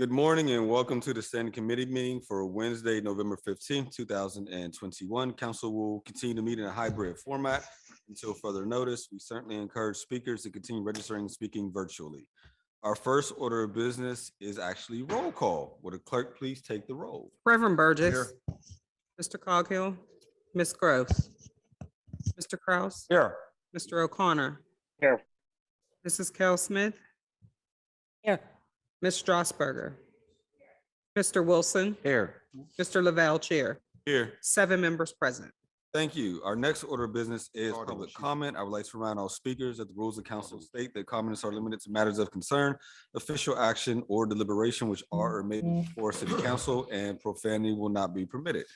Good morning and welcome to the Standing Committee meeting for Wednesday, November 15th, 2021. Council will continue to meet in a hybrid format until further notice. We certainly encourage speakers to continue registering and speaking virtually. Our first order of business is actually roll call. Would the clerk please take the roll? Reverend Burgess. Here. Mr. Coghill. Ms. Gross. Mr. Kraus. Here. Mr. O'Connor. Here. Mrs. Kell Smith. Here. Ms. Strasburger. Mr. Wilson. Here. Mr. Lavelle, Chair. Here. 7 members present. Thank you. Our next order of business is public comment. I would like to remind all speakers that the rules of council state that comments are limited to matters of concern, official action, or deliberation which are or may be before city council, and profanity will not be permitted.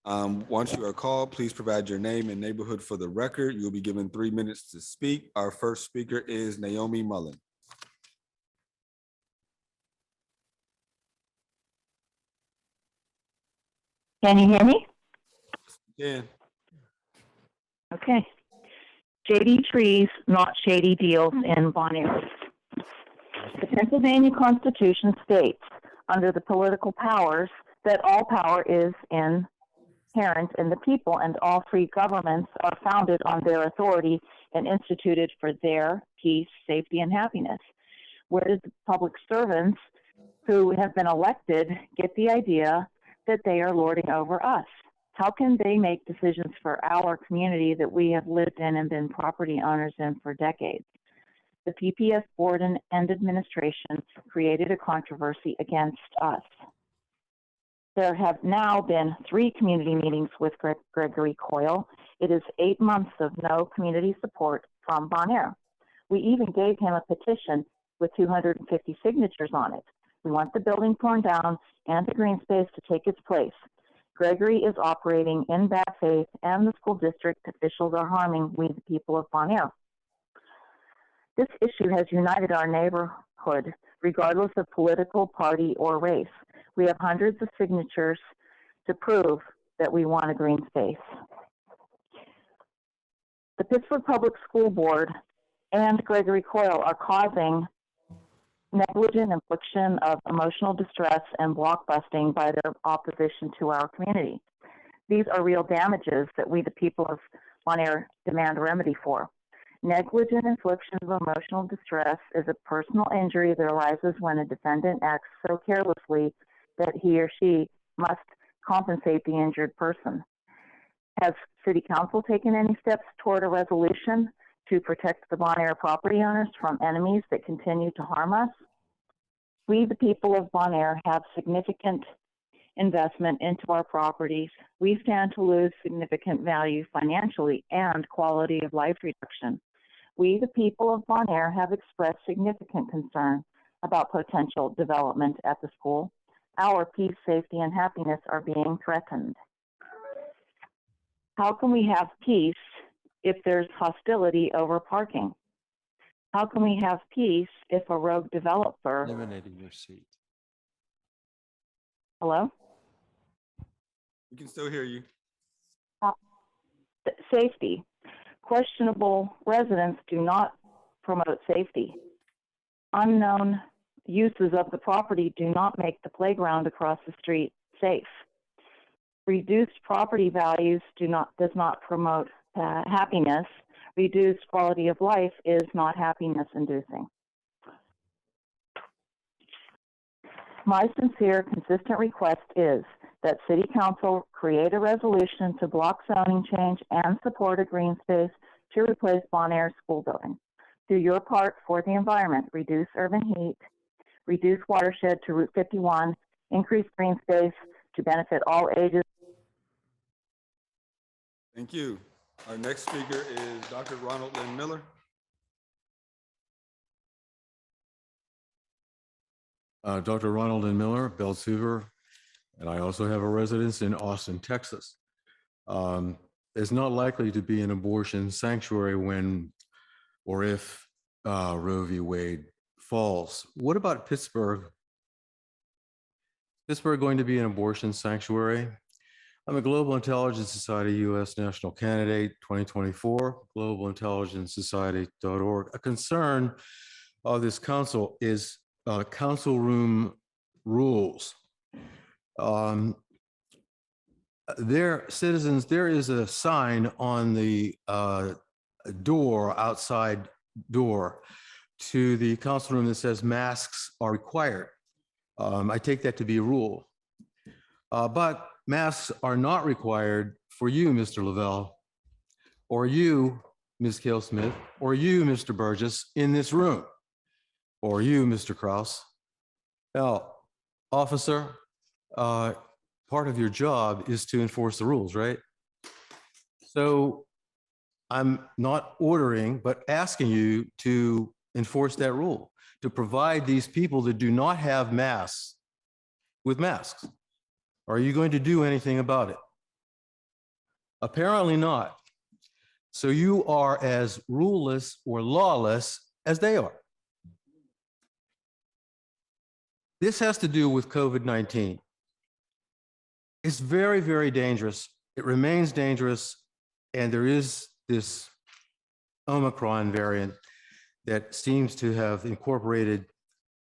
Once you are called, please provide your name and neighborhood for the record. You'll be given 3 minutes to speak. Our first speaker is Naomi Mullen. Can you hear me? Yeah. Okay. Shady trees, not shady deals in Bon Air. The Pennsylvania Constitution states, under the political powers, that all power is inherent in the people, and all free governments are founded on their authority and instituted for their peace, safety, and happiness. Where does the public servants who have been elected get the idea that they are lording over us? How can they make decisions for our community that we have lived in and been property owners in for decades? The PPS board and administration created a controversy against us. There have now been 3 community meetings with Gregory Coyle. It is 8 months of no community support from Bon Air. We even gave him a petition with 250 signatures on it. We want the building torn down and the green space to take its place. Gregory is operating in bad faith, and the school district officials are harming we, the people of Bon Air. This issue has united our neighborhood, regardless of political party or race. We have hundreds of signatures to prove that we want a green space. The Pittsburgh Public School Board and Gregory Coyle are causing negligent infliction of emotional distress and blockbusting by their opposition to our community. These are real damages that we, the people of Bon Air, demand a remedy for. Negligent infliction of emotional distress is a personal injury that arises when a defendant acts so carelessly that he or she must compensate the injured person. Has City Council taken any steps toward a resolution to protect the Bon Air property owners from enemies that continue to harm us? We, the people of Bon Air, have significant investment into our properties. We stand to lose significant value financially and quality of life reduction. We, the people of Bon Air, have expressed significant concern about potential development at the school. Our peace, safety, and happiness are being threatened. How can we have peace if there's hostility over parking? How can we have peace if a rogue developer... Eliminating your seat. Hello? We can still hear you. Safety. Questionable residents do not promote safety. Unknown uses of the property do not make the playground across the street safe. Reduced property values does not promote happiness. Reduced quality of life is not happiness inducing. My sincere, consistent request is that City Council create a resolution to block zoning change and support a green space to replace Bon Air school building. Do your part for the environment. Reduce urban heat, reduce watershed to Route 51, increase green space to benefit all ages. Thank you. Our next speaker is Dr. Ronald Lynn Miller. Dr. Ronald Lynn Miller, Beltzhoover, and I also have a residence in Austin, Texas. There's not likely to be an abortion sanctuary when or if Roe v. Wade falls. What about Pittsburgh? Pittsburgh going to be an abortion sanctuary? I'm a Global Intelligence Society U.S. National Candidate 2024, globalintelligencesociety.org. A concern of this council is council room rules. There, citizens, there is a sign on the door, outside door to the council room that says masks are required. I take that to be a rule. But masks are not required for you, Mr. Lavelle, or you, Ms. Kale Smith, or you, Mr. Burgess, in this room, or you, Mr. Kraus. Now, officer, part of your job is to enforce the rules, right? So I'm not ordering, but asking you to enforce that rule, to provide these people that do not have masks with masks. Are you going to do anything about it? Apparently not. So you are as ruleless or lawless as they are. This has to do with COVID-19. It's very, very dangerous. It remains dangerous. And there is this Omicron variant that seems to have incorporated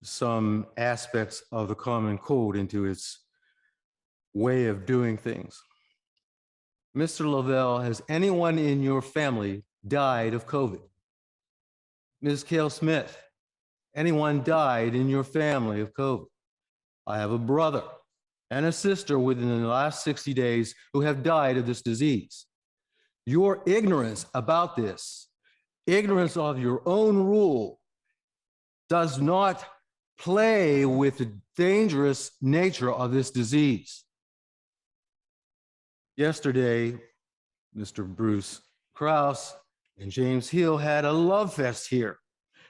some aspects of the common cold into its way of doing things. Mr. Lavelle, has anyone in your family died of COVID? Ms. Kale Smith, anyone died in your family of COVID? I have a brother and a sister within the last 60 days who have died of this disease. Your ignorance about this, ignorance of your own rule, does not play with the dangerous nature of this disease. Yesterday, Mr. Bruce Krause and James Hill had a love fest here.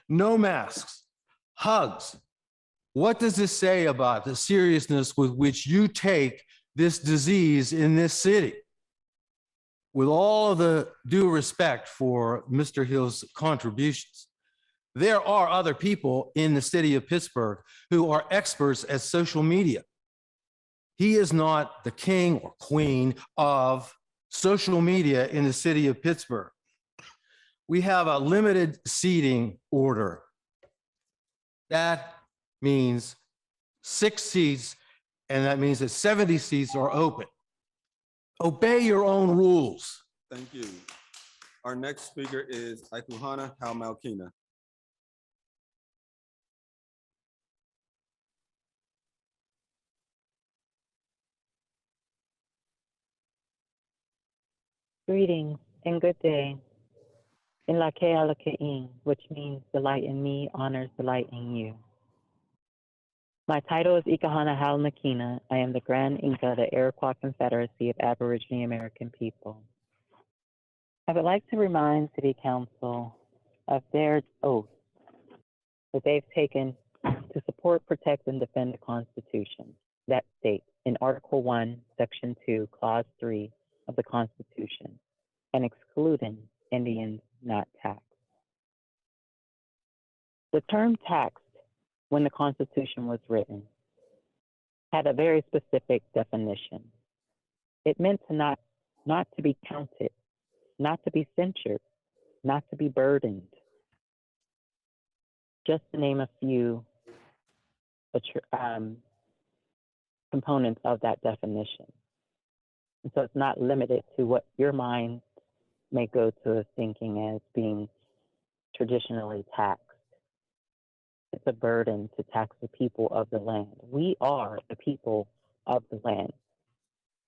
No masks, hugs. What does this say about the seriousness with which you take this disease in this city? With all of the due respect for Mr. Hill's contributions, there are other people in the city of Pittsburgh who are experts at social media. He is not the king or queen of social media in the city of Pittsburgh. We have a limited seating order. That means 6 seats, and that means that 70 seats are open. Obey your own rules. Thank you. Our next speaker is Aikuhana Halmalkina. Greetings and good day. In Lake Alake'in, which means the light in me honors the light in you. My title is Ikahana Halmakina. I am the Grand Inca of the Iroquois Confederacy of Aboriginal American People. I would like to remind City Council of their oath that they've taken to support, protect, and defend the Constitution. That states in Article 1, Section 2, Clause 3 of the Constitution, and excluding Indians not taxed. The term taxed, when the Constitution was written, had a very specific definition. It meant to not to be counted, not to be censured, not to be burdened. Just to name a few components of that definition. And so it's not limited to what your mind may go to thinking as being traditionally taxed. It's a burden to tax the people of the land. We are the people of the land.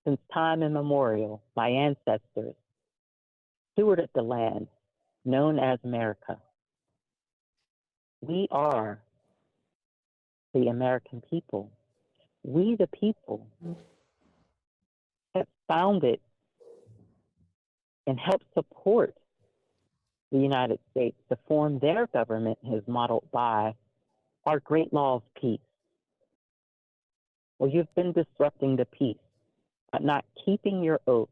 Since time immemorial, my ancestors stewarded the land known as America. We are the American people. We, the people, have founded and helped support the United States to form their government is modeled by our great law of peace. Well, you've been disrupting the peace, but not keeping your oath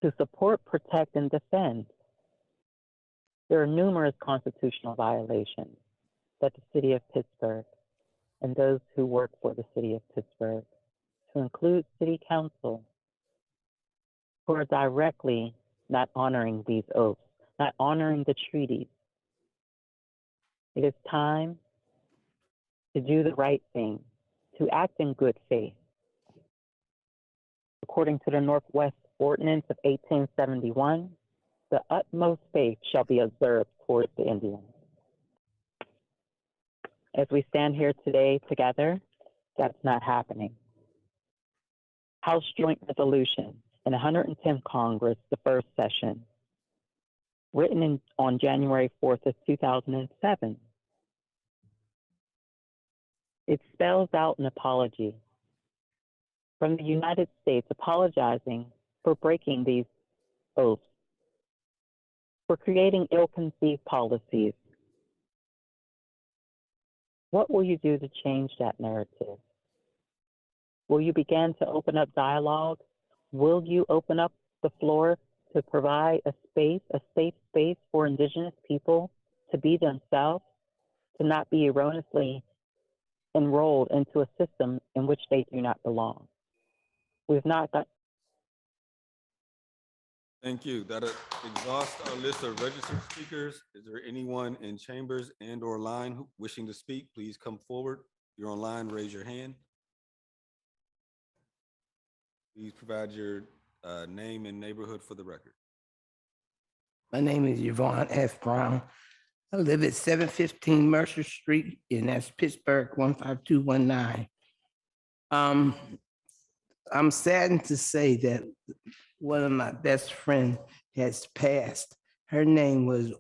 to support, protect, and defend. There are numerous constitutional violations that the city of Pittsburgh and those who work for the city of Pittsburgh, to include city council, who are directly not honoring these oaths, not honoring the treaties. It is time to do the right thing, to act in good faith. According to the Northwest Ordinance of 1871, the utmost faith shall be observed towards the Indians. As we stand here today together, that's not happening. House Joint Resolution in 110th Congress, the first session, written on January 4th of 2007. It spells out an apology from the United States apologizing for breaking these oaths, for creating ill-conceived policies. What will you do to change that narrative? Will you begin to open up dialogue? Will you open up the floor to provide a space, a safe space for Indigenous people to be themselves, to not be erroneously enrolled into a system in which they do not belong? We've not got. Thank you. That exhausts our list of registered speakers. Is there anyone in chambers and or line wishing to speak? Please come forward. If you're online, raise your hand. Please provide your name and neighborhood for the record. My name is Yvonne F. Brown. I live at 715 Mercer Street, and that's Pittsburgh 15219. I'm saddened to say that one of my best friends has passed. Her name was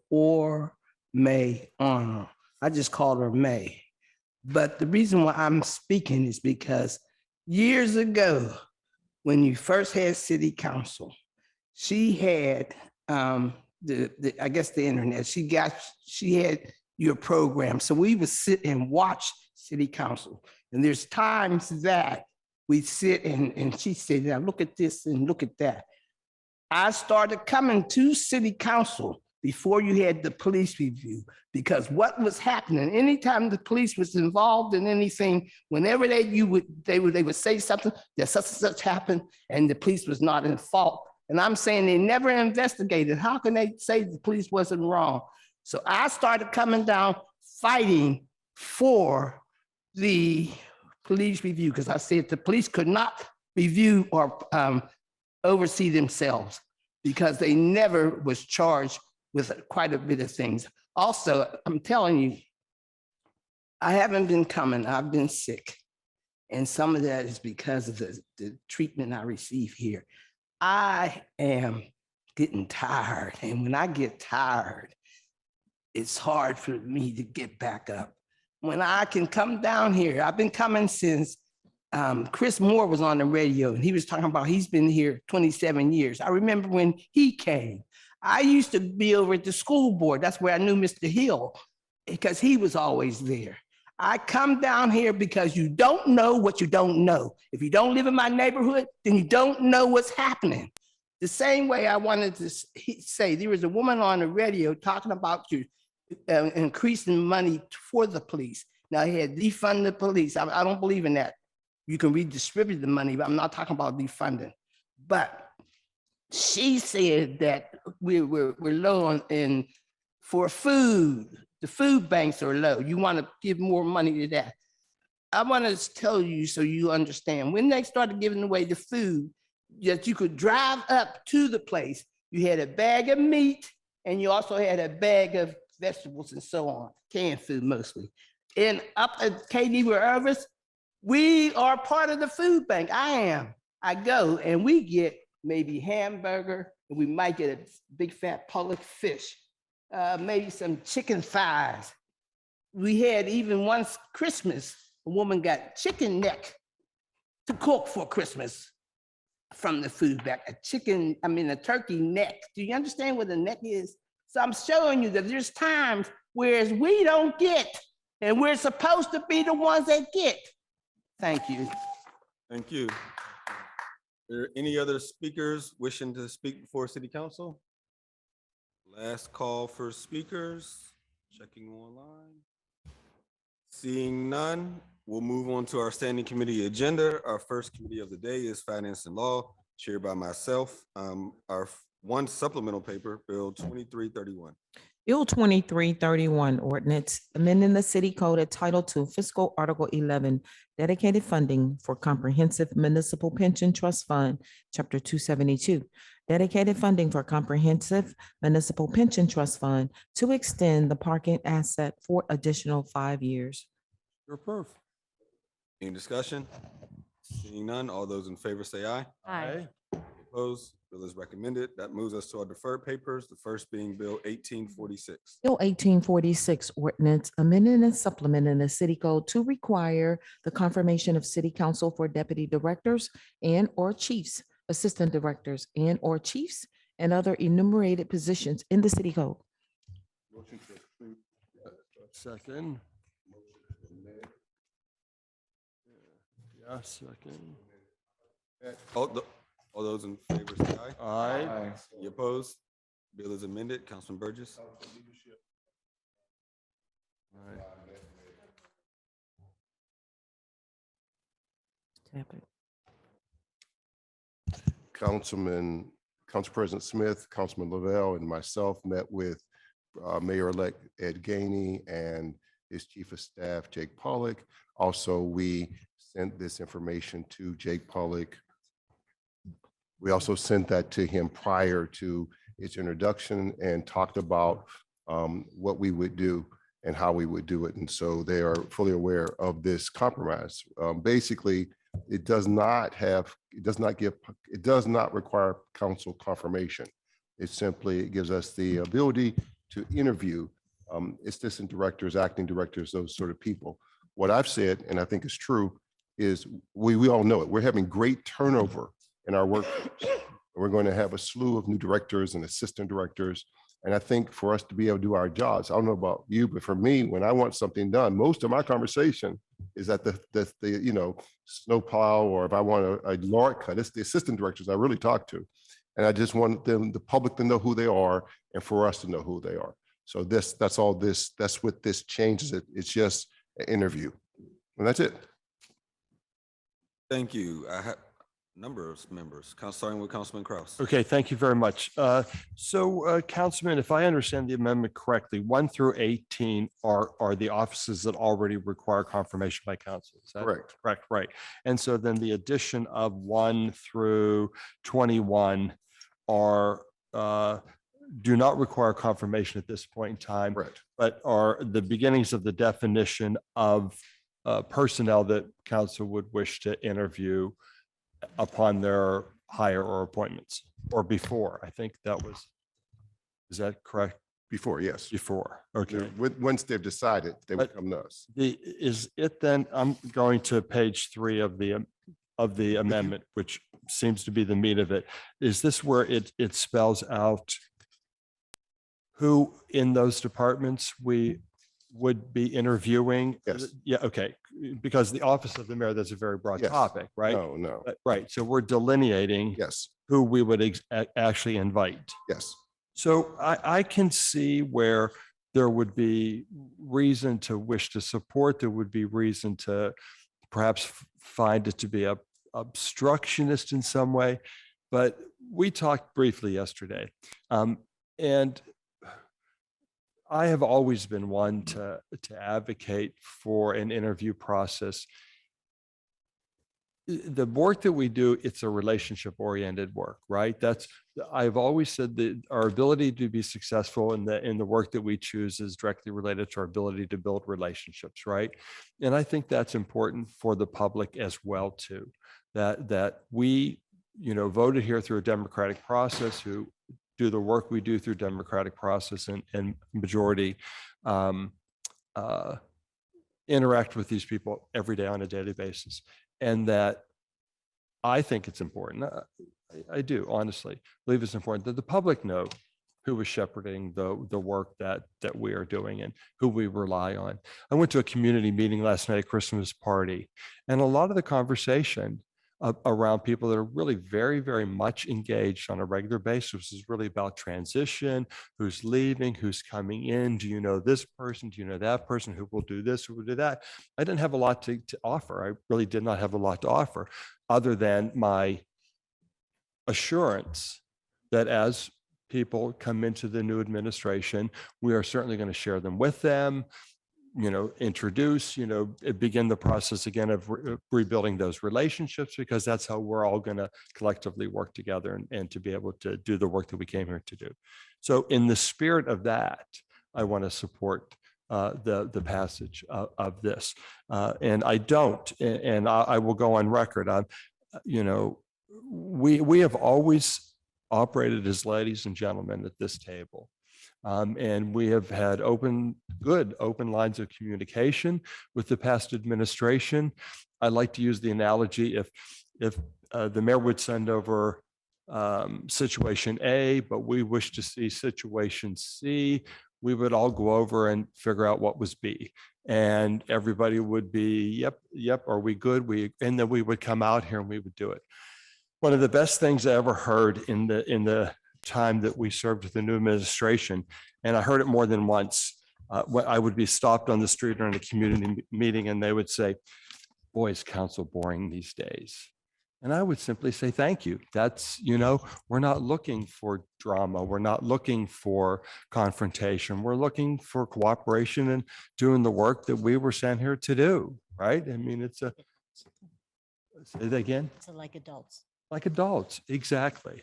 May Arnold. I just called her May. But the reason why I'm speaking is because years ago, when you first had city council, she had I guess the internet. She had your program. So we would sit and watch city council. And there's times that we sit and she said, now look at this and look at that. I started coming to city council before you had the police review, because what was happening, anytime the police was involved in anything, whenever they would say something, that such and such happened, and the police was not in fault. And I'm saying they never investigated. How can they say the police wasn't wrong? So I started coming down fighting for the police review, because I said the police could not review or oversee themselves because they never was charged with quite a bit of things. Also, I'm telling you, I haven't been coming, I've been sick. And some of that is because of the treatment I receive here. I am getting tired. And when I get tired, it's hard for me to get back up. When I can come down here, I've been coming since Chris Moore was on the radio, and he was talking about he's been here 27 years. I remember when he came. I used to be over at the school board. That's where I knew Mr. Hill, because he was always there. I come down here because you don't know what you don't know. If you don't live in my neighborhood, then you don't know what's happening. The same way I wanted to say, there was a woman on the radio talking about you increasing money for the police. Now he had defund the police. I don't believe in that. You can redistribute the money, but I'm not talking about defunding. But she said that we're low for food. The food banks are low. You want to give more money to that. I want to tell you so you understand. When they started giving away the food, that you could drive up to the place, you had a bag of meat and you also had a bag of vegetables and so on, canned food mostly. And up at KD wherever, we are part of the food bank. I am. I go and we get maybe hamburger, and we might get a big fat public fish, maybe some chicken thighs. We had even once Christmas, a woman got chicken neck to cook for Christmas from the food bank. A turkey neck. Do you understand what a neck is? So I'm showing you that there's times whereas we don't get, and we're supposed to be the ones that get. Thank you. Thank you. Are there any other speakers wishing to speak before City Council? Last call for speakers. Checking online. Seeing none, we'll move on to our standing committee agenda. Our first committee of the day is Finance and Law, chaired by myself. Our one supplemental paper, Bill 2331. Bill 2331, ordinance amending the city code at Title II, Fiscal Article 11, dedicated funding for comprehensive municipal pension trust fund, Chapter 272, dedicated funding for comprehensive municipal pension trust fund to extend the parking asset for additional 5 years. To approve. Any discussion? Seeing none, all those in favor say aye. Aye. Opposed? Bill is recommended. That moves us to our deferred papers, the first being Bill 1846. Bill 1846, ordinance amending and supplementing the city code to require the confirmation of city council for deputy directors and/or chiefs, assistant directors and/or chiefs, and other enumerated positions in the city code. Second. Yeah, second. All those in favor say aye. Aye. Any opposed? Bill is amended. Councilman Burgess. Aye. Tap it. Council President Smith, Councilman Lavelle, and myself met with Mayor-elect Ed Gainey and his Chief of Staff, Jake Pollock. Also, we sent this information to Jake Pollock. We also sent that to him prior to its introduction and talked about what we would do and how we would do it. And so they are fully aware of this compromise. Basically, it does not require council confirmation. It simply gives us the ability to interview assistant directors, acting directors, those sort of people. What I've said, and I think is true, is we all know it. We're having great turnover in our workforce. We're going to have a slew of new directors and assistant directors. And I think for us to be able to do our jobs, I don't know about you, but for me, when I want something done, most of my conversation is at the snowplow, or if I want a yard cut, it's the assistant directors I really talk to. And I just want the public to know who they are and for us to know who they are. So that's what this changes. It's just an interview. And that's it. Thank you. I have a number of members, starting with Councilman Kraus. Okay, thank you very much. So Councilman, if I understand the amendment correctly, 1 through 18 are the offices that already require confirmation by council. Is that Correct. correct? Right. And so then the addition of 1 through 21 are do not require confirmation at this point in time, Correct. but are the beginnings of the definition of personnel that council would wish to interview upon their hire or appointments, or before. I think is that correct? Before, yes. Before, okay. Once they've decided, they would But- come to us. Is it then, I'm going to page 3 of the amendment, which seems to be the meat of it. Is this where it spells out who in those departments we would be interviewing? Yes. Yeah, okay, because the office of the mayor, that's a very broad Yes. topic, right? No. Right, so we're delineating Yes, who we would actually invite. yes. So I can see where there would be reason to wish to support, there would be reason to perhaps find it to be a obstructionist in some way. But we talked briefly yesterday. And I have always been one to advocate for an interview process. The work that we do, it's a relationship oriented work, right? I've always said that our ability to be successful in the work that we choose is directly related to our ability to build relationships, right? And I think that's important for the public as well too, that we, voted here through a democratic process, who do the work we do through democratic process and majority interact with these people every day on a daily basis. And that I think it's important. I do honestly believe it's important that the public know who is shepherding the work that we are doing and who we rely on. I went to a community meeting last night, a Christmas party, and a lot of the conversation around people that are really very, very much engaged on a regular basis is really about transition, who's leaving, who's coming in. Do you know this person? Do you know that person? Who will do this? Who will do that? I didn't have a lot to offer. I really did not have a lot to offer other than my assurance that as people come into the new administration, we are certainly going to share them with them, introduce, begin the process again of rebuilding those relationships, because that's how we're all going to collectively work together and to be able to do the work that we came here to do. So in the spirit of that, I want to support the passage of this. And I don't, and I will go on record on, we have always operated as ladies and gentlemen at this table. And we have had good open lines of communication with the past administration. I like to use the analogy, if the mayor would send over situation A, but we wish to see situation C, we would all go over and figure out what was B. And everybody would be, yep, are we good? And then we would come out here and we would do it. One of the best things I ever heard in the time that we served with the new administration, and I heard it more than once, when I would be stopped on the street or in a community meeting and they would say, boy, is council boring these days. And I would simply say, thank you. That's, we're not looking for drama. We're not looking for confrontation. We're looking for cooperation and doing the work that we were sent here to do, right? I mean, say that again? So like adults. Like adults, exactly,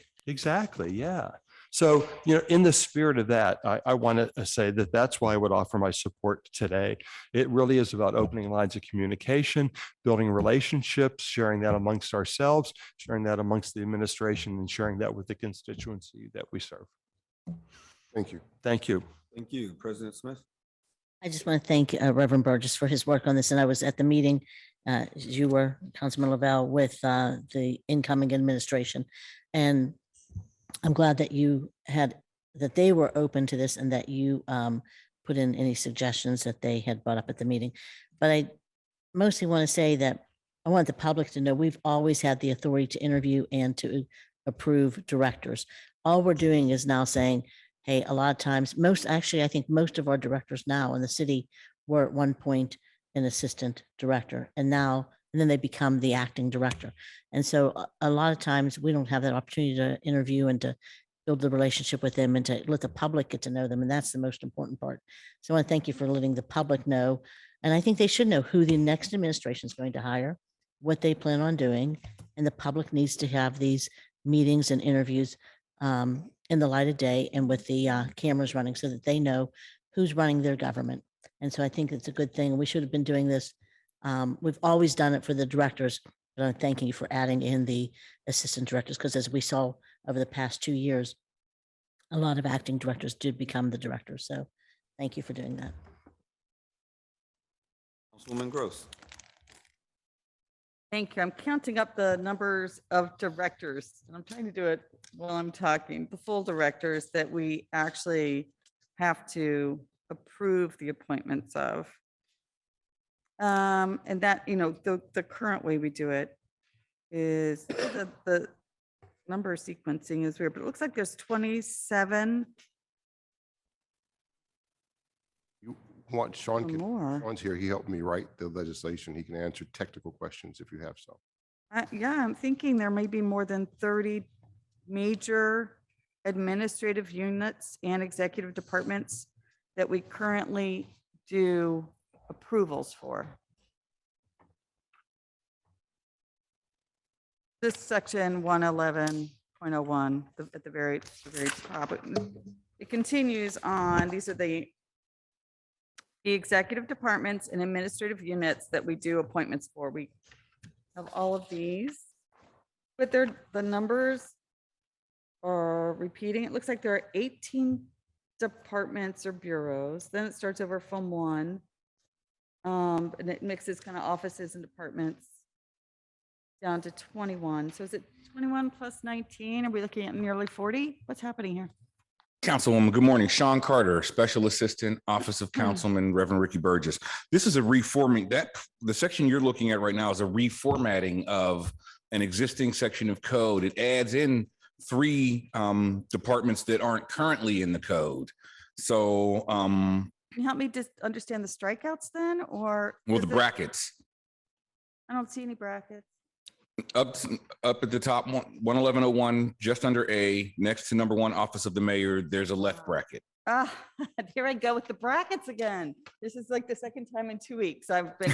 yeah. So, in the spirit of that, I want to say that that's why I would offer my support today. It really is about opening lines of communication, building relationships, sharing that amongst ourselves, sharing that amongst the administration, and sharing that with the constituency that we serve. Thank you. Thank you. Thank you, President Smith. I just want to thank Reverend Burgess for his work on this. And I was at the meeting, as you were, Councilman Lavelle, with the incoming administration. And I'm glad that that they were open to this and that you put in any suggestions that they had brought up at the meeting. But I mostly want to say that I want the public to know we've always had the authority to interview and to approve directors. All we're doing is now saying, hey, a lot of times, I think most of our directors now in the city were at one point an assistant director, and then they become the acting director. And so a lot of times we don't have that opportunity to interview and to build the relationship with them and to let the public get to know them. And that's the most important part. So I want to thank you for letting the public know. And I think they should know who the next administration is going to hire, what they plan on doing. And the public needs to have these meetings and interviews in the light of day and with the cameras running so that they know who's running their government. And so I think it's a good thing. We should have been doing this. We've always done it for the directors, but I'm thanking you for adding in the assistant directors, because as we saw over the past 2 years, a lot of acting directors did become the directors. So thank you for doing that. Councilwoman Gross. Thank you. I'm counting up the numbers of directors, and I'm trying to do it while I'm talking, the full directors that we actually have to approve the appointments of. And that, the current way we do it is the number sequencing is weird, but it looks like there's 27 You want Sean? or more. Sean's here. He helped me write the legislation. He can answer technical questions if you have some. Yeah, I'm thinking there may be more than 30 major administrative units and executive departments that we currently do approvals for. This section 111.01 at the very top. It continues on. These are the executive departments and administrative units that we do appointments for. We have all of these, but the numbers are repeating. It looks like there are 18 departments or bureaus. Then it starts over from one. And it mixes kind of offices and departments down to 21. So is it 21 plus 19? Are we looking at nearly 40? What's happening here? Councilwoman, good morning. Sean Carter, Special Assistant, Office of Councilman, Reverend Ricky Burgess. This is a reforming the section you're looking at right now is a reformatting of an existing section of code. It adds in 3 departments that aren't currently in the code. So, Can you help me just understand the strikeouts then, or? well, is the it- brackets. I don't see any brackets. Up at the top, 11101, just under A, next to number 1, Office of the Mayor, there's a left bracket. Ah, here I go with the brackets again. This is like the second time in 2 weeks. I've been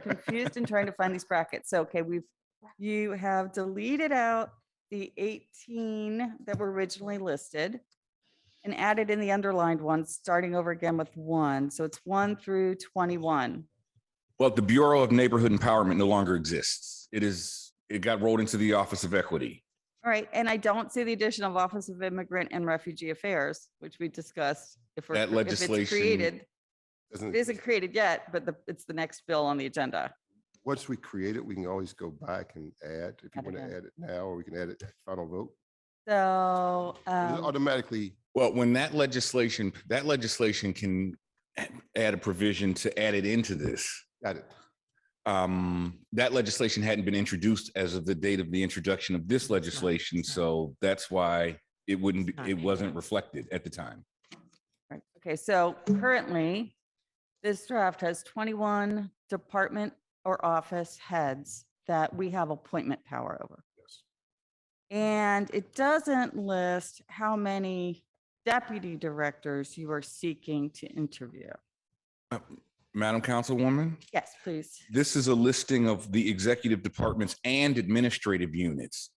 confused in trying to find these brackets. So, okay, you have deleted out the 18 that were originally listed and added in the underlined ones, starting over again with 1. So it's 1 through 21. Well, the Bureau of Neighborhood Empowerment no longer exists. It got rolled into the Office of Equity. All right, and I don't see the addition of Office of Immigrant and Refugee Affairs, which we discussed. If That it's legislation created, Doesn't- it isn't created yet, but it's the next bill on the agenda. Once we create it, we can always go back and add, if you Add want to again. add it now, or we can add it at final vote. So, It automatically, Well, when that legislation can add a provision to add it into this. got it. That legislation hadn't been introduced as of the date of the introduction of this legislation, so that's why it wasn't reflected at the time. right, okay, so currently, this draft has 21 department or office heads that we have appointment power over. Yes. And it doesn't list how many deputy directors you are seeking to interview. Madam Councilwoman, Yes, please. this is a listing of the executive departments and administrative units.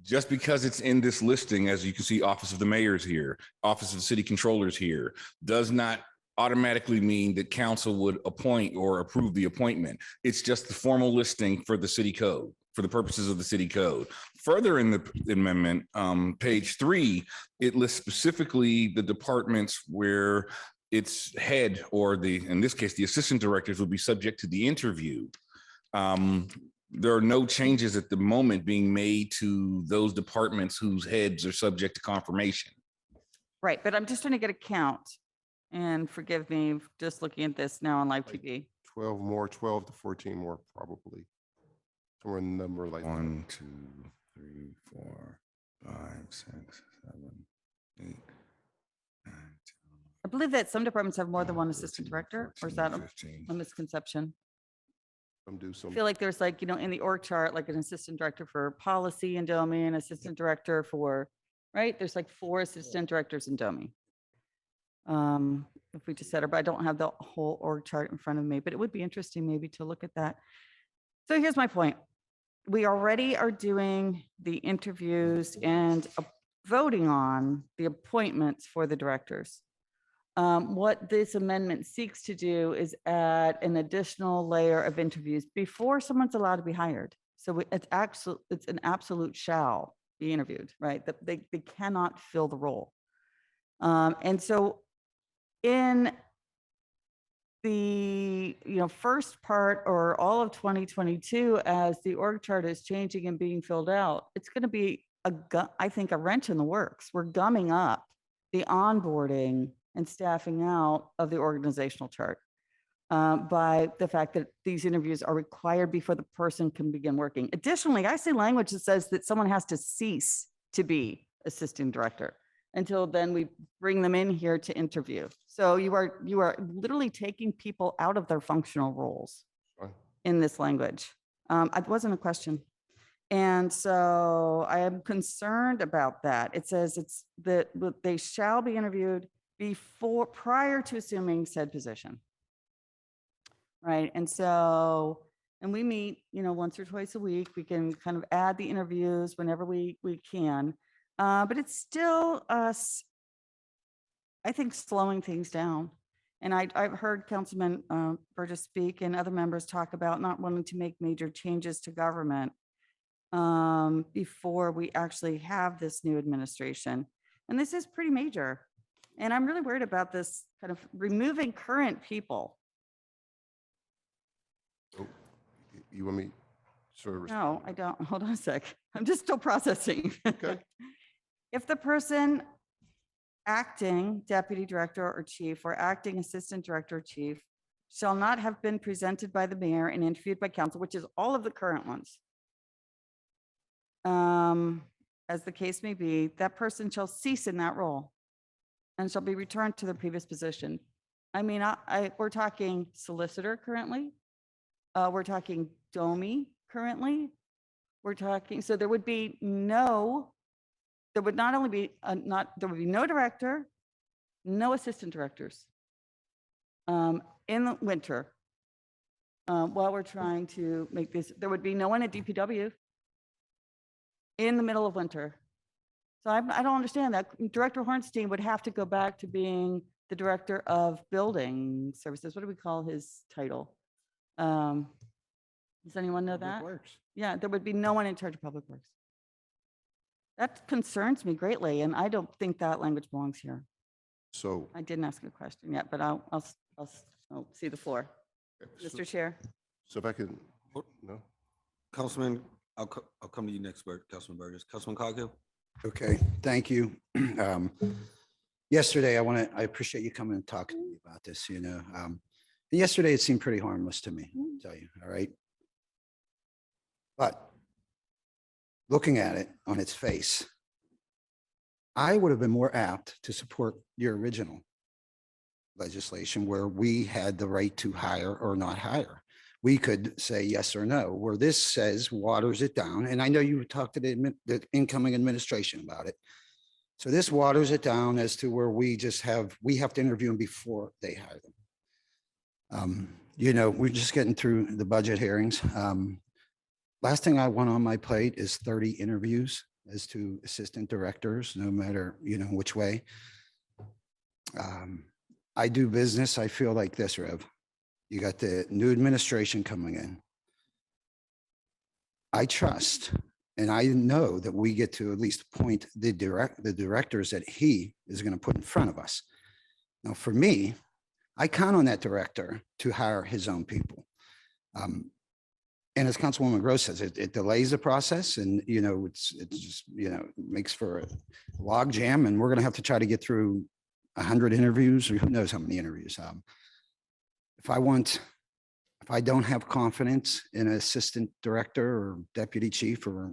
Just because it's in this listing, as you can see, Office of the Mayor's here, Office of the City Controller's here, does not automatically mean that council would appoint or approve the appointment. It's just the formal listing for the city code, for the purposes of the city code. Further in the amendment, page 3, it lists specifically the departments where its head, or in this case, the assistant directors would be subject to the interview. There are no changes at the moment being made to those departments whose heads are subject to confirmation. Right, but I'm just trying to get a count. And forgive me, just looking at this now on live TV. 12 more, 12 to 14 more, probably. Somewhere in the number like that. 1, 2, 3, 4, 5, 6, 7, 8, 9, 10. I believe that some departments have more than one assistant 13, director, or is 14, that a 15. misconception? Some do, I some. feel like there's like, in the org chart, like an assistant director for policy in DOMI, an assistant director for, right? There's like 4 assistant directors in DOMI. If we just said it, but I don't have the whole org chart in front of me, but it would be interesting maybe to look at that. So here's my point. We already are doing the interviews and voting on the appointments for the directors. What this amendment seeks to do is add an additional layer of interviews before someone's allowed to be hired. So it's an absolute shall be interviewed, right? That they cannot fill the role. And so in the first part or all of 2022, as the org chart is changing and being filled out, it's going to be I think a wrench in the works. We're gumming up the onboarding and staffing out of the organizational chart by the fact that these interviews are required before the person can begin working. Additionally, I see language that says that someone has to cease to be assistant director until then we bring them in here to interview. So you are literally taking people out of their functional roles Fine. in this language. It wasn't a question. And so I am concerned about that. It says it's that they shall be interviewed prior to assuming said position. Right. And so, and we meet, once or twice a week. We can kind of add the interviews whenever we can. But it's still us, I think, slowing things down. And I've heard Councilman Burgess speak and other members talk about not wanting to make major changes to government before we actually have this new administration. And this is pretty major. And I'm really worried about this kind of removing current people. Oh, you want me sort of? No, I don't. Hold on a sec. I'm just still processing. Okay. If the person acting deputy director or chief or acting assistant director or chief shall not have been presented by the mayor and interviewed by council, which is all of the current ones. As the case may be, that person shall cease in that role and shall be returned to their previous position. I mean, we're talking solicitor currently. We're talking DOMI currently. We're talking, so there would not only be, there would be no director, no assistant directors in the winter. While we're trying to make this, there would be no one at DPW in the middle of winter. So I don't understand that. Director Hornstein would have to go back to being the director of building services. What do we call his title? Does anyone know that? Yeah, there would be no one in charge of public works. That concerns me greatly, and I don't think that language belongs here. So, I didn't ask a question yet, but I'll see the floor. Mr. Chair. so if I can, no, Councilman, I'll come to you next, Councilman Burgess. Councilman Coghill? Okay, thank you. Yesterday, I appreciate you coming and talking to me about this, yesterday it seemed pretty harmless to me, I'll tell you, all right? But looking at it on its face, I would have been more apt to support your original legislation where we had the right to hire or not hire. We could say yes or no, where this says waters it down. And I know you talked to the incoming administration about it. So this waters it down as to where we have to interview them before they hire them. We're just getting through the budget hearings. Last thing I want on my plate is 30 interviews as to assistant directors, no matter, which way. I do business, I feel like this, Rev. You got the new administration coming in. I trust, and I know that we get to at least appoint the directors that he is going to put in front of us. Now, for me, I count on that director to hire his own people. And as Councilwoman Gross says, it delays the process, and it's just makes for a log jam, and we're going to have to try to get through 100 interviews, or who knows how many interviews. If I don't have confidence in an assistant director or deputy chief or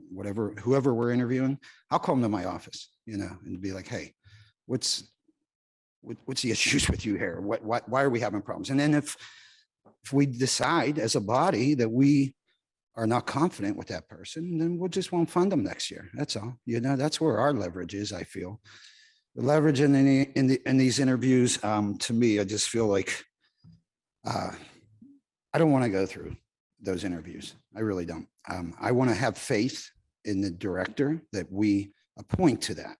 whoever we're interviewing, I'll call them to my office, and be like, hey, what's the issues with you here? Why are we having problems? And then if we decide as a body that we are not confident with that person, then won't fund them next year. That's all. That's where our leverage is, I feel. The leverage in these interviews, to me, I just feel like I don't want to go through those interviews. I really don't. I want to have faith in the director that we appoint to that.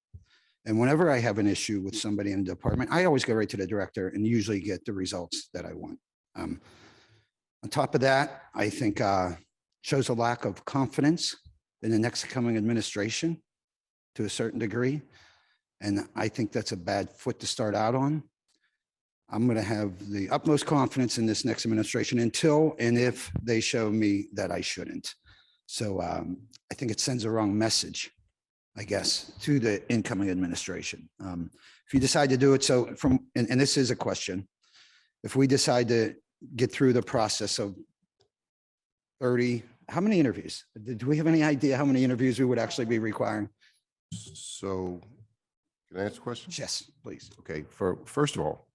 And whenever I have an issue with somebody in the department, I always go right to the director and usually get the results that I want. On top of that, I think shows a lack of confidence in the next coming administration to a certain degree. And I think that's a bad foot to start out on. I'm going to have the utmost confidence in this next administration until and if they show me that I shouldn't. So I think it sends a wrong message, I guess, to the incoming administration. If you decide to do it, and this is a question, if we decide to get through the process of 30, how many interviews? Do we have any idea how many interviews we would actually be requiring? so can I answer the question? Yes, please. Okay, first of all,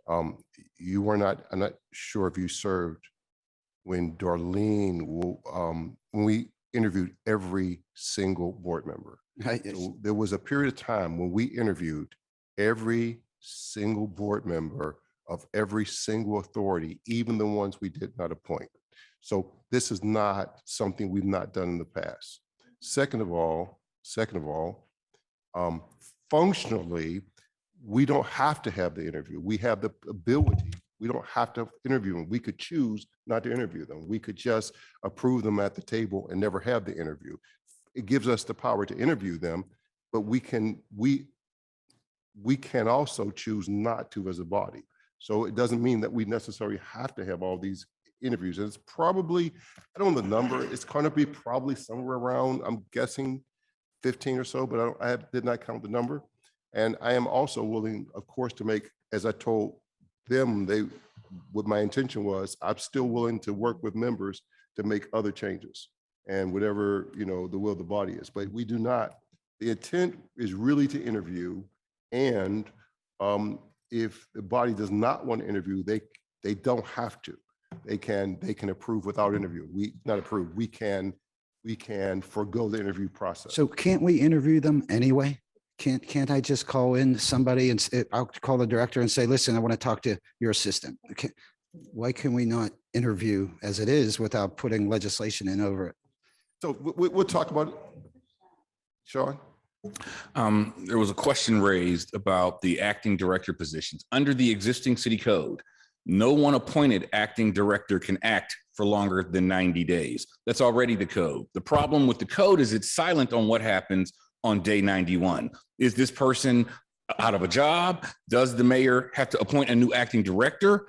I'm not sure if you served when Darlene, when we interviewed every single board member. So there was a period of time when we interviewed every single board member of every single authority, even the ones we did not appoint. So this is not something we've not done in the past. Second of all, functionally, we don't have to have the interview. We have the ability. We don't have to interview them. We could choose not to interview them. We could just approve them at the table and never have the interview. It gives us the power to interview them, but we can also choose not to as a body. So it doesn't mean that we necessarily have to have all these interviews. And it's probably, I don't know the number, it's going to be probably somewhere around, I'm guessing 15 or so, but I did not count the number. And I am also willing, of course, to make, as I told them, what my intention was, I'm still willing to work with members to make other changes and whatever, the will of the body is. But we do not, the intent is really to interview. And if the body does not want to interview, they don't have to. they can approve without interview. Not approve, we can forego the interview process. So can't we interview them anyway? Can't I just call in somebody and I'll call the director and say, listen, I want to talk to your assistant. Okay. Why can we not interview as it is without putting legislation in over it? So we'll talk about it. Sean? There was a question raised about the acting director positions. Under the existing city code, no one appointed acting director can act for longer than 90 days. That's already the code. The problem with the code is it's silent on what happens on day 91. Is this person out of a job? Does the mayor have to appoint a new acting director?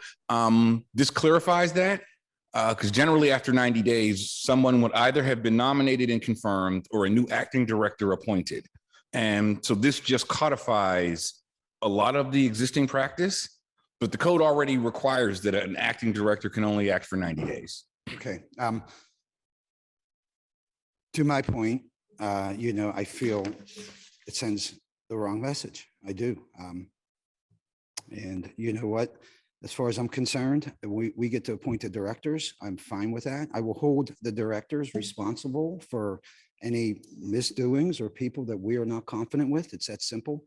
This clarifies that. Because generally after 90 days, someone would either have been nominated and confirmed or a new acting director appointed. And so this just codifies a lot of the existing practice, but the code already requires that an acting director can only act for 90 days. Okay. To my point, I feel it sends the wrong message. I do. And you know what? As far as I'm concerned, we get to appoint the directors. I'm fine with that. I will hold the directors responsible for any misdoings or people that we are not confident with. It's that simple.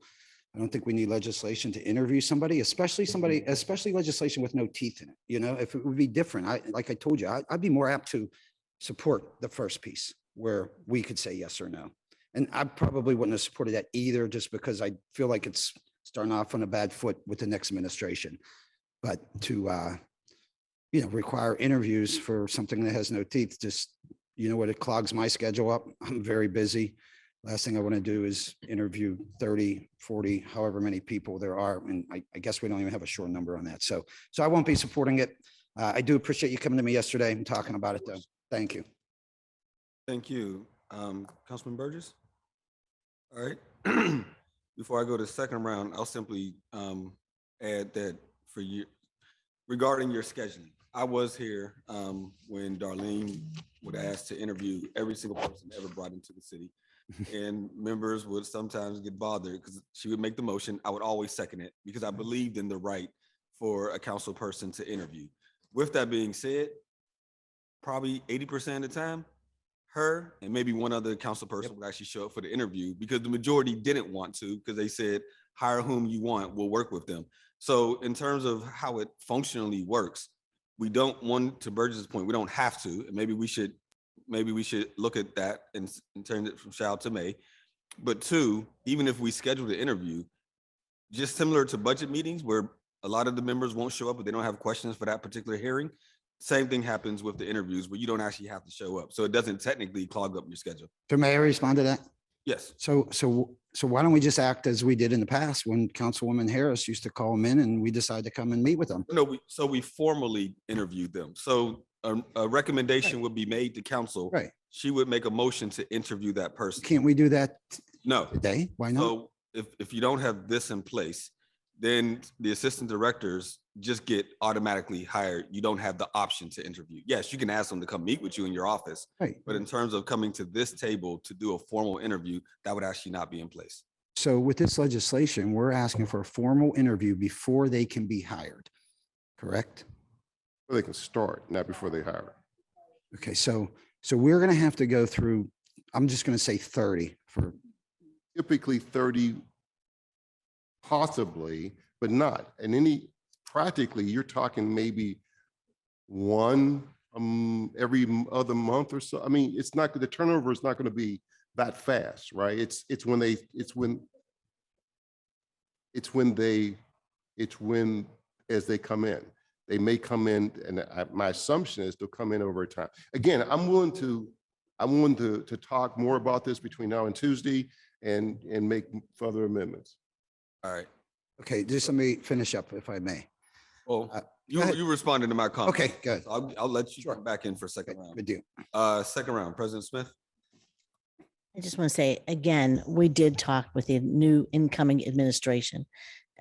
I don't think we need legislation to interview somebody, especially legislation with no teeth in it. If it would be different, like I told you, I'd be more apt to support the first piece where we could say yes or no. And I probably wouldn't have supported that either, just because I feel like it's starting off on a bad foot with the next administration. But to, require interviews for something that has no teeth, just, it clogs my schedule up. I'm very busy. Last thing I want to do is interview 30, 40, however many people there are. And I guess we don't even have a sure number on that. So I won't be supporting it. I do appreciate you coming to me yesterday and talking about it, though. Thank you. Thank you. Councilman Burgess? All right. Before I go to the second round, I'll simply add that for you, regarding your scheduling, I was here when Darlene would ask to interview every single person ever brought into the city. And members would sometimes get bothered because she would make the motion. I would always second it because I believed in the right for a council person to interview. With that being said, probably 80% of the time, her and maybe one other council person would actually show up for the interview because the majority didn't want to, because they said, hire whom you want, we'll work with them. So in terms of how it functionally works, we don't want, to Burgess's point, we don't have to, and maybe we should look at that and turn it from shall to may. But two, even if we schedule the interview, just similar to budget meetings where a lot of the members won't show up if they don't have questions for that particular hearing, same thing happens with the interviews where you don't actually have to show up. So it doesn't technically clog up your schedule. So may I respond to that? Yes. So why don't we just act as we did in the past when Councilwoman Harris used to call them in and we decided to come and meet with them? No, we formally interviewed them. So a recommendation would be made to council. Right. She would make a motion to interview that person. Can't we do that No. today? Why not? So if you don't have this in place, then the assistant directors just get automatically hired. You don't have the option to interview. Yes, you can ask them to come meet with you in your office, Right. but in terms of coming to this table to do a formal interview, that would actually not be in place. So with this legislation, we're asking for a formal interview before they can be hired, correct? Well, they can start, not before they hire. Okay, so we're going to have to go through, I'm just going to say 30 for, Typically 30, possibly, but not. And practically, you're talking maybe one every other month or so. I mean, the turnover is not going to be that fast, right? It's when as they come in. They may come in, and my assumption is they'll come in over time. Again, I'm willing to talk more about this between now and Tuesday and make further amendments. All right. okay, just let me finish up if I may. Well, go you ahead. responded to my comment. Okay, good. So I'll let you Sure. come back in for second round. Good deal. Second round, President Smith. I just want to say, again, we did talk with the new incoming administration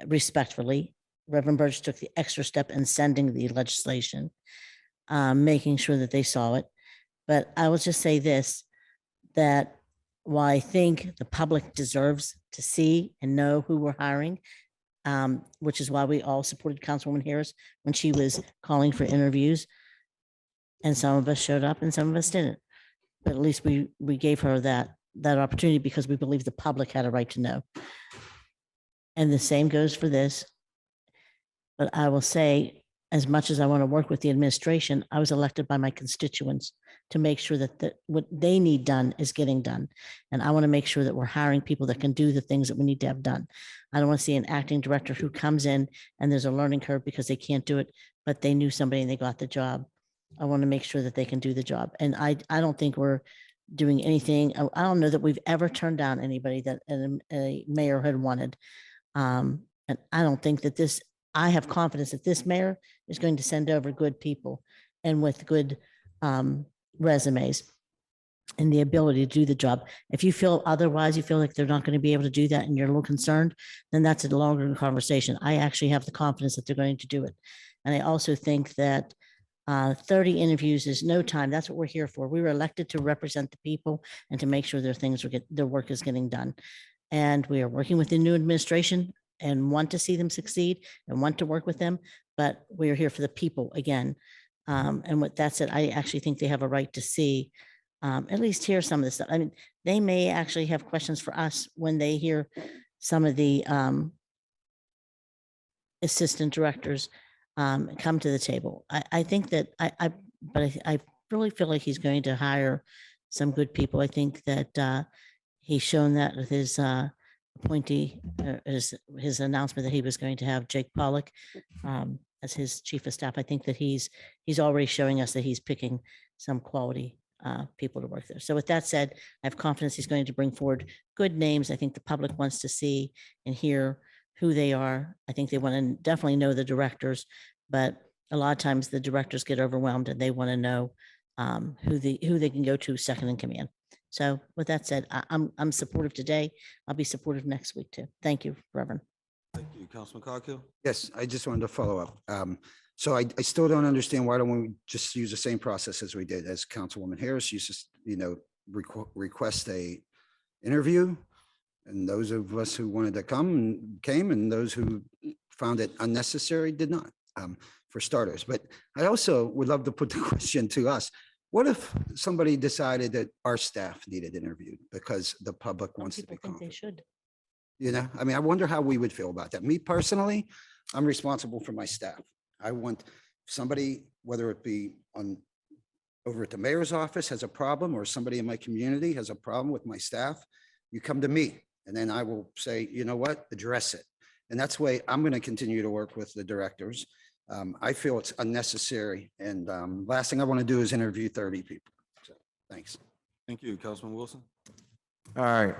respectfully. Reverend Burgess took the extra step in sending the legislation, making sure that they saw it. But I will just say this, that while I think the public deserves to see and know who we're hiring, which is why we all supported Councilwoman Harris when she was calling for interviews, And some of us showed up and some of us didn't. But at least we gave her that opportunity because we believe the public had a right to know. And the same goes for this. But I will say, as much as I want to work with the administration, I was elected by my constituents to make sure that what they need done is getting done. And I want to make sure that we're hiring people that can do the things that we need to have done. I don't want to see an acting director who comes in and there's a learning curve because they can't do it, but they knew somebody and they got the job. I want to make sure that they can do the job. And I don't think we're doing anything. I don't know that we've ever turned down anybody that a mayor had wanted. And I don't think that I have confidence that this mayor is going to send over good people and with good resumes and the ability to do the job. If you feel otherwise, you feel like they're not going to be able to do that and you're a little concerned, then that's a longer conversation. I actually have the confidence that they're going to do it. And I also think that 30 interviews is no time. That's what we're here for. We were elected to represent the people and to make sure their work is getting done. And we are working with the new administration and want to see them succeed and want to work with them. But we are here for the people again. And with that said, I actually think they have a right to see, at least hear some of this stuff. I mean, they may actually have questions for us when they hear some of the assistant directors come to the table. I think that I really feel like he's going to hire some good people. I think that he's shown that with his appointee, his announcement that he was going to have Jake Pollock as his chief of staff. I think that he's already showing us that he's picking some quality people to work there. So with that said, I have confidence he's going to bring forward good names. I think the public wants to see and hear who they are. I think they want to definitely know the directors, but a lot of times the directors get overwhelmed and they want to know who they can go to second in command. So with that said, I'm supportive today. I'll be supportive next week too. Thank you, Reverend. Thank you, Councilman Coghill. Yes, I just wanted to follow up. So I still don't understand why don't we just use the same process as we did as Councilwoman Harris used to, request a interview. And those of us who wanted to come came, and those who found it unnecessary did not, for starters. But I also would love to put the question to us. What if somebody decided that our staff needed interviewed because the public wants to be People think they confident? should. I mean, I wonder how we would feel about that. Me personally, I'm responsible for my staff. I want somebody, whether it be over at the mayor's office has a problem, or somebody in my community has a problem with my staff, you come to me and then I will say, you know what, address it. And that's the way I'm going to continue to work with the directors. I feel it's unnecessary. And last thing I want to do is interview 30 people. So thanks. Thank you, Councilman Wilson. All right,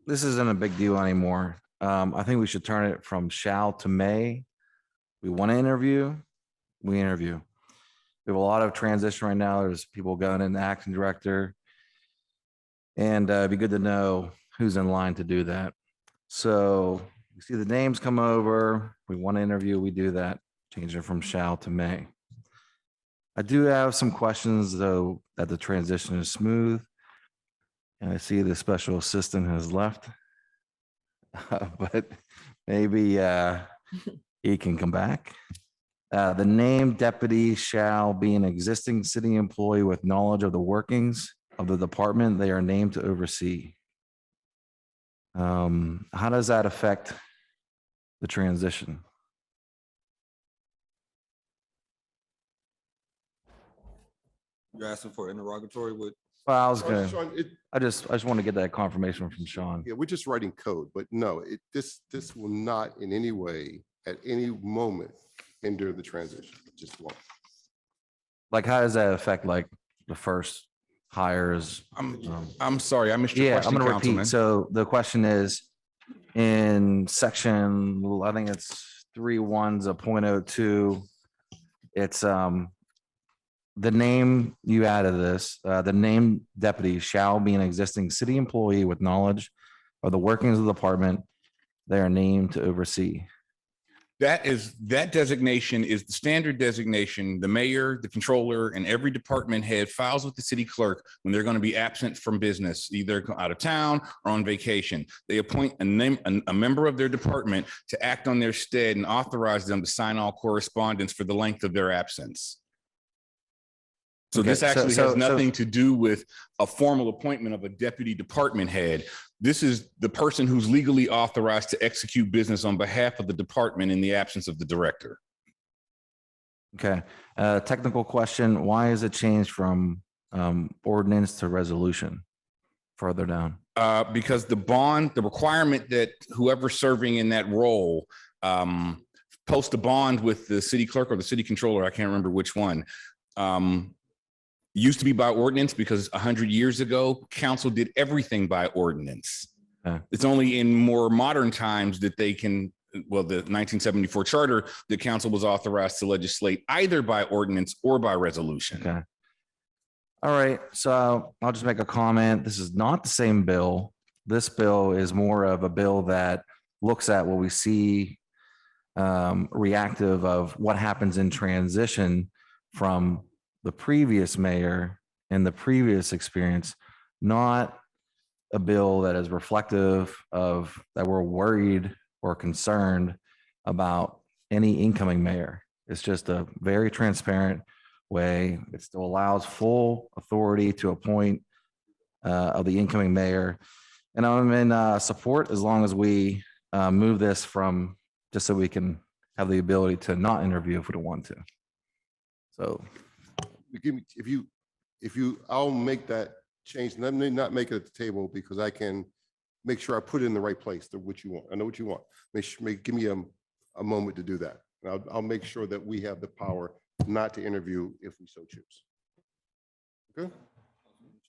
this isn't a big deal anymore. I think we should turn it from shall to may. We want to interview, we interview. We have a lot of transition right now. There's people going in the acting director. And it'd be good to know who's in line to do that. So you see the names come over. We want to interview, we do that. Change it from shall to may. I do have some questions, though, that the transition is smooth. And I see the special assistant has left. But maybe he can come back. The named deputy shall be an existing city employee with knowledge of the workings of the department they are named to oversee. How does that affect the transition? You're asking for interrogatory with? Well, I was Sean, gonna, I just want to get that confirmation from Sean. Yeah, we're just writing code, but no, this will not in any way, at any moment, hinder the transition. It just won't. Like, how does that affect like the first hires? I'm sorry, I missed your Yeah, I'm question, gonna Councilman. repeat. So the question is in section, I think it's 3.1.02. It's the name you added this, the name deputy shall be an existing city employee with knowledge of the workings of the department they are named to oversee. That designation is the standard designation. The mayor, the controller, and every department head files with the city clerk when they're going to be absent from business, either out of town or on vacation. They appoint a member of their department to act on their stead and authorize them to sign all correspondence for the length of their absence. So Okay, this so- actually so- has so- nothing to do with a formal appointment of a deputy department head. This is the person who's legally authorized to execute business on behalf of the department in the absence of the director. Okay, technical question, why is it changed from ordinance to resolution further down? Because the requirement that whoever's serving in that role post a bond with the city clerk or the city controller, I can't remember which one, used to be by ordinance because 100 years ago, council did everything by ordinance. Okay. It's only in more modern times that they can, well, the 1974 charter, the council was authorized to legislate either by ordinance or by resolution. Okay. All right, so I'll just make a comment. This is not the same bill. This bill is more of a bill that looks at what we see reactive of what happens in transition from the previous mayor and the previous experience, not a bill that is reflective of that we're worried or concerned about any incoming mayor. It's just a very transparent way. It still allows full authority to appoint of the incoming mayor. And I'm in support as long as we move this from just so we can have the ability to not interview if we don't want to. So, If you, I'll make that change. Let me not make it at the table because I can make sure I put it in the right place to what you want. I know what you want. Give me a moment to do that. And I'll make sure that we have the power not to interview if we so choose. Okay?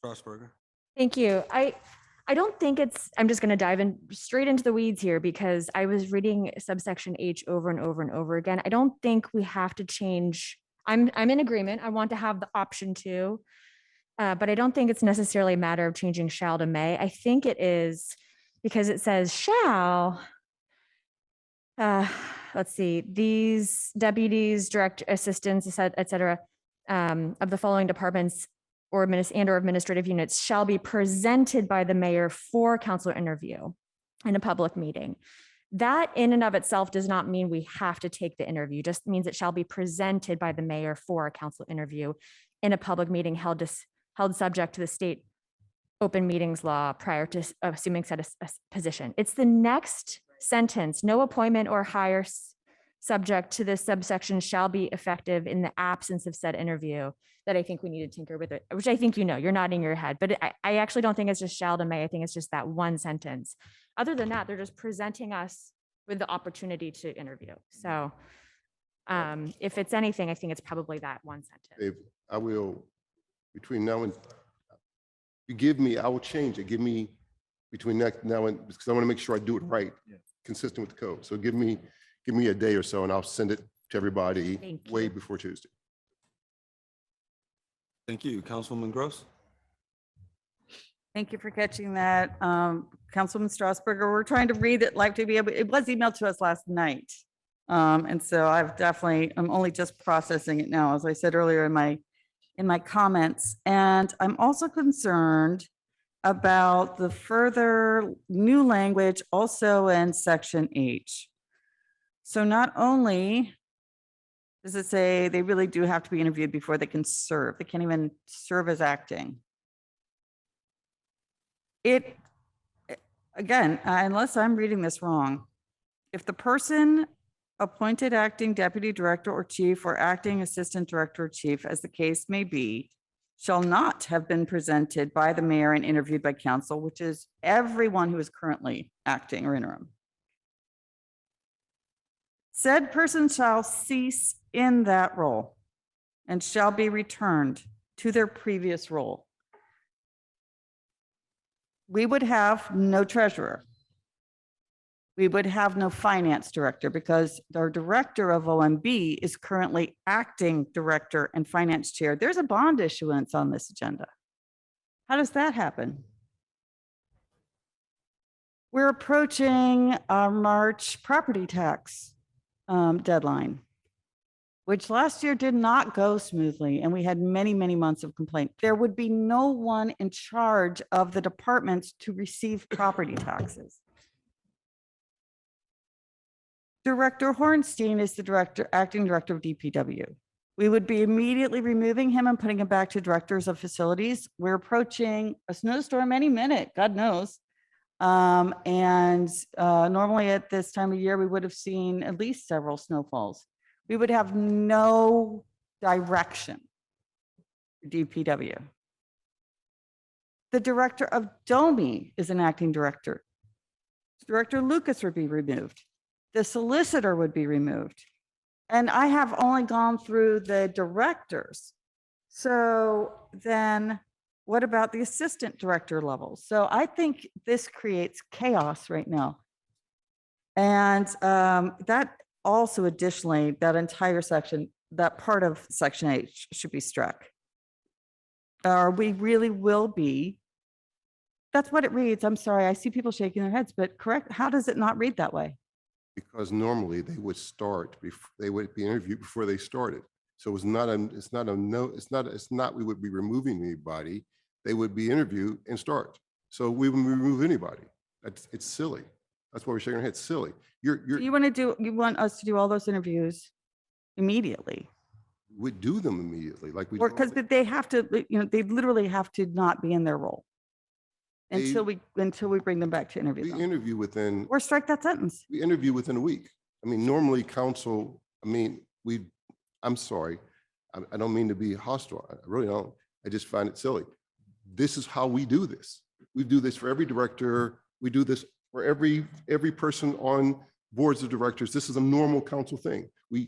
Strasburger. Thank you. I don't think I'm just going to dive in straight into the weeds here because I was reading subsection H over and over and over again. I don't think we have to change. I'm in agreement. I want to have the option to, but I don't think it's necessarily a matter of changing shall to may. I think it is because it says shall. Let's see, these deputies, direct assistants, et cetera, of the following departments or administrative units shall be presented by the mayor for council interview in a public meeting. That in and of itself does not mean we have to take the interview, just means it shall be presented by the mayor for a council interview in a public meeting held subject to the state open meetings law prior to assuming said position. It's the next sentence, no appointment or hire subject to this subsection shall be effective in the absence of said interview, that I think we need to tinker with it, which I think you're nodding your head, but I actually don't think it's just shall to may. I think it's just that one sentence. Other than that, they're just presenting us with the opportunity to interview. So if it's anything, I think it's probably that one sentence. Dave, I will, between now and, you give me, I will change it. Give me between now and, because I want to make sure I do it right, consistent with the code. So give me a day or so and I'll send it to everybody Thank you. way before Tuesday. Thank you. Councilwoman Gross. Thank you for catching that. Councilman Strasburger, we're trying to read it like to be able, it was emailed to us last night. And so I'm only just processing it now, as I said earlier in my comments. And I'm also concerned about the further new language also in section H. So not only does it say they really do have to be interviewed before they can serve, they can't even serve as acting. Again, unless I'm reading this wrong, if the person appointed acting deputy director or chief or acting assistant director or chief, as the case may be, shall not have been presented by the mayor and interviewed by council, which is everyone who is currently acting or interim. Said person shall cease in that role and shall be returned to their previous role. We would have no treasurer. We would have no finance director because our director of OMB is currently acting director and finance chair. There's a bond issuance on this agenda. How does that happen? We're approaching our March property tax deadline, which last year did not go smoothly, and we had many, many months of complaint. There would be no one in charge of the departments to receive property taxes. Director Hornstein is the acting director of DPW. We would be immediately removing him and putting him back to directors of facilities. We're approaching a snowstorm any minute, God knows. Normally at this time of year, we would have seen at least several snowfalls. We would have no direction for DPW. The director of DOMI is an acting director. Director Lucas would be removed. The solicitor would be removed. And I have only gone through the directors. So then what about the assistant director level? So I think this creates chaos right now. And that also additionally, that entire section, that part of section 8 should be struck. Or we really will be. That's what it reads. I'm sorry. I see people shaking their heads, but correct. How does it not read that way? Because normally they would start, they would be interviewed before they started. So we would be removing anybody. They would be interviewed and start. So we would remove anybody. It's silly. That's why we're shaking our heads. Silly. You want us to do all those interviews immediately? We do them immediately, like we. Or because they have to, they literally have to not be in their role until we bring them back to interview We them. interview within. Or strike that sentence. We interview within a week. I mean, normally council, I'm sorry. I don't mean to be hostile. I really don't. I just find it silly. This is how we do this. We do this for every director. We do this for every person on boards of directors. This is a normal council thing. They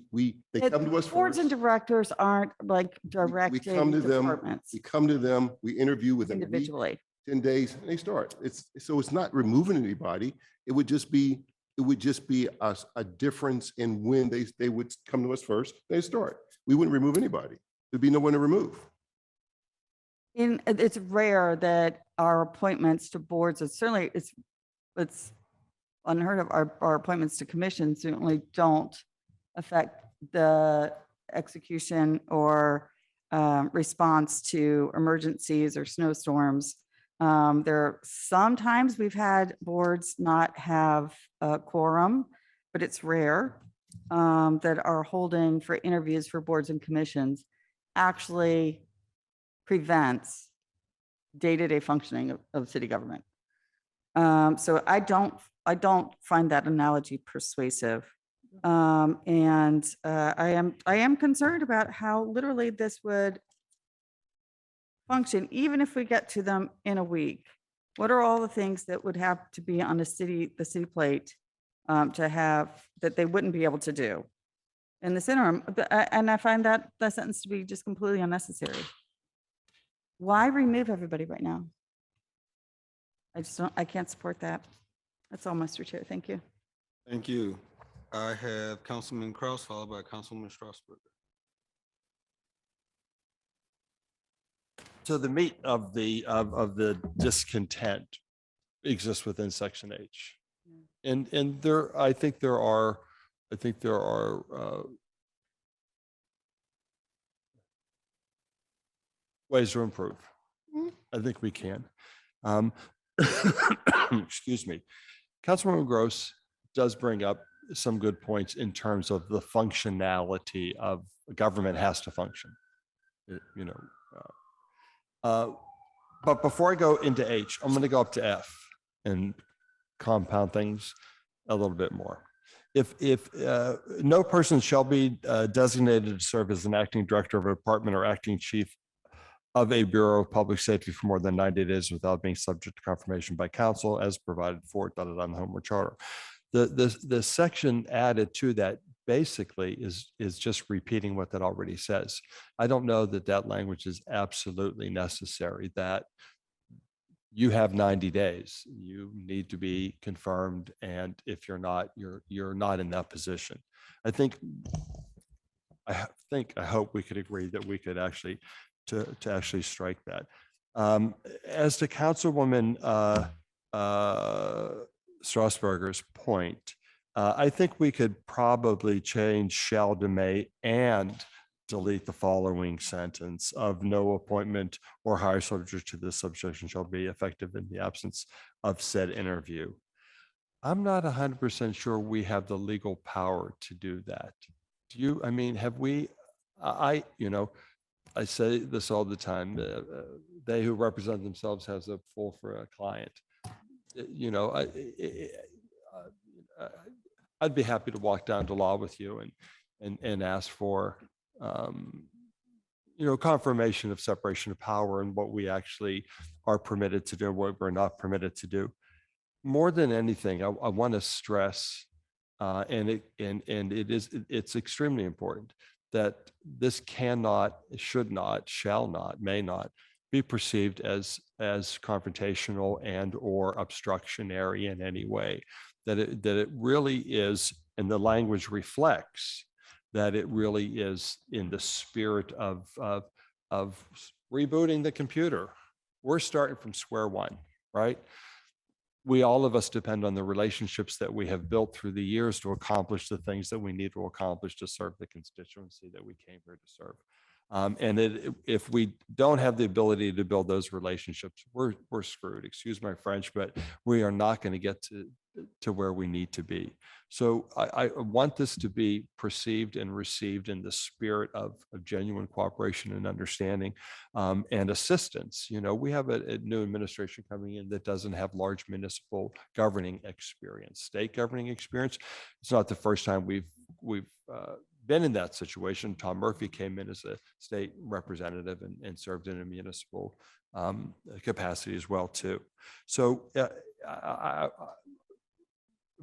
come to us Boards first. and directors aren't like We directing come to them. departments We come to them. We interview within a week, individually. 10 days, and they start. It's not removing anybody. It would just be a difference in when they would come to us first, they start. We wouldn't remove anybody. There'd be no one to remove. It's rare that our appointments to boards, it's unheard of. Our appointments to commissions certainly don't affect the execution or response to emergencies or snowstorms. Sometimes we've had boards not have a quorum, but it's rare that are holding for interviews for boards and commissions actually prevents day-to-day functioning of city government. So I don't find that analogy persuasive. I am concerned about how literally this would function, even if we get to them in a week. What are all the things that would have to be on the city plate to have that they wouldn't be able to do in this interim? And I find that sentence to be just completely unnecessary. Why remove everybody right now? I can't support that. That's all, Mr. Chair. Thank you. Thank you. I have Councilman Kraus followed by Councilman Strasburg. So the meat of the discontent exists within section H. And I think there are ways to improve. I think we can. Excuse me. Councilwoman Gross does bring up some good points in terms of the functionality of government has to function. But before I go into H, I'm going to go up to F and compound things a little bit more. If no person shall be designated to serve as an acting director of a department or acting chief of a Bureau of Public Safety for more than 90 days without being subject to confirmation by council as provided for on the Home Rule Charter. The section added to that basically is just repeating what that already says. I don't know that language is absolutely necessary, that you have 90 days. You need to be confirmed, and if you're not, you're not in that position. I hope we could agree that we could actually actually strike that. As to Councilwoman Strasburger's point, I think we could probably change shall to may and delete the following sentence of no appointment or hire subject to this subsection shall be effective in the absence of said interview. I'm not 100% sure we have the legal power to do that. Do you? I mean, have we? I say this all the time. They who represent themselves has a fool for a client. I'd be happy to walk down to law with you and ask for, confirmation of separation of power and what we actually are permitted to do, and what we're not permitted to do. More than anything, I want to stress, it's extremely important that this cannot, should not, shall not, may not be perceived as confrontational and or obstructionary in any way. That it really is, and the language reflects that it really is in the spirit of rebooting the computer. We're starting from square one, right? All of us depend on the relationships that we have built through the years to accomplish the things that we need to accomplish to serve the constituency that we came here to serve. If we don't have the ability to build those relationships, we're screwed. Excuse my French, but we are not going to get to where we need to be. So I want this to be perceived and received in the spirit of genuine cooperation and understanding and assistance. We have a new administration coming in that doesn't have large municipal governing experience, state governing experience. It's not the first time we've been in that situation. Tom Murphy came in as a state representative and served in a municipal capacity as well too. So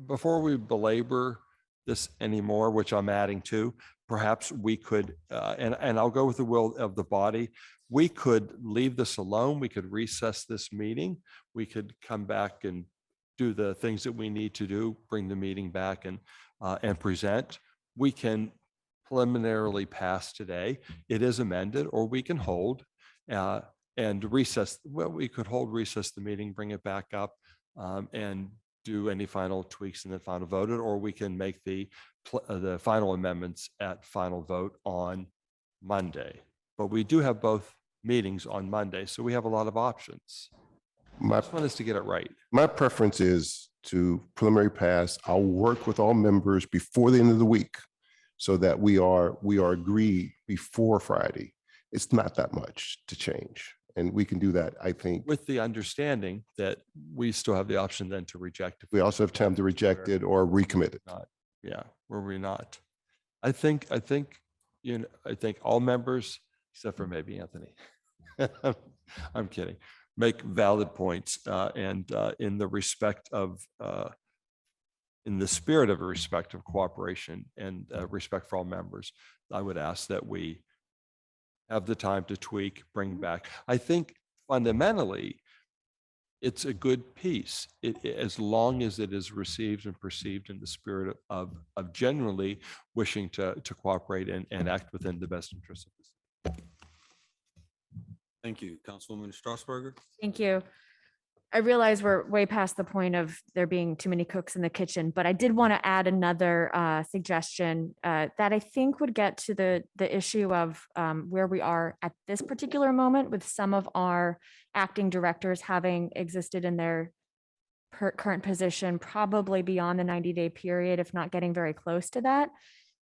before we belabor this anymore, which I'm adding to, perhaps we could, and I'll go with the will of the body, we could leave this alone. We could recess this meeting. We could come back and do the things that we need to do, bring the meeting back and present. We can preliminarily pass today. It is amended, or we can hold and recess. Well, we could hold, recess the meeting, bring it back up and do any final tweaks and then final vote it, or we can make the final amendments at final vote on Monday. But we do have both meetings on Monday, so we have a lot of options. My This one is to get it right. My preference is to preliminary pass. I'll work with all members before the end of the week so that we are agreed before Friday. It's not that much to change. And we can do that, I think. With the understanding that we still have the option then to reject. We also have time to reject it or recommit it. Were we not? I think all members, except for maybe Anthony, I'm kidding, make valid points and in the respect of, in the spirit of a respect of cooperation and respect for all members, I would ask that we have the time to tweak, bring back. I think fundamentally, it's a good piece, as long as it is received and perceived in the spirit of genuinely wishing to cooperate and act within the best interest of the city. Thank you. Councilwoman Strasburger. Thank you. I realize we're way past the point of there being too many cooks in the kitchen, but I did want to add another suggestion that I think would get to the issue of where we are at this particular moment, with some of our acting directors having existed in their current position probably beyond the 90-day period, if not getting very close to that,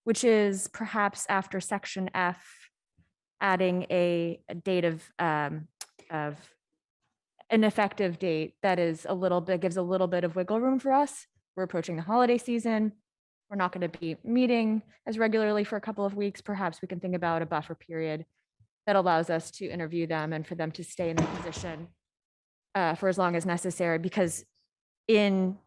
which is perhaps after Section F, adding a date of an effective date that is a little bit, gives a little bit of wiggle room for us. We're approaching the holiday season. We're not going to be meeting as regularly for a couple of weeks. Perhaps we can think about a buffer period that allows us to interview them and for them to stay in their position for as long as necessary, because in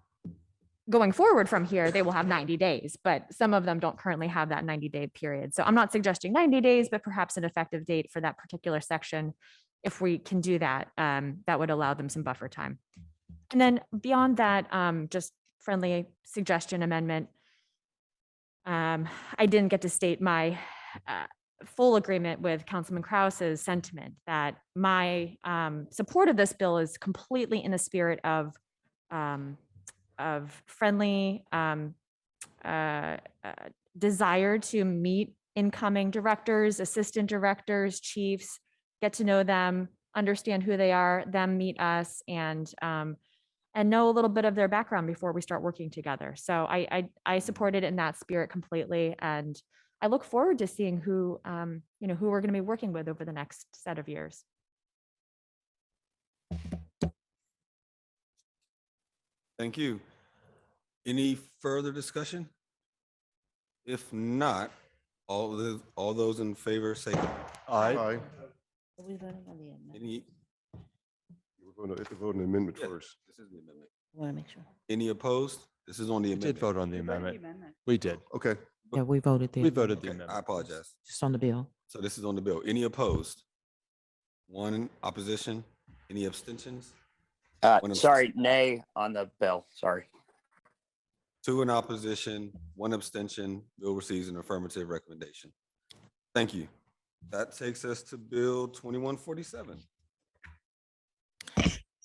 going forward from here, they will have 90 days, but some of them don't currently have that 90-day period. So I'm not suggesting 90 days, but perhaps an effective date for that particular section. If we can do that, that would allow them some buffer time. And then beyond that, just friendly suggestion amendment. I didn't get to state my full agreement with Councilman Krause's sentiment that my support of this bill is completely in the spirit of friendly desire to meet incoming directors, assistant directors, chiefs, get to know them, understand who they are, them meet us, and know a little bit of their background before we start working together. So I support it in that spirit completely, and I look forward to seeing who, who we're going to be working with over the next set of years. Thank you. Any further discussion? If not, all those in favor say Aye. Aye. any. We're going to vote on the amendment Yes, first. This is the amendment. Want to make sure. Any opposed? This is on the We amendment. did vote on the amendment. We did. Okay. Yeah, we voted there. We voted the Okay, I amendment. apologize. Just on the bill. So this is on the bill. Any opposed? One opposition? Any abstentions? One Sorry, nay on the bill. Sorry. Two in opposition, one abstention. Bill receives an affirmative recommendation. Thank you. That takes us to Bill 2147.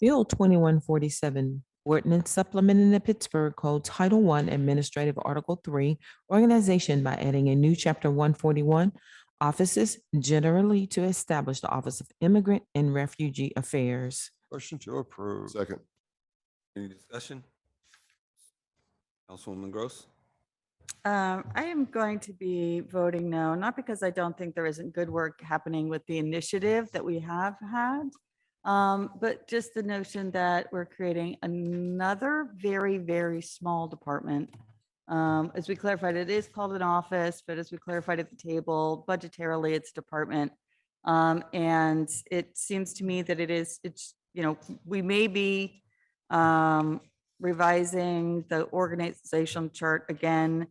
Bill 2147, ordinance supplementing the Pittsburgh Code Title I Administrative Article 3, organization by adding a new Chapter 141, offices generally to establish the Office of Immigrant and Refugee Affairs. Motion to approve. Second. Any discussion? Councilwoman Gross? I am going to be voting no, not because I don't think there isn't good work happening with the initiative that we have had, but just the notion that we're creating another very, very small department. As we clarified, it is called an office, but as we clarified at the table, budgetarily, it's a department. And it seems to me that we may be revising the organizational chart again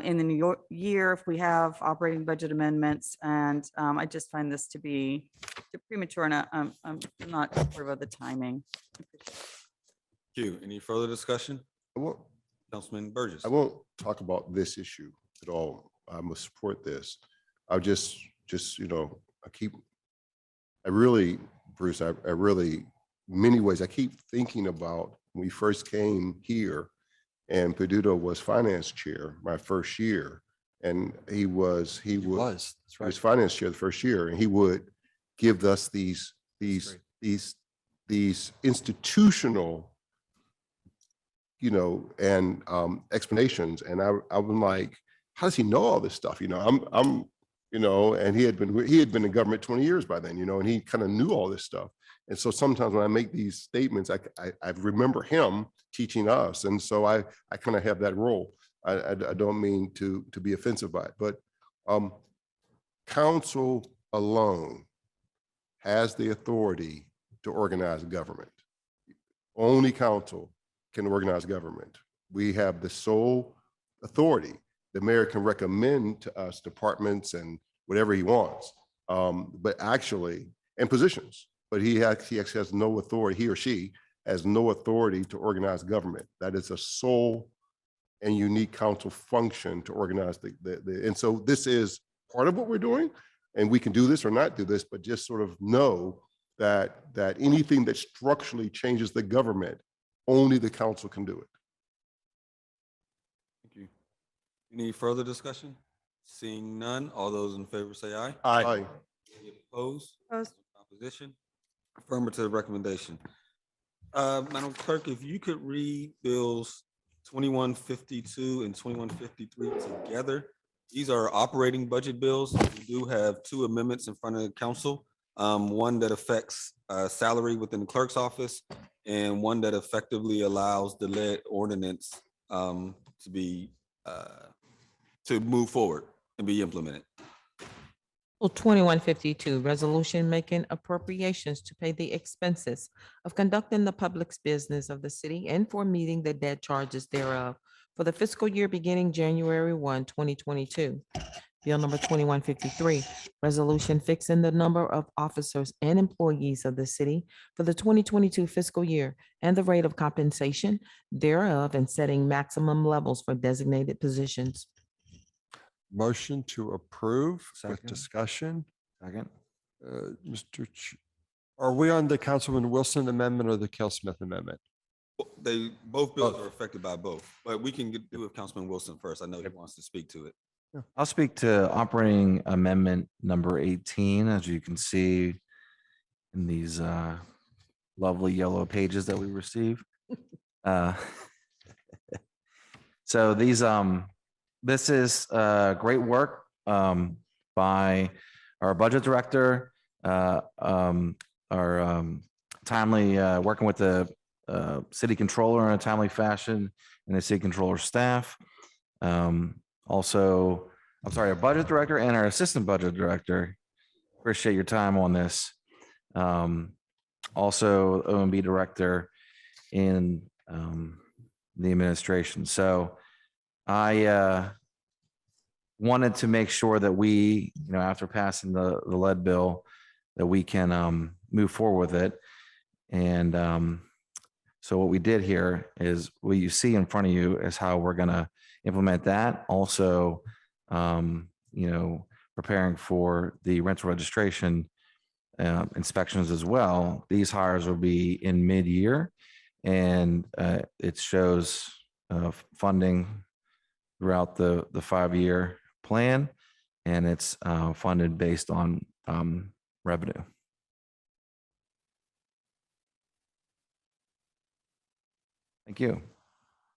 in the new year if we have operating budget amendments. And I just find this to be premature, and I'm not supportive of the timing. Thank you. Any further discussion? Councilman Burgess? I won't talk about this issue at all. I must support this. I'll just, Bruce, I really, many ways, I keep thinking about when we first came here and Peduto was finance chair my first year. And he was finance chair the first year, and he would give us these institutional and explanations. And I'm like, how does he know all this stuff? And he had been in government 20 years by then, and he kind of knew all this stuff. And so sometimes when I make these statements, I remember him teaching us. And so I kind of have that role. I don't mean to be offensive by it, but council alone has the authority to organize government. Only council can organize government. We have the sole authority. The mayor can recommend to us departments and whatever he wants, and positions, but he actually has no authority, he or she has no authority to organize government. That is a sole and unique council function to organize and so this is part of what we're doing, and we can do this or not do this, but just sort of know that anything that structurally changes the government, only the council can do it. Thank you. Any further discussion? Seeing none, all those in favor say aye. Aye. Any opposed? Opposed. Opposition? Affirmative recommendation. Madam Clerk, if you could read bills 2152 and 2153 together. These are operating budget bills. We do have two amendments in front of the council. One that affects salary within the clerk's office, and one that effectively allows the lead ordinance to move forward and be implemented. Bill 2152, resolution making appropriations to pay the expenses of conducting the public's business of the city and for meeting the debt charges thereof for the fiscal year beginning January 1, 2022. Bill number 2153, resolution fixing the number of officers and employees of the city for the 2022 fiscal year and the rate of compensation thereof and setting maximum levels for designated positions. Motion to approve with Second. discussion. Second. Are we on the Councilman Wilson amendment or the Kel Smith amendment? Both bills are affected by both, but we can do with Councilman Wilson first. I know he wants to speak to it. I'll speak to operating amendment number 18, as you can see in these lovely yellow pages that we receive. So this is great work by our budget director, our timely, working with the city controller in a timely fashion and the city controller staff. Also, I'm sorry, our budget director and our assistant budget director. Appreciate your time on this. Also, OMB director in the administration. So I wanted to make sure that we, after passing the lead bill, that we can move forward with it. And so what we did here is what you see in front of you is how we're going to implement that. Also, preparing for the rental registration inspections as well. These hires will be in mid-year, and it shows funding throughout the 5-year plan, and it's funded based on revenue. Thank you.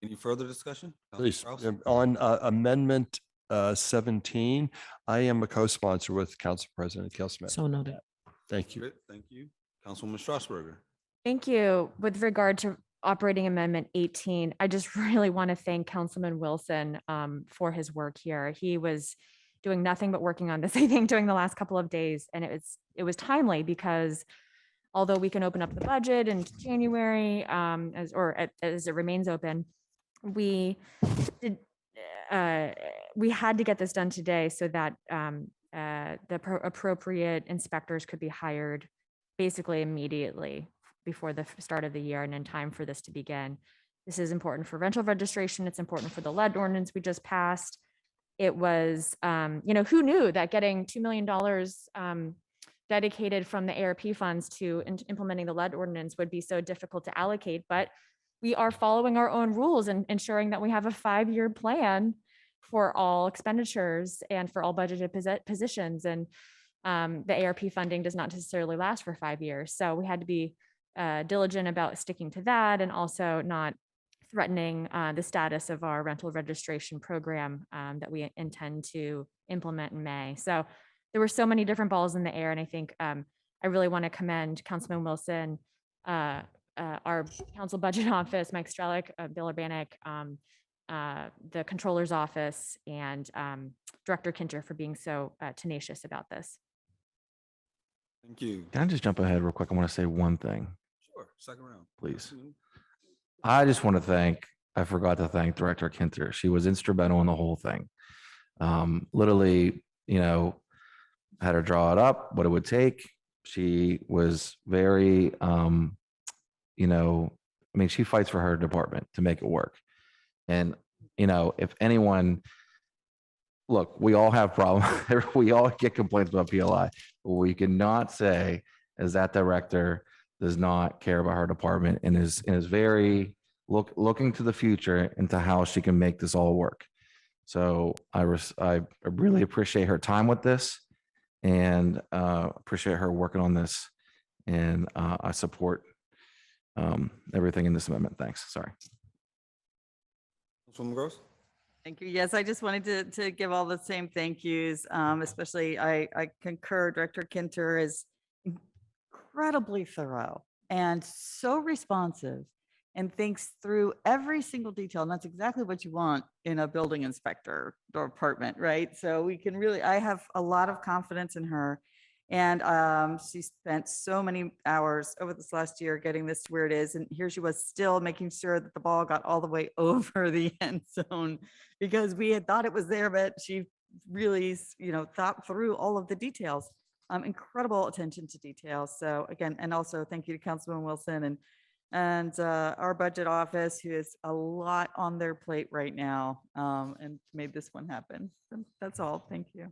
Any further discussion? Councilman Please, Strauss? on Amendment 17, I am a co-sponsor with Council President Kell Smith. So noted. Thank you. Great, thank you. Councilwoman Strasburger. Thank you. With regard to operating amendment 18, I just really want to thank Councilman Wilson for his work here. He was doing nothing but working on this, I think, during the last couple of days. And it was timely because although we can open up the budget in January as it remains open, we had to get this done today so that the appropriate inspectors could be hired basically immediately before the start of the year and in time for this to begin. This is important for rental registration. It's important for the lead ordinance we just passed. It was, who knew that getting $2 million dedicated from the ARP funds to implementing the lead ordinance would be so difficult to allocate, but we are following our own rules and ensuring that we have a 5-year plan for all expenditures and for all budgeted positions. And the ARP funding does not necessarily last for 5 years. So we had to be diligent about sticking to that and also not threatening the status of our rental registration program that we intend to implement in May. So there were so many different balls in the air. And I think I really want to commend Councilman Wilson, our council budget office, Mike Strelick, Bill Urbanek, the controller's office, and Director Kinter for being so tenacious about this. Thank you. Can I just jump ahead real quick? I want to say one thing, Sure, second round. please. I just want to I forgot to thank Director Kinter. She was instrumental in the whole thing. Literally, had her draw it up, what it would take. She was very, she fights for her department to make it work. And, if anyone, look, we all have problems. We all get complaints about PLI. What we cannot say is that director does not care about her department and is very looking to the future into how she can make this all work. So I really appreciate her time with this and appreciate her working on this. And I support everything in this amendment. Thanks. Sorry. Councilwoman Gross. Thank you. Yes, I just wanted to give all the same thank yous, especially I concur. Director Kinter is incredibly thorough and so responsive and thinks through every single detail. And that's exactly what you want in a building inspector department, right? So I have a lot of confidence in her. And she spent so many hours over this last year getting this to where it is. And here she was still making sure that the ball got all the way over the end zone because we had thought it was there, but she really, thought through all of the details. Incredible attention to detail. So again, and also thank you to Councilman Wilson and our budget office, who has a lot on their plate right now and made this one happen. So that's all. Thank you.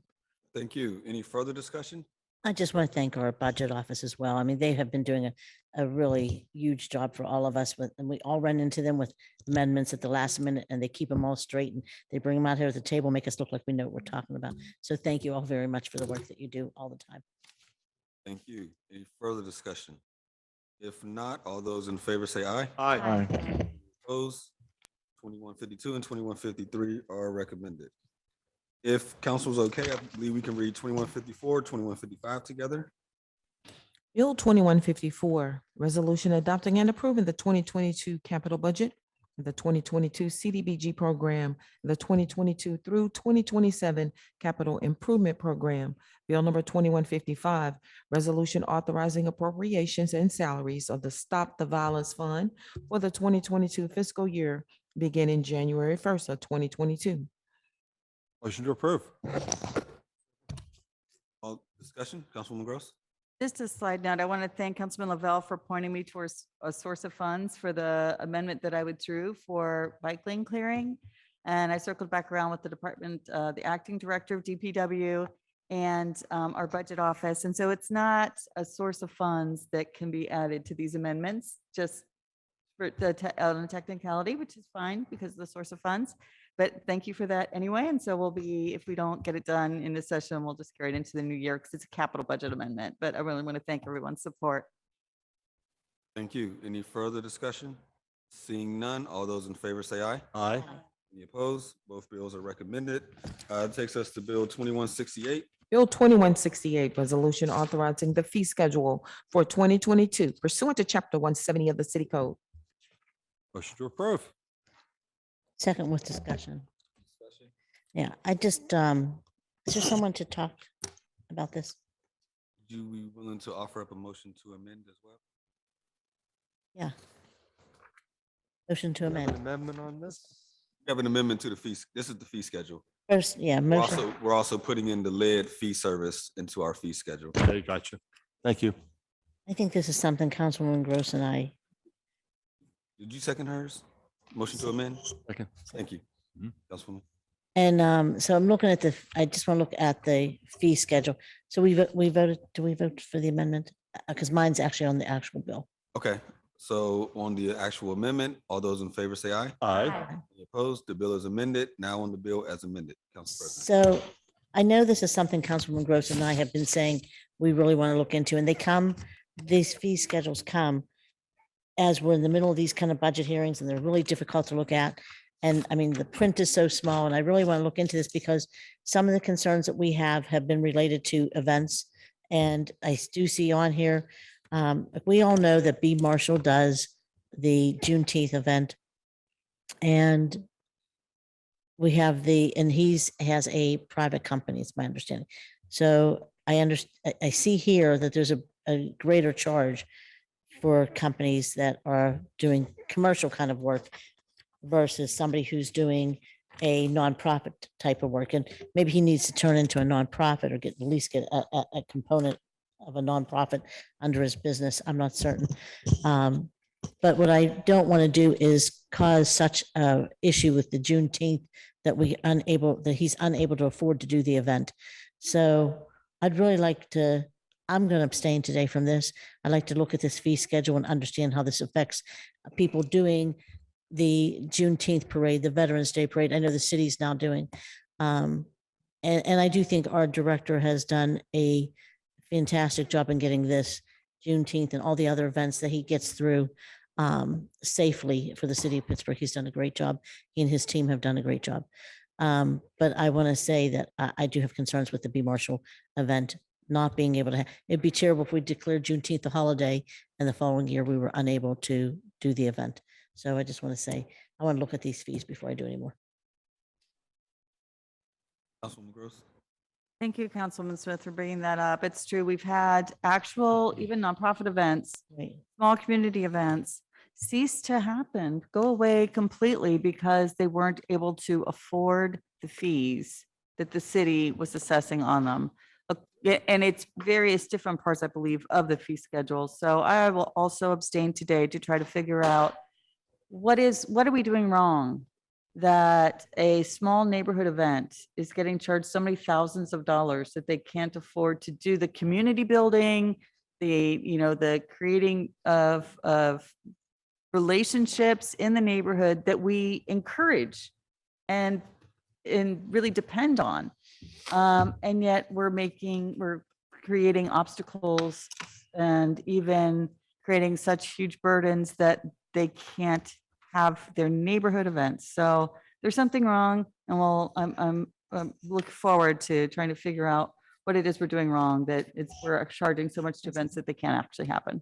Thank you. Any further discussion? I just want to thank our budget office as well. I mean, they have been doing a really huge job for all of us, and we all run into them with amendments at the last minute, and they keep them all straight, and they bring them out here at the table, make us look like we know what we're talking about. So thank you all very much for the work that you do all the time. Thank you. Any further discussion? If not, all those in favor say aye. Aye. Opposed? 2152 and 2153 are recommended. If council's okay, I believe we can read 2154, 2155 together. Bill 2154, resolution adopting and approving the 2022 capital budget, the 2022 CDBG program, the 2022 through 2027 capital improvement program. Bill number 2155, resolution authorizing appropriations and salaries of the Stop the Violence Fund for the 2022 fiscal year beginning January 1st of 2022. Motion to approve. All discussion, Councilwoman Gross? Just a side note, I want to thank Councilman Lavelle for pointing me towards a source of funds for the amendment that I withdrew for bike lane clearing. And I circled back around with the department, the acting director of DPW and our budget office. And so it's not a source of funds that can be added to these amendments, just for the on a technicality, which is fine because of the source of funds. But thank you for that anyway. And so we'll be, if we don't get it done in this session, we'll just carry it into the new year because it's a capital budget amendment. But I really want to thank everyone's support. Thank you. Any further discussion? Seeing none, all those in favor say aye. Aye. Any opposed? Both bills are recommended. It takes us to Bill 2168. Bill 2168, resolution authorizing the fee schedule for 2022 pursuant to Chapter 170 of the City Code. Motion to approve. Second with discussion. Yeah, I just, is there someone to talk about this? Would you be willing to offer up a motion to amend as well? Yeah. Motion to Have an amend. amendment on this? We have an amendment to the fees. This is the fee schedule. First, yeah, motion. We're also putting in the lead fee service into our fee schedule. Okay, gotcha. Thank you. I think this is something Councilwoman Gross and I, Did you second hers? Motion to amend? Second. Thank you. Mhm. Councilwoman. and so I'm looking at I just want to look at the fee schedule. So we voted, do we vote for the amendment? Because mine's actually on the actual bill. Okay, so on the actual amendment, all those in favor say aye. Aye. Any opposed? The bill is amended. Now on the bill as amended, Council President. So I know this is something Councilwoman Gross and I have been saying we really want to look into, and these fee schedules come as we're in the middle of these kind of budget hearings, and they're really difficult to look at. And I mean, the print is so small, and I really want to look into this because some of the concerns that we have been related to events. And I do see on here, we all know that B. Marshall does the Juneteenth event. And we have and has a private company, it's my understanding. So I see here that there's a greater charge for companies that are doing commercial kind of work versus somebody who's doing a nonprofit type of work. And maybe he needs to turn into a nonprofit or at least get a component of a nonprofit under his business. I'm not certain. But what I don't want to do is cause such a issue with the Juneteenth that he's unable to afford to do the event. So I'd really like to, I'm going to abstain today from this. I'd like to look at this fee schedule and understand how this affects people doing the Juneteenth parade, the Veterans Day parade. I know the city's now doing. And I do think our director has done a fantastic job in getting this Juneteenth and all the other events that he gets through safely for the city of Pittsburgh. He's done a great job. He and his team have done a great job. But I want to say that I do have concerns with the B. Marshall event not being able to, it'd be terrible if we declared Juneteenth a holiday and the following year we were unable to do the event. So I just want to say, I want to look at these fees before I do any more. Councilwoman Gross. Thank you, Councilman Smith, for bringing that up. It's true. We've had actual, even nonprofit events, Right. small community events cease to happen, go away completely because they weren't able to afford the fees that the city was assessing on them. And it's various different parts, I believe, of the fee schedule. So I will also abstain today to try to figure out what are we doing wrong that a small neighborhood event is getting charged so many thousands of dollars that they can't afford to do the community building, the creating of relationships in the neighborhood that we encourage and really depend on. And yet we're creating obstacles and even creating such huge burdens that they can't have their neighborhood events. So there's something wrong, and I'm look forward to trying to figure out what it is we're doing wrong, that we're charging so much to events that they can't actually happen.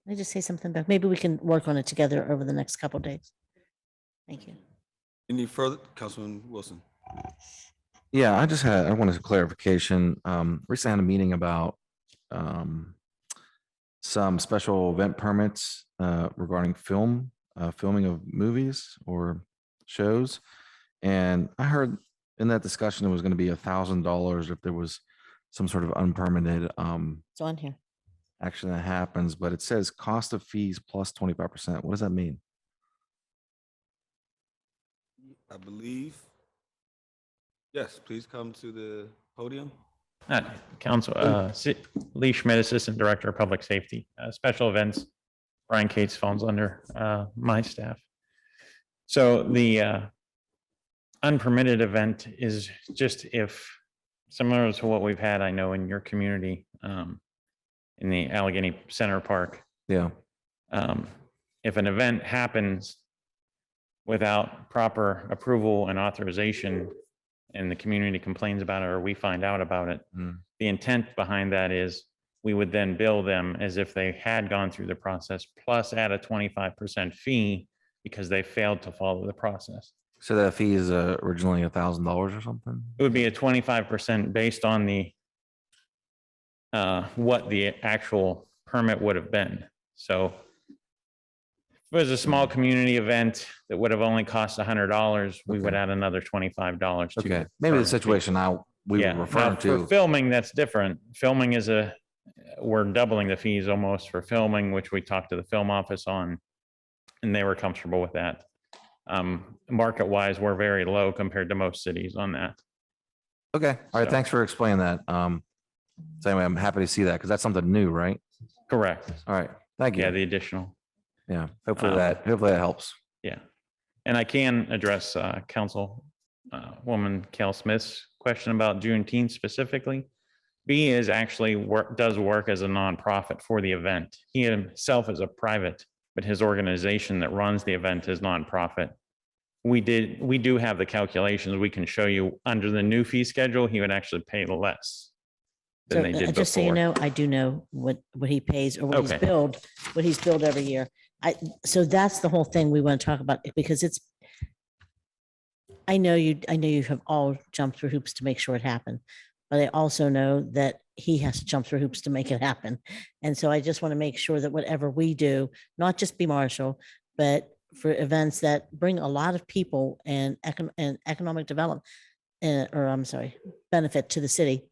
Can I just say something about, maybe we can work on it together over the next couple of days. Thank you. Any further, Councilman Wilson? Yeah, I wanted a clarification. Recently had a meeting about some special event permits regarding filming of movies or shows. And I heard in that discussion, it was going to be $1,000 if there was some sort of unpermitted It's on here. action that happens, but it says cost of fees plus 25%. What does that mean? I believe. Yes, please come to the podium. Council, Lee Schmidt, Assistant Director of Public Safety, Special Events. Brian Cates falls under my staff. So the unpermitted event is just if, similar to what we've had, I know in your community, in the Allegheny Center Park. Yeah. If an event happens without proper approval and authorization, and the community complains about it, or we find out about it, the intent behind that is we would then bill them as if they had gone through the process, plus add a 25% fee because they failed to follow the process. So that fee is originally $1,000 or something? It would be a 25% based on the what the actual permit would have been. So if it was a small community event that would have only cost $100, we would add another $25 to Okay, the maybe the permit fee. situation we Yeah, were referring now for to. filming, that's different. Filming is we're doubling the fees almost for filming, which we talked to the film office on, and they were comfortable with that. Market wise, we're very low compared to most cities on that. Okay, all right, So- thanks for explaining that. So anyway, I'm happy to see that because that's something new, right? Correct. All right, thank you. Yeah, the additional. Yeah, hopefully Um, that helps. Yeah. And I can address Council Woman Cal Smith's question about Juneteenth specifically. B is actually does work as a nonprofit for the event. He himself is a private, but his organization that runs the event is nonprofit. We do have the calculations. We can show you under the new fee schedule, he would actually pay less than So they did just so you before. know, I do know what he pays or what he's Okay. billed every year. So that's the whole thing we want to talk about because I know you have all jumped through hoops to make sure it happened, but I also know that he has to jump through hoops to make it happen. And so I just want to make sure that whatever we do, not just be Marshall, but for events that bring a lot of people and economic development, benefit to the city.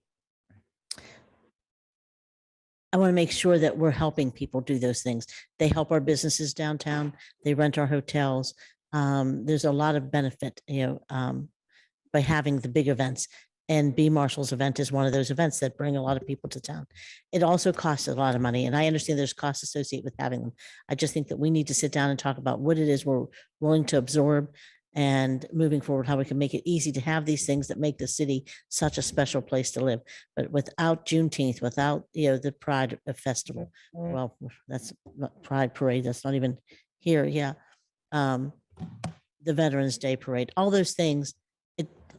I want to make sure that we're helping people do those things. They help our businesses downtown. They rent our hotels. There's a lot of benefit, by having the big events. And B Marshall's event is one of those events that bring a lot of people to town. It also costs a lot of money, and I understand there's costs associated with having them. I just think that we need to sit down and talk about what it is we're willing to absorb and moving forward, how we can make it easy to have these things that make the city such a special place to live. But without Juneteenth, without, the Pride Festival, well, that's not Pride Parade, that's not even here, yeah. The Veterans Day Parade, all those things,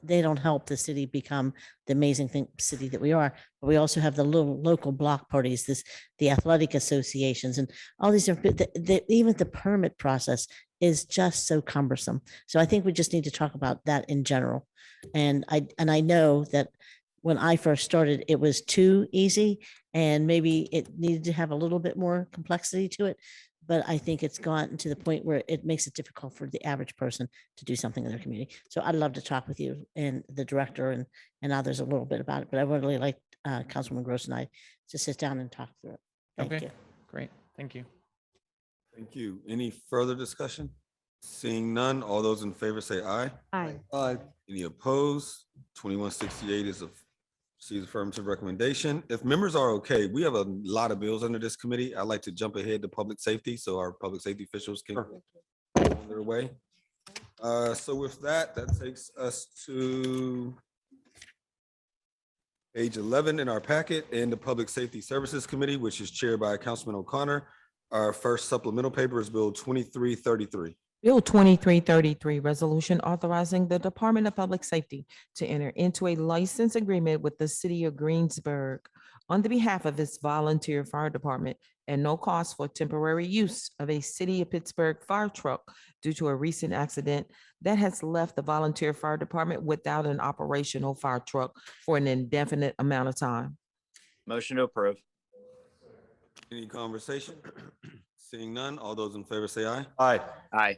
they don't help the city become the amazing city that we are. But we also have the little local block parties, the athletic associations, and all these are, even the permit process is just so cumbersome. So I think we just need to talk about that in general. And I know that when I first started, it was too easy and maybe it needed to have a little bit more complexity to it. But I think it's gotten to the point where it makes it difficult for the average person to do something in their community. So I'd love to talk with you and the director and others a little bit about it. But I would really like Councilman Gross and I to sit down and talk through it. Thank Okay, you. great. Thank you. Thank you. Any further discussion? Seeing none, all those in favor say aye. Aye. Any opposed? 2168 is receives affirmative recommendation. If members are okay, we have a lot of bills under this committee. I'd like to jump ahead to public safety so our public safety officials can go on their way. So with that takes us to page 11 in our packet and the Public Safety Services Committee, which is chaired by Councilman O'Connor. Our first supplemental paper is Bill 2333. Bill 2333, resolution authorizing the Department of Public Safety to enter into a license agreement with the city of Greensburg on the behalf of its volunteer fire department at no cost for temporary use of a city of Pittsburgh fire truck due to a recent accident that has left the volunteer fire department without an operational fire truck for an indefinite amount of time. Motion to approve. Any conversation? Seeing none, all those in favor say aye. Aye. Aye.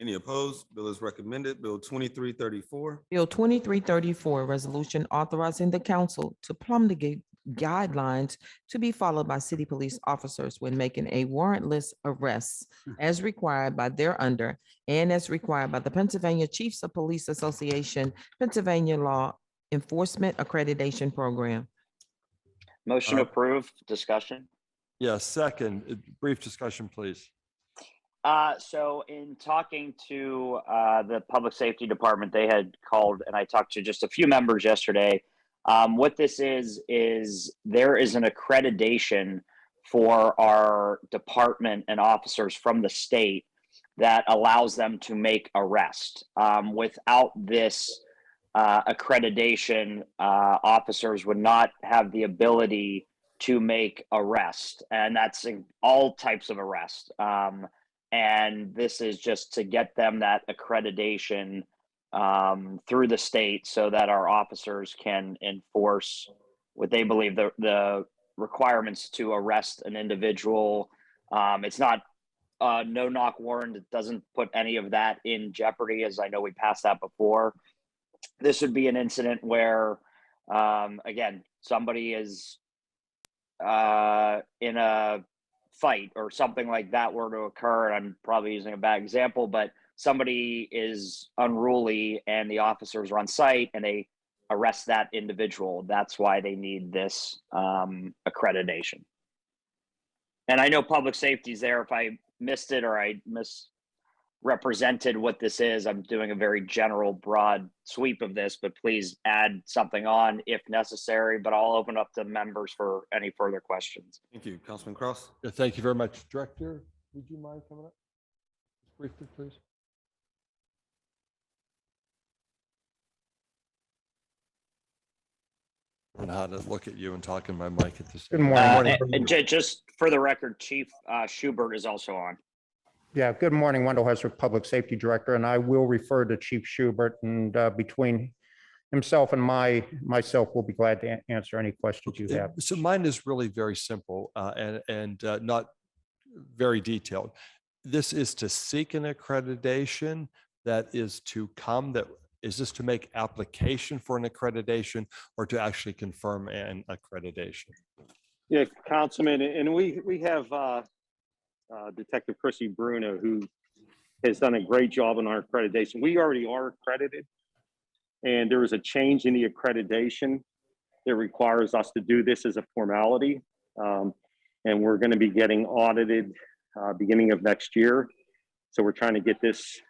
Any opposed? Bill is recommended. Bill 2334. Bill 2334, resolution authorizing the council to promulgate guidelines to be followed by city police officers when making a warrantless arrest as required by thereunder and as required by the Pennsylvania Chiefs of Police Association, Pennsylvania Law Enforcement Accreditation Program. Motion to approve. Discussion. Yeah, second, brief discussion, please. So in talking to the Public Safety Department, they had called, and I talked to just a few members yesterday. What this is there is an accreditation for our department and officers from the state that allows them to make arrest. Without this accreditation, officers would not have the ability to make arrest, and that's in all types of arrest. And this is just to get them that accreditation through the state so that our officers can enforce what they believe the requirements to arrest an individual. It's not a no-knock warrant. It doesn't put any of that in jeopardy, as I know we passed that before. This would be an incident where, again, somebody is in a fight or something like that were to occur, and I'm probably using a bad example, but somebody is unruly and the officers are on site and they arrest that individual. That's why they need this accreditation. And I know public safety is there. If I missed it or I misrepresented what this is, I'm doing a very general, broad sweep of this, but please add something on if necessary, but I'll open up to members for any further questions. Thank you. Councilman Cross. Yeah, thank you very much. Director, would you mind coming up? Just briefly, please. And how to look at you and talk in my mic at the same Good time. morning. And just for the record, Chief Schubert is also on. Yeah, good morning. Wendell Hester, Public Safety Director, and I will refer to Chief Schubert, and between himself and myself, we'll be glad to answer any questions you have. So mine is really very simple and not very detailed. This is to seek an accreditation that is to come that is this to make application for an accreditation or to actually confirm an accreditation? Yeah, Councilman, and we have Detective Chrissy Bruno, who has done a great job on our accreditation. We already are accredited, and there is a change in the accreditation that requires us to do this as a formality. And we're going to be getting audited beginning of next year. So we're trying to get this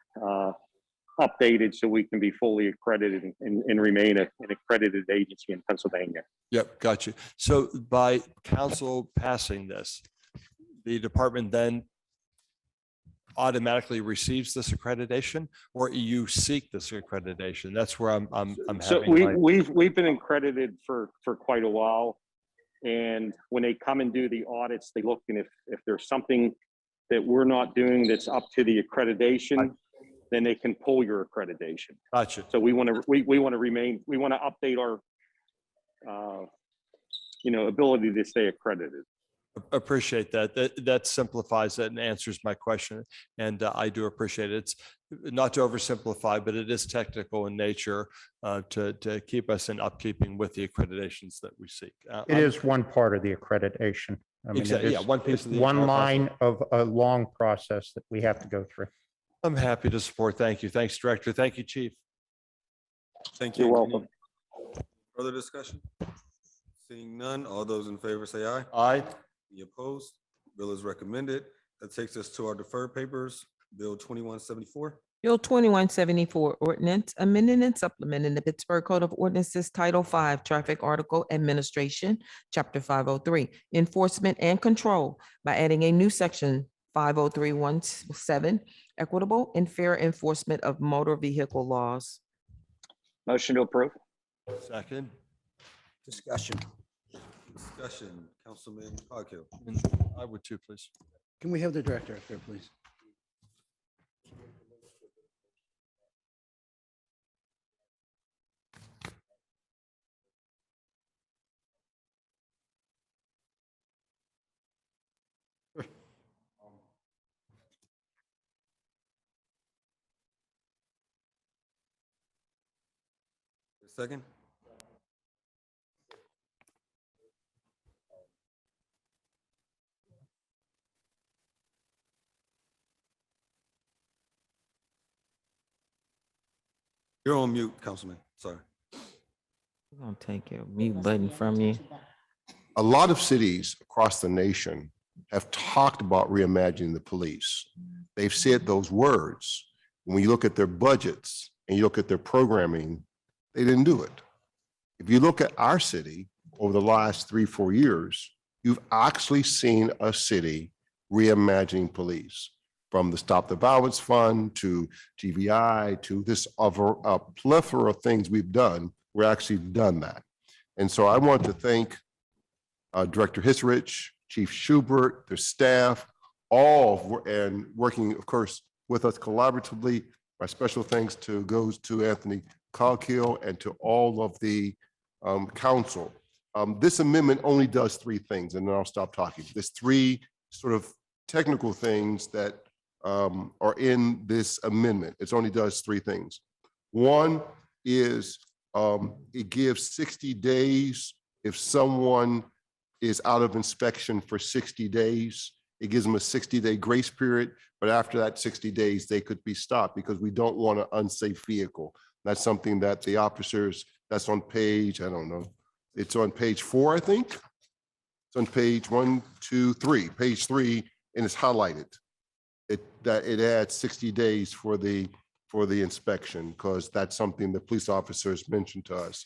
updated so we can be fully accredited and remain an accredited agency in Pennsylvania. Yep, got you. So by council passing this, the department then automatically receives this accreditation, or you seek this accreditation? That's where I'm So having we've been accredited for quite a while, and when they come and do the audits, they look, and if there's something that we're not doing that's up to the accreditation, then they can pull your accreditation. Gotcha. So we want to update our ability to stay accredited. Appreciate that. That simplifies it and answers my question. And I do appreciate it. It's not to oversimplify, but it is technical in nature to keep us in upkeeping with the accreditations that we seek. It is one part of the accreditation. I mean, Exactly, it yeah, is- one piece it's of the one entire line of a long process that we have to go through. I'm happy to support. Thank you. Thanks, Director. Thank you, Chief. Thank you. You're welcome. Further discussion? Seeing none, all those in favor say aye. Aye. Any opposed? Bill is recommended. That takes us to our deferred papers. Bill 2174. Bill 2174, ordinance amending and supplementing the Pittsburgh Code of Ordinances, Title 5, Traffic Article Administration, Chapter 503, Enforcement and Control by adding a new section 50317, equitable and fair enforcement of motor vehicle laws. Motion to approve. Second. Discussion. Discussion, Councilman Coghill. And I would too, please. Can we have the director up there, please? Second. You're on mute, Councilman. Sorry. We're gonna take your mute button from you. A lot of cities across the nation have talked about reimagining the police. They've said those words. When you look at their budgets and you look at their programming, they didn't do it. If you look at our city over the last 3-4 years, you've actually seen a city reimagining police, from the Stop the Violence Fund to GVI to this other plethora of things we've done. We're actually done that. And so I want to thank Director Hisrich, Chief Schubert, their staff, all and working, of course, with us collaboratively. My special thanks goes to Anthony Coghill and to all of the council. This amendment only does 3 things, and then I'll stop talking. There's 3 sort of technical things that are in this amendment. It only does 3 things. One is it gives 60 days if someone is out of inspection for 60 days. It gives them a 60-day grace period, but after that 60 days, they could be stopped because we don't want an unsafe vehicle. That's something that the officers, that's on page, I don't know, it's on page 4, I think. It's on page 1, 2, 3, page 3, and it's highlighted. That it adds 60 days for the inspection, because that's something the police officers mentioned to us.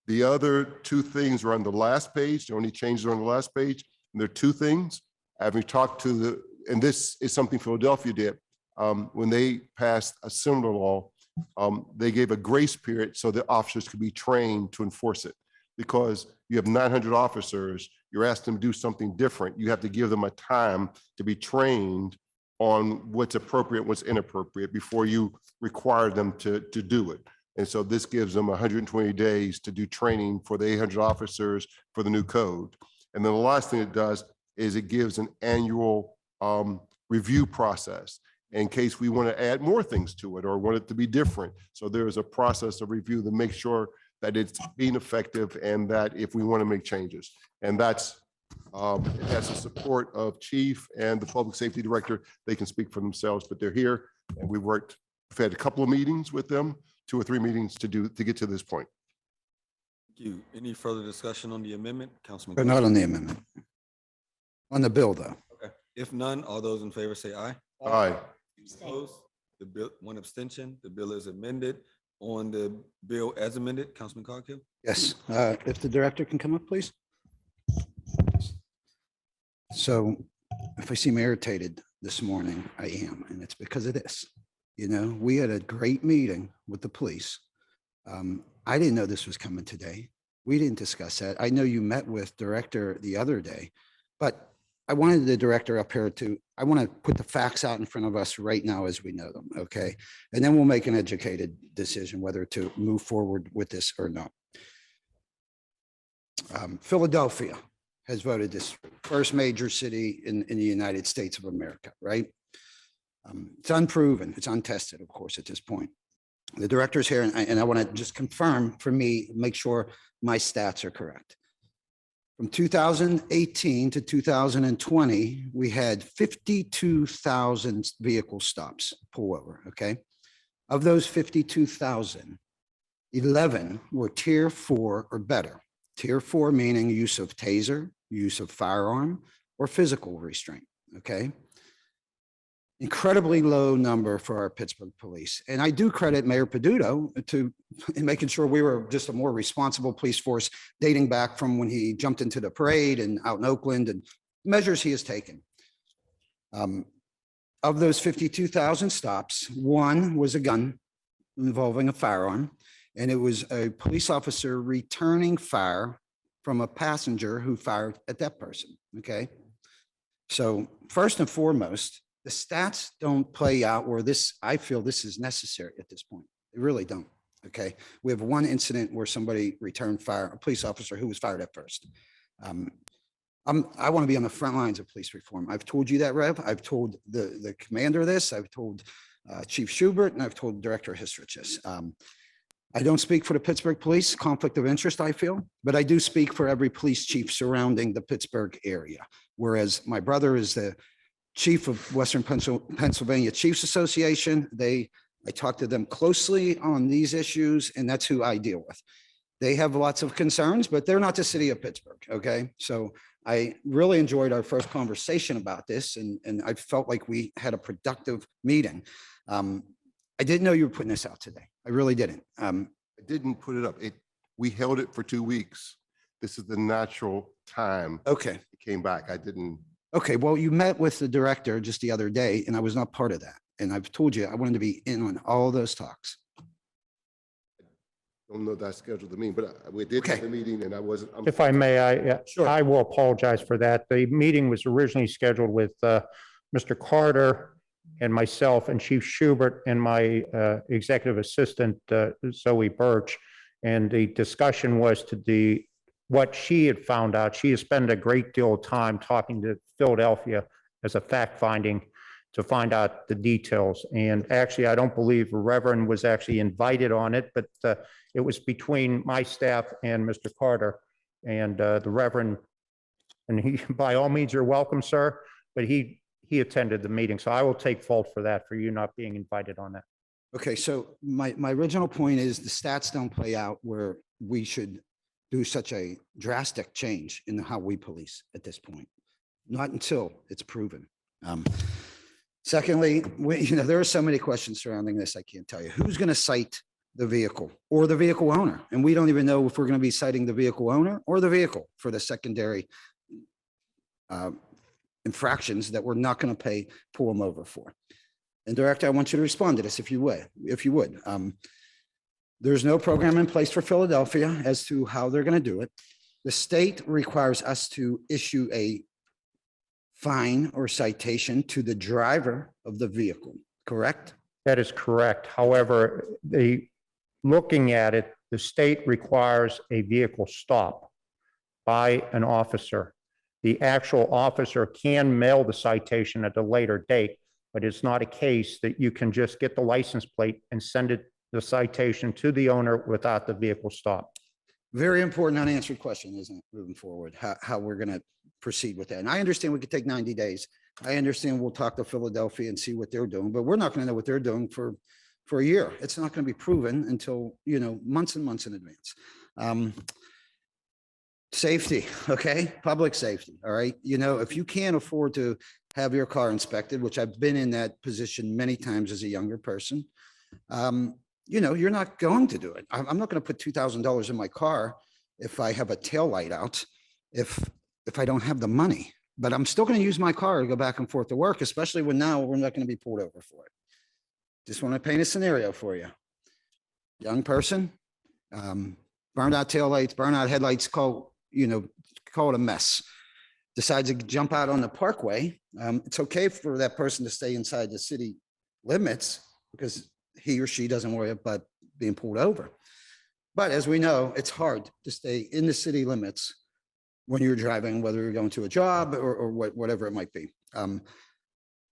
The other 2 things are on the last page. The only changes are on the last page. And there are 2 things. Having talked to and this is something Philadelphia did, when they passed a similar law, they gave a grace period so the officers could be trained to enforce it. Because you have 900 officers, you're asked them to do something different. You have to give them a time to be trained on what's appropriate, what's inappropriate before you require them to do it. And so this gives them 120 days to do training for the 800 officers for the new code. And then the last thing it does is it gives an annual review process in case we want to add more things to it or want it to be different. So there is a process of review to make sure that it's being effective and that if we want to make changes. And that's, it has the support of Chief and the Public Safety Director. They can speak for themselves, but they're here and we've had a couple of meetings with them, 2 or 3 meetings to get to this point. Thank you. Any further discussion on the amendment, Councilman? But not on the amendment. On the bill, though. Okay. If none, all those in favor say aye. Aye. Opposed? The bill, 1 abstention. The bill is amended. On the bill as amended, Councilman Coghill? Yes, if the director can come up, please. So if I seem irritated this morning, I am, and it's because of this. You know, we had a great meeting with the police. I didn't know this was coming today. We didn't discuss that. I know you met with director the other day, but I wanted the director up here I want to put the facts out in front of us right now as we know them, okay? And then we'll make an educated decision whether to move forward with this or not. Philadelphia has voted this first major city in the United States of America, right? It's unproven, it's untested, of course, at this point. The director's here, and I want to just confirm for me, make sure my stats are correct. From 2018 to 2020, we had 52,000 vehicle stops pull over, okay? Of those 52,000, 11 were tier 4 or better. Tier 4 meaning use of taser, use of firearm, or physical restraint, okay? Incredibly low number for our Pittsburgh police. And I do credit Mayor Peduto in making sure we were just a more responsible police force dating back from when he jumped into the parade and out in Oakland and measures he has taken. Of those 52,000 stops, one was a gun involving a firearm, and it was a police officer returning fire from a passenger who fired at that person, okay? So first and foremost, the stats don't play out where I feel this is necessary at this point. They really don't, okay? We have one incident where somebody returned fire, a police officer who was fired at first. I want to be on the front lines of police reform. I've told you that, Rev. I've told the commander this. I've told Chief Schubert, and I've told Director Histrich this. I don't speak for the Pittsburgh Police, conflict of interest, I feel, but I do speak for every police chief surrounding the Pittsburgh area. Whereas my brother is the chief of Western Pennsylvania Chiefs Association. I talk to them closely on these issues, and that's who I deal with. They have lots of concerns, but they're not the city of Pittsburgh, okay? So I really enjoyed our first conversation about this, and I felt like we had a productive meeting. I didn't know you were putting this out today. I really didn't. I didn't put it up. We held it for 2 weeks. This is the natural time. Okay. It came back. I didn't. Okay, well, you met with the director just the other day, and I was not part of that. And I've told you, I wanted to be in on all those talks. I don't know that scheduled the meeting, but we did have the meeting and I wasn't. If I may, I will apologize for that. The meeting was originally scheduled with Mr. Carter and myself and Chief Schubert and my executive assistant, Zoe Birch. And the discussion was what she had found out. She has spent a great deal of time talking to Philadelphia as a fact finding to find out the details. And actually, I don't believe Reverend was actually invited on it, but it was between my staff and Mr. Carter and the Reverend. And he, by all means, you're welcome, sir, but he attended the meeting. So I will take fault for that, for you not being invited on that. Okay, so my original point is the stats don't play out where we should do such a drastic change in how we police at this point. Not until it's proven. Secondly, there are so many questions surrounding this, I can't tell you. Who's going to cite the vehicle or the vehicle owner? And we don't even know if we're going to be citing the vehicle owner or the vehicle for the secondary infractions that we're not going to pull them over for. And Director, I want you to respond to this if you would. There's no program in place for Philadelphia as to how they're going to do it. The state requires us to issue a fine or citation to the driver of the vehicle, correct? That is correct. However, looking at it, the state requires a vehicle stop by an officer. The actual officer can mail the citation at a later date, but it's not a case that you can just get the license plate and send the citation to the owner without the vehicle stop. Very important unanswered question, isn't it, moving forward, how we're going to proceed with that. And I understand we could take 90 days. I understand we'll talk to Philadelphia and see what they're doing, but we're not going to know what they're doing for a year. It's not going to be proven until, months and months in advance. Safety, okay? Public safety, all right? If you can't afford to have your car inspected, which I've been in that position many times as a younger person, you're not going to do it. I'm not going to put $2,000 in my car if I have a tail light out, if I don't have the money, but I'm still going to use my car to go back and forth to work, especially when now we're not going to be pulled over for it. Just want to paint a scenario for you. Young person, burned out taillights, burned out headlights, call it a mess. Decides to jump out on the parkway. It's okay for that person to stay inside the city limits because he or she doesn't worry about being pulled over. But as we know, it's hard to stay in the city limits when you're driving, whether you're going to a job or whatever it might be.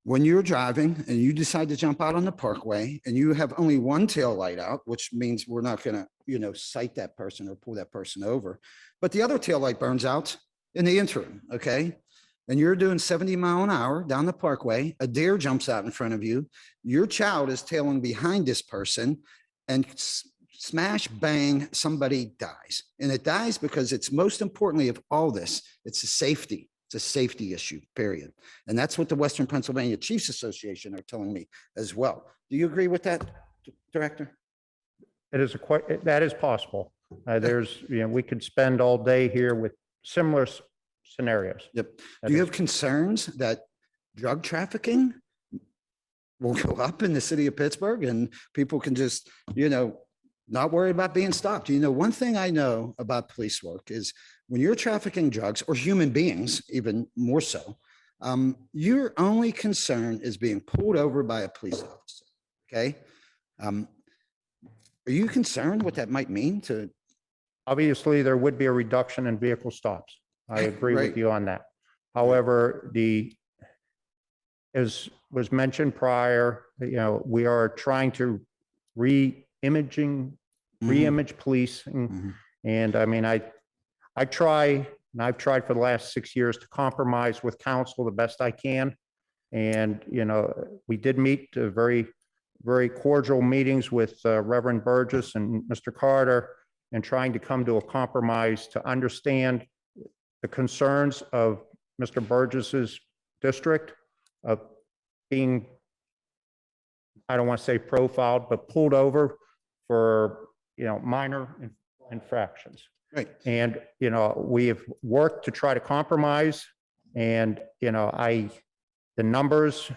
When you're driving and you decide to jump out on the parkway and you have only one tail light out, which means we're not going to, cite that person or pull that person over, but the other tail light burns out in the interim, okay? And you're doing 70 miles an hour down the parkway, a deer jumps out in front of you, your child is tailing behind this person, and smash, bang, somebody dies. And it dies because it's most importantly of all this, it's a safety. It's a safety issue, period. And that's what the Western Pennsylvania Chiefs Association are telling me as well. Do you agree with that, Director? That is possible. We could spend all day here with similar scenarios. Yep. Do you have concerns that drug trafficking will go up in the city of Pittsburgh and people can just, not worry about being stopped. One thing I know about police work is when you're trafficking drugs or human beings, even more so, your only concern is being pulled over by a police officer. Okay. Are you concerned what that might mean to? Obviously, there would be a reduction in vehicle stops. I agree Right. with you on that. However, as was mentioned prior, we are trying to re-image policing. And I mean, I try, and I've tried for the last 6 years to compromise with council the best I can. And, we did meet very cordial meetings with Reverend Burgess and Mr. Carter and trying to come to a compromise to understand the concerns of Mr. Burgess's district of being, I don't want to say profiled, but pulled over for, minor infractions. Right. And, we have worked to try to compromise and, the numbers,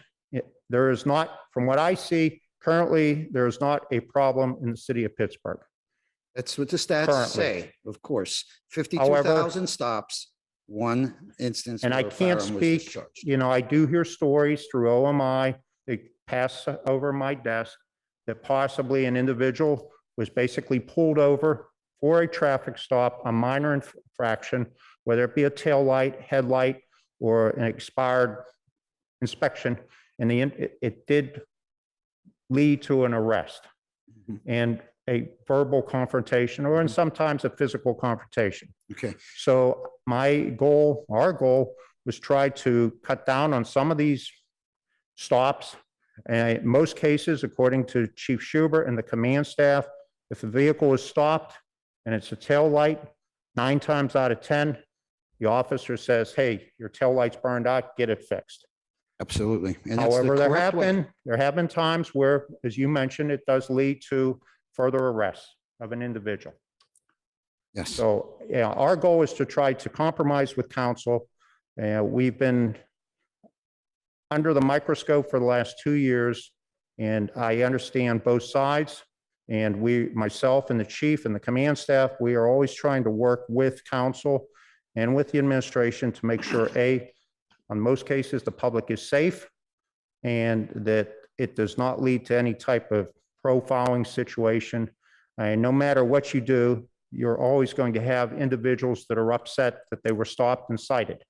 there is not, from what I see currently, there is not a problem in the city of Pittsburgh. That's what the stats Currently. say, of course. 52,000 stops, one instance. And I where a can't firearm was speak, discharged. I do hear stories through OMI, they pass over my desk, that possibly an individual was basically pulled over for a traffic stop, a minor infraction, whether it be a tail light, headlight, or an expired inspection. And it did lead to an arrest and a verbal confrontation, or and sometimes a physical confrontation. Okay. So our goal was try to cut down on some of these stops. And in most cases, according to Chief Schubert and the command staff, if a vehicle is stopped and it's a tail light, 9 times out of 10, the officer says, hey, your tail light's burned out, get it fixed. Absolutely. And that's the However, there correct way. have been times where, as you mentioned, it does lead to further arrests of an individual. Yes. So, our goal is to try to compromise with council. We've been under the microscope for the last 2 years, and I understand both sides. And myself and the chief and the command staff, we are always trying to work with council and with the administration to make sure, on most cases, the public is safe and that it does not lead to any type of profiling situation. And no matter what you do, you're always going to have individuals that are upset that they were stopped and cited.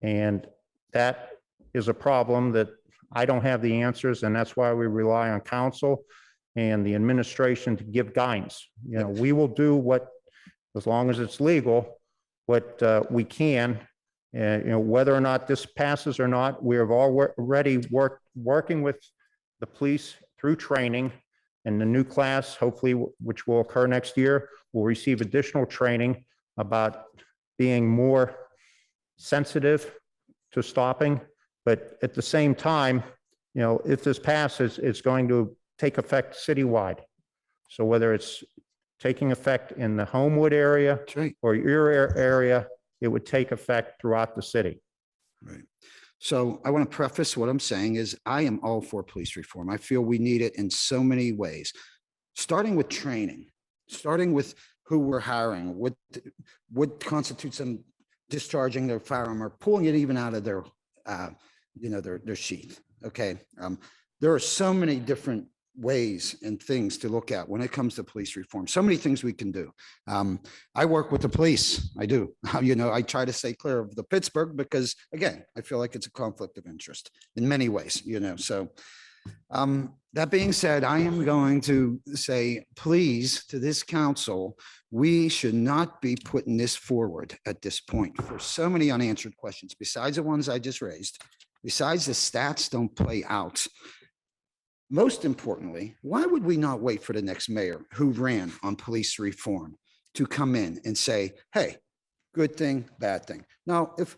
And that is a problem that I don't have the answers, and that's why we rely on council and the administration to give guidance. We will do what, as long as it's legal, what we can. Whether or not this passes or not, we have already working with the police through training, and the new class, hopefully, which will occur next year, will receive additional training about being more sensitive to stopping. But at the same time, if this passes, it's going to take effect citywide. So whether it's taking effect in the Homewood area or your area, it would take effect throughout the city. Right. So I want to preface what I'm saying is I am all for police reform. I feel we need it in so many ways, starting with training, starting with who we're hiring, what constitutes them discharging their firearm or pulling it even out of their, their sheath. Okay. There are so many different ways and things to look at when it comes to police reform. So many things we can do. I work with the police. I do. I try to stay clear of the Pittsburgh because, again, I feel like it's a conflict of interest in many ways, So that being said, I am going to say, please, to this council, we should not be putting this forward at this point for so many unanswered questions, besides the ones I just raised, besides the stats don't play out. Most importantly, why would we not wait for the next mayor who ran on police reform to come in and say, hey, good thing, bad thing? Now, if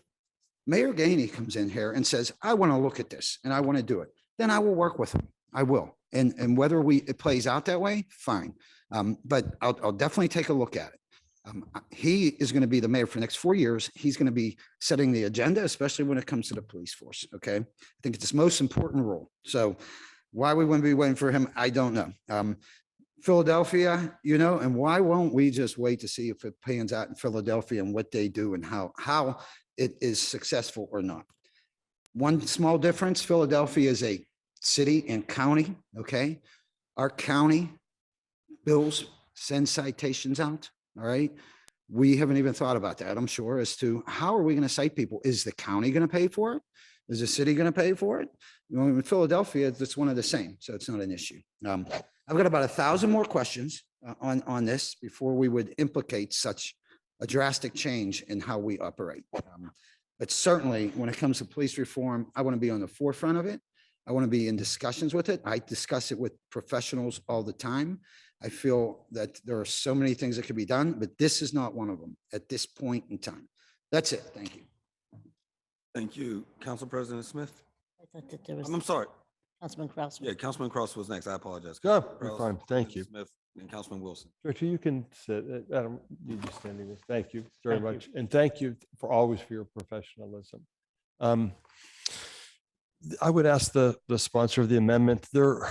Mayor Gainey comes in here and says, I want to look at this and I want to do it, then I will work with him. I will. And whether it plays out that way, fine. But I'll definitely take a look at it. He is going to be the mayor for the next 4 years. He's going to be setting the agenda, especially when it comes to the police force. Okay. I think it's his most important role. So why we wouldn't be waiting for him, I don't know. Philadelphia, and why won't we just wait to see if it pans out in Philadelphia and what they do and how it is successful or not. One small difference, Philadelphia is a city and county, okay? Our county bills send citations out, all right? We haven't even thought about that, I'm sure, as to how are we going to cite people? Is the county going to pay for it? Is the city going to pay for it? In Philadelphia, it's one of the same, so it's not an issue. I've got about 1,000 more questions on this before we would implicate such a drastic change in how we operate. But certainly, when it comes to police reform, I want to be on the forefront of it. I want to be in discussions with it. I discuss it with professionals all the time. I feel that there are so many things that could be done, but this is not one of them at this point in time. That's it. Thank you. Thank you. Council President Smith. I thought that there was I'm sorry. Councilman Kraus. Yeah, Councilman Cross was next. I apologize. No, Councilman you're Kraus, fine. Thank you. Smith, and Councilman Wilson. Director, you can sit. I don't need you standing there. Thank you very much. And thank you for always for your professionalism. I would ask the sponsor of the amendment there.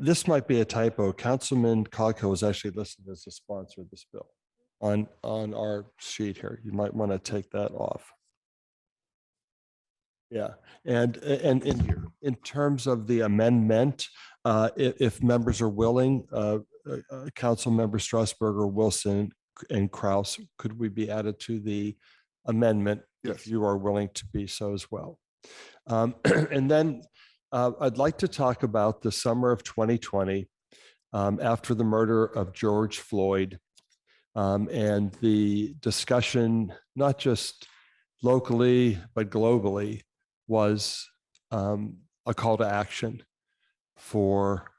This might be a typo. Councilman Coghill is actually listed as a sponsor of this bill on our sheet here. You might want to take that off. Yeah, and in terms of the amendment, if members are willing, Council Member Strasburger, Wilson, and Kraus, could we be added to the amendment if you are willing to be so as well? And then I'd like to talk about the summer of 2020 after the murder of George Floyd and the discussion, not just locally, but globally, was a call to action for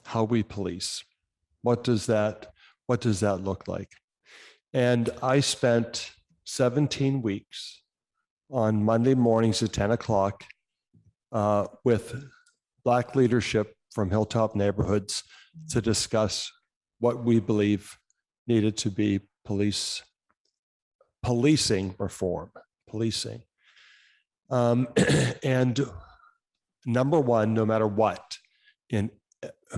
how we police. What does that look like? And I spent 17 weeks on Monday mornings at 10 o'clock with Black leadership from Hilltop Neighborhoods to discuss what we believe needed to be policing reform, policing. And number one, no matter what, in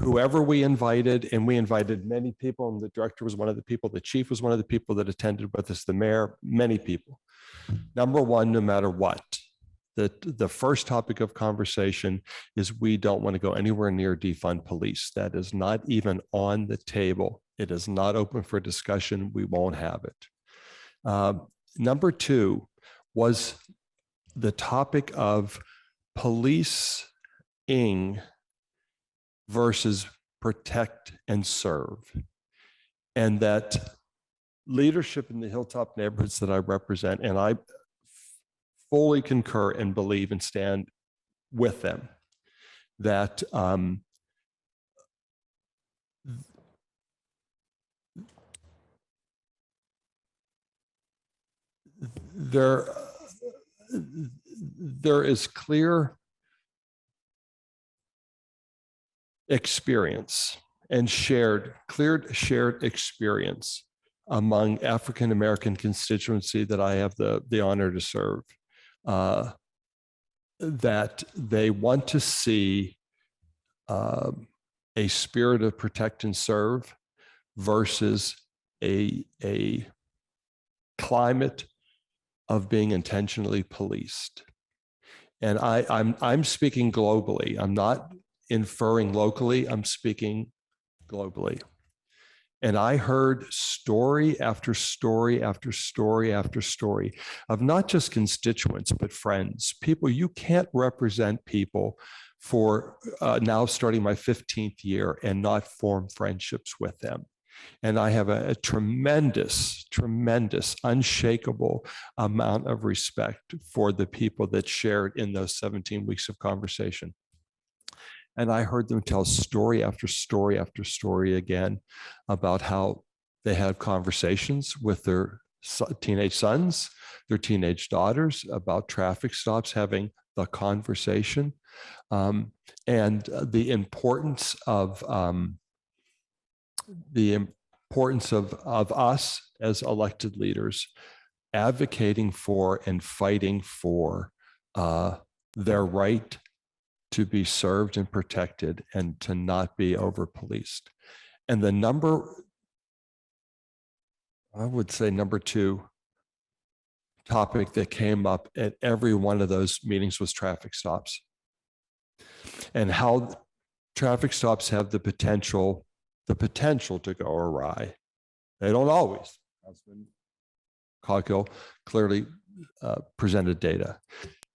whoever we invited, and we invited many people, and the director was one of the people, the chief was one of the people that attended with us, the mayor, many people. Number one, no matter what, the first topic of conversation is we don't want to go anywhere near defund police. That is not even on the table. It is not open for discussion. We won't have it. Number two was the topic of policing versus protect and serve. And that leadership in the Hilltop neighborhoods that I represent, and I fully concur and believe and stand with them, that there is clear experience and shared experience among African American constituency that I have the honor to serve, that they want to see a spirit of protect and serve versus a climate of being intentionally policed. And I'm speaking globally. I'm not inferring locally, I'm speaking globally. And I heard story after story after story after story of not just constituents, but friends, people. You can't represent people for now starting my 15th year and not form friendships with them. And I have a tremendous, unshakable amount of respect for the people that shared in those 17 weeks of conversation. And I heard them tell story after story after story again about how they had conversations with their teenage sons, their teenage daughters about traffic stops, having the conversation, and the importance of the importance of us as elected leaders advocating for and fighting for their right to be served and protected and to not be over policed. And the I would say number two topic that came up at every one of those meetings was traffic stops, and how traffic stops have the potential to go awry. They don't always. Councilman Coghill clearly presented data.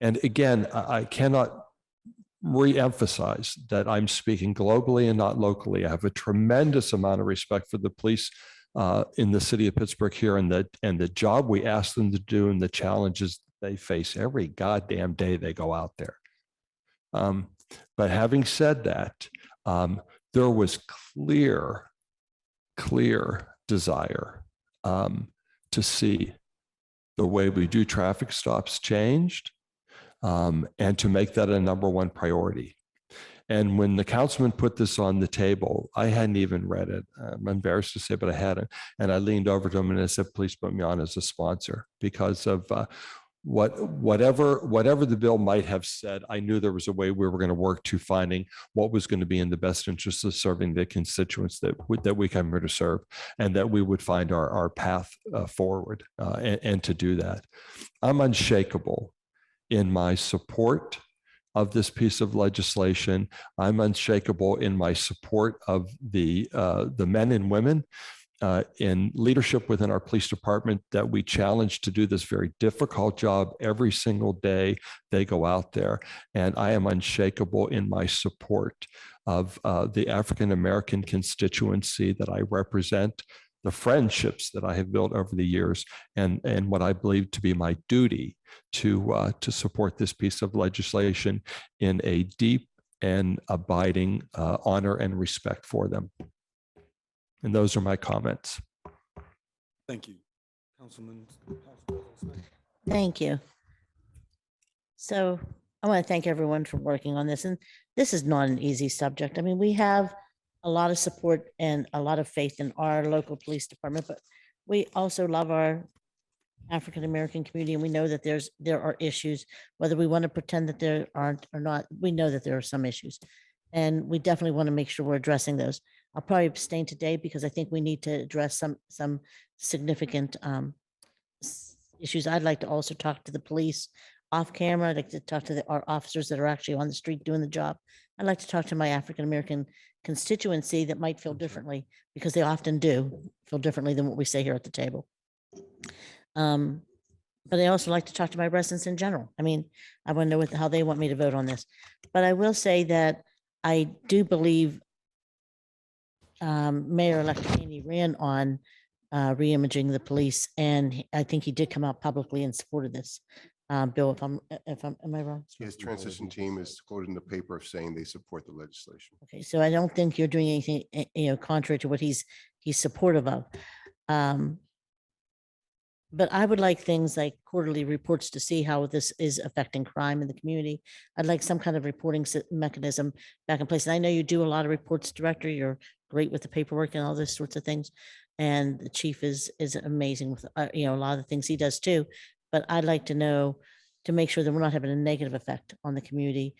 And again, I cannot re-emphasize that I'm speaking globally and not locally. I have a tremendous amount of respect for the police in the city of Pittsburgh here, and the job we ask them to do and the challenges they face every goddamn day they go out there. But having said that, there was clear desire to see the way we do traffic stops changed, and to make that a number one priority. And when the councilman put this on the table, I hadn't even read it. I'm embarrassed to say, but I hadn't. And I leaned over to him and I said, please put me on as a sponsor, because of whatever the bill might have said. I knew there was a way we were going to work to finding what was going to be in the best interest of serving the constituents that we come here to serve, and that we would find our path forward and to do that. I'm unshakable in my support of this piece of legislation. I'm unshakable in my support of the men and women in leadership within our police department that we challenge to do this very difficult job every single day they go out there. And I am unshakable in my support of the African-American constituency that I represent, the friendships that I have built over the years, and what I believe to be my duty to support this piece of legislation in a deep and abiding honor and respect for them. And those are my comments. Thank you. Councilman. Thank you. So I want to thank everyone for working on this. And this is not an easy subject. I mean, we have a lot of support and a lot of faith in our local police department, but we also love our African-American community, and we know that there are issues, whether we want to pretend that there aren't or not. We know that there are some issues, and we definitely want to make sure we're addressing those. I'll probably abstain today because I think we need to address some significant issues. I'd like to also talk to the police off camera. I'd like to talk to our officers that are actually on the street doing the job. I'd like to talk to my African-American constituency that might feel differently, because they often do feel differently than what we say here at the table. But I also like to talk to my residents in general. I mean, I want to know how they want me to vote on this. But I will say that I do believe Mayor-elect Haney ran on reimaging the police, and I think he did come out publicly in support of this. Bill, am I wrong? His transition team is quoted in the paper of saying they support the legislation. Okay, so I don't think you're doing anything, contrary to what he's supportive of. But I would like things like quarterly reports to see how this is affecting crime in the community. I'd like some kind of reporting mechanism back in place. And I know you do a lot of reports, Director. You're great with the paperwork and all those sorts of things. And the chief is amazing with, a lot of the things he does too. But I'd like to know, to make sure that we're not having a negative effect on the community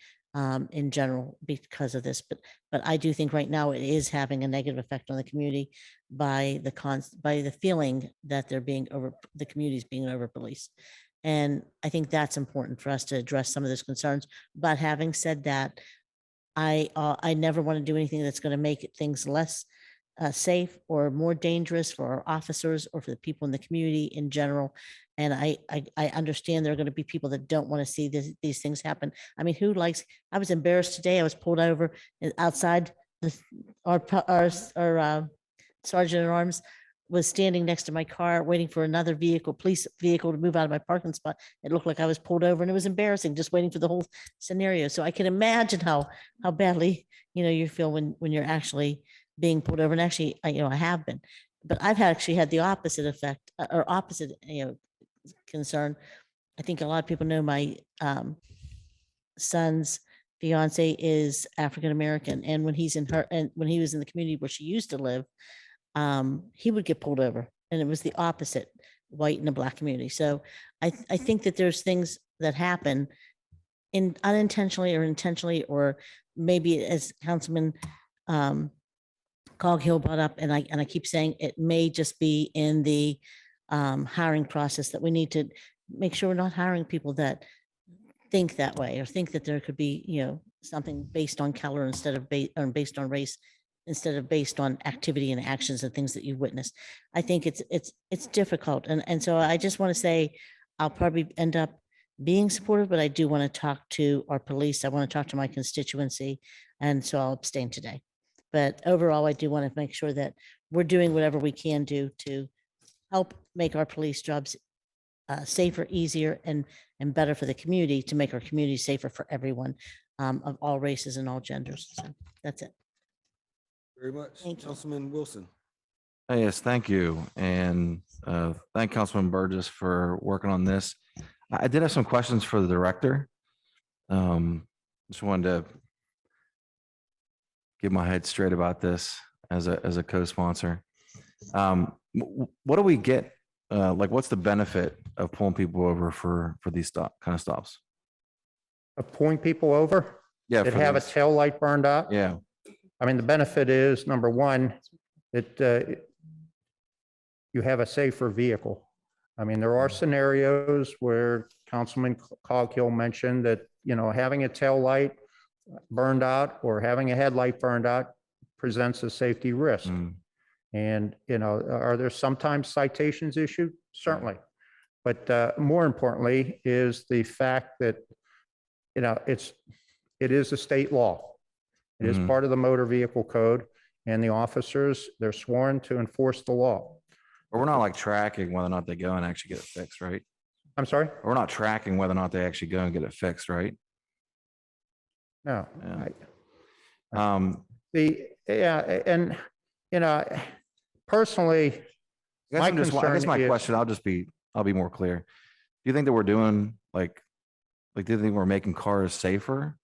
in general because of this. But I do think right now it is having a negative effect on the community by the feeling that the community is being over policed. And I think that's important for us to address some of those concerns. But having said that, I never want to do anything that's going to make things less safe or more dangerous for our officers or for the people in the community in general. And I understand there are going to be people that don't want to see these things happen. I mean, I was embarrassed today. I was pulled over outside our sergeant at arms was standing next to my car waiting for another police vehicle to move out of my parking spot. It looked like I was pulled over, and it was embarrassing just waiting for the whole scenario. So I can imagine how badly, you feel when you're actually being pulled over. And actually, I have been, but I've actually had the opposite effect or opposite, concern. I think a lot of people know my son's fiance is African American, and when he's in her, and when he was in the community where she used to live, he would get pulled over, and it was the opposite, white in a black community. So I think that there's things that happen in unintentionally or intentionally, or maybe as Councilman Coghill brought up, and I keep saying it may just be in the hiring process that we need to make sure we're not hiring people that think that way, or think that there could be, something based on color instead of based on race, instead of based on activity and actions and things that you witnessed. I think it's difficult. And so I just want to say, I'll probably end up being supportive, but I do want to talk to our police. I want to talk to my constituency. And so I'll abstain today. But overall, I do want to make sure that we're doing whatever we can do to help make our police jobs safer, easier, and better for the community, to make our community safer for everyone of all races and all genders. So that's it. Very much. Thank you. Councilman Wilson. Yes, thank you. And thank Councilman Burgess for working on this. I did have some questions for the director. Just wanted to get my head straight about this as a co-sponsor. What do we get? Like, what's the benefit of pulling people over for these kind of stops? Of pulling people over? Yeah. That for have a these- tail light burned out? Yeah. I mean, the benefit is, number one, that you have a safer vehicle. I mean, there are scenarios where Councilman Coghill mentioned that, having a tail light burned out or having a headlight burned out presents a safety risk. And, are there sometimes citations issued? Certainly. But more importantly is the fact that, it is a state law. It is part of the motor vehicle code, and the officers, they're sworn to enforce the law. But we're not like tracking whether or not they go and actually get it fixed, right? I'm sorry? We're not tracking whether or not they actually go and get it fixed, right? No. Yeah. And, personally, I my guess my concern is- question, I'll be more clear. Do you think that we're doing do you think we're making cars safer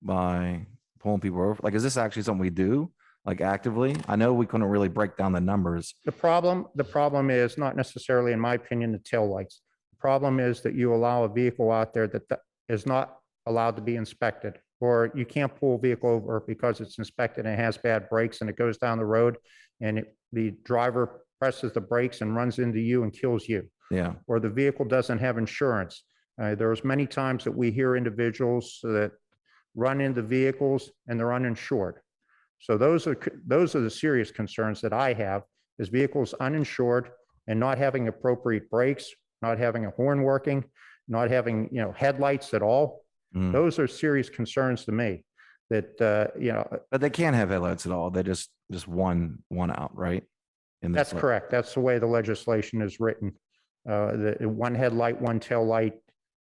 by pulling people over? Like, is this actually something we do, like, actively? I know we couldn't really break down the numbers. The problem is not necessarily, in my opinion, the taillights. The problem is that you allow a vehicle out there that is not allowed to be inspected, or you can't pull a vehicle over because it's inspected and it has bad brakes, and it goes down the road and the driver presses the brakes and runs into you and kills you. Yeah. Or the vehicle doesn't have insurance. There's many times that we hear individuals that run into vehicles and they're uninsured. So those are the serious concerns that I have, is vehicles uninsured and not having appropriate brakes, not having a horn working, not having, headlights at all. Those are serious concerns to me that, But they can't have headlights at all. They just one out, right? That's correct. That's the way the legislation is written. The one headlight, one tail light,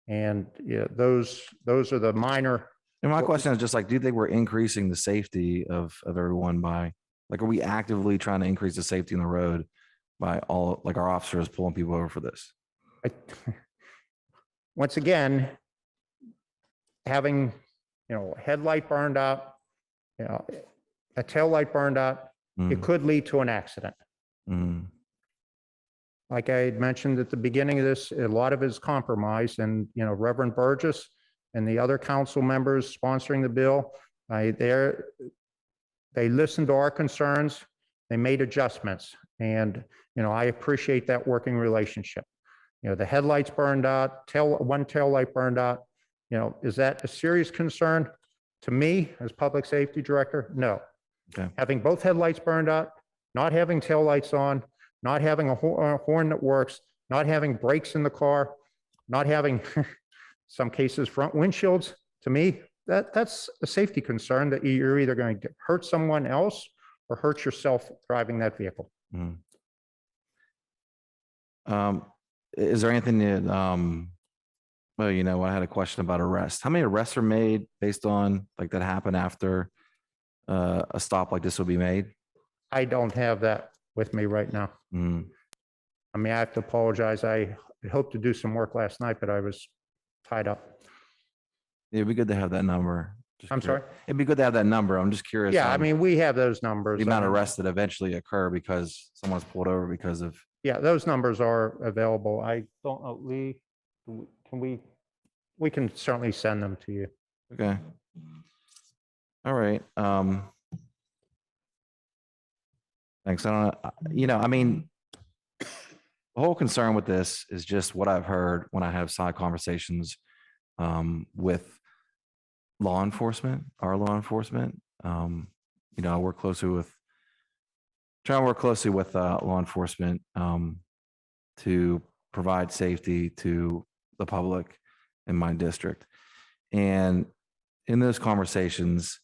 and those are the minor. And my question is just like, do you think we're increasing the safety of everyone by, like, are we actively trying to increase the safety on the road by all, like, our officers pulling people over for this? Once again, having, a headlight burned out, a tail light burned out, it could lead to an accident. Like I had mentioned at the beginning of this, a lot of it is compromise, and, Reverend Burgess and the other council members sponsoring the bill, they listened to our concerns, they made adjustments, and, I appreciate that working relationship. The headlights burned out, one tail light burned out, is that a serious concern to me as public safety director? No. Okay. Having both headlights burned out, not having taillights on, not having a horn that works, not having brakes in the car, not having, some cases, front windshields, to me, that's a safety concern, that you're either going to hurt someone else or hurt yourself driving that vehicle. Is there anything that, well, I had a question about arrests. How many arrests are made based on, like, that happened after a stop like this will be made? I don't have that with me right now. I mean, I have to apologize. I hoped to do some work last night, but I was tied up. It'd be good to have that number. Just I'm curious. sorry? It'd be good to have that number. I'm just curious. Yeah, I on mean, we have those numbers. the amount I of mean, arrests that eventually occur because someone's pulled over because of, Yeah, those numbers are available. I don't know, Lee, can we can certainly send them to you. okay. All right. Thanks. I don't know. I mean, the whole concern with this is just what I've heard when I have side conversations with law enforcement, our law enforcement. I work closely with, try to work closely with law enforcement to provide safety to the public in my district. And in those conversations,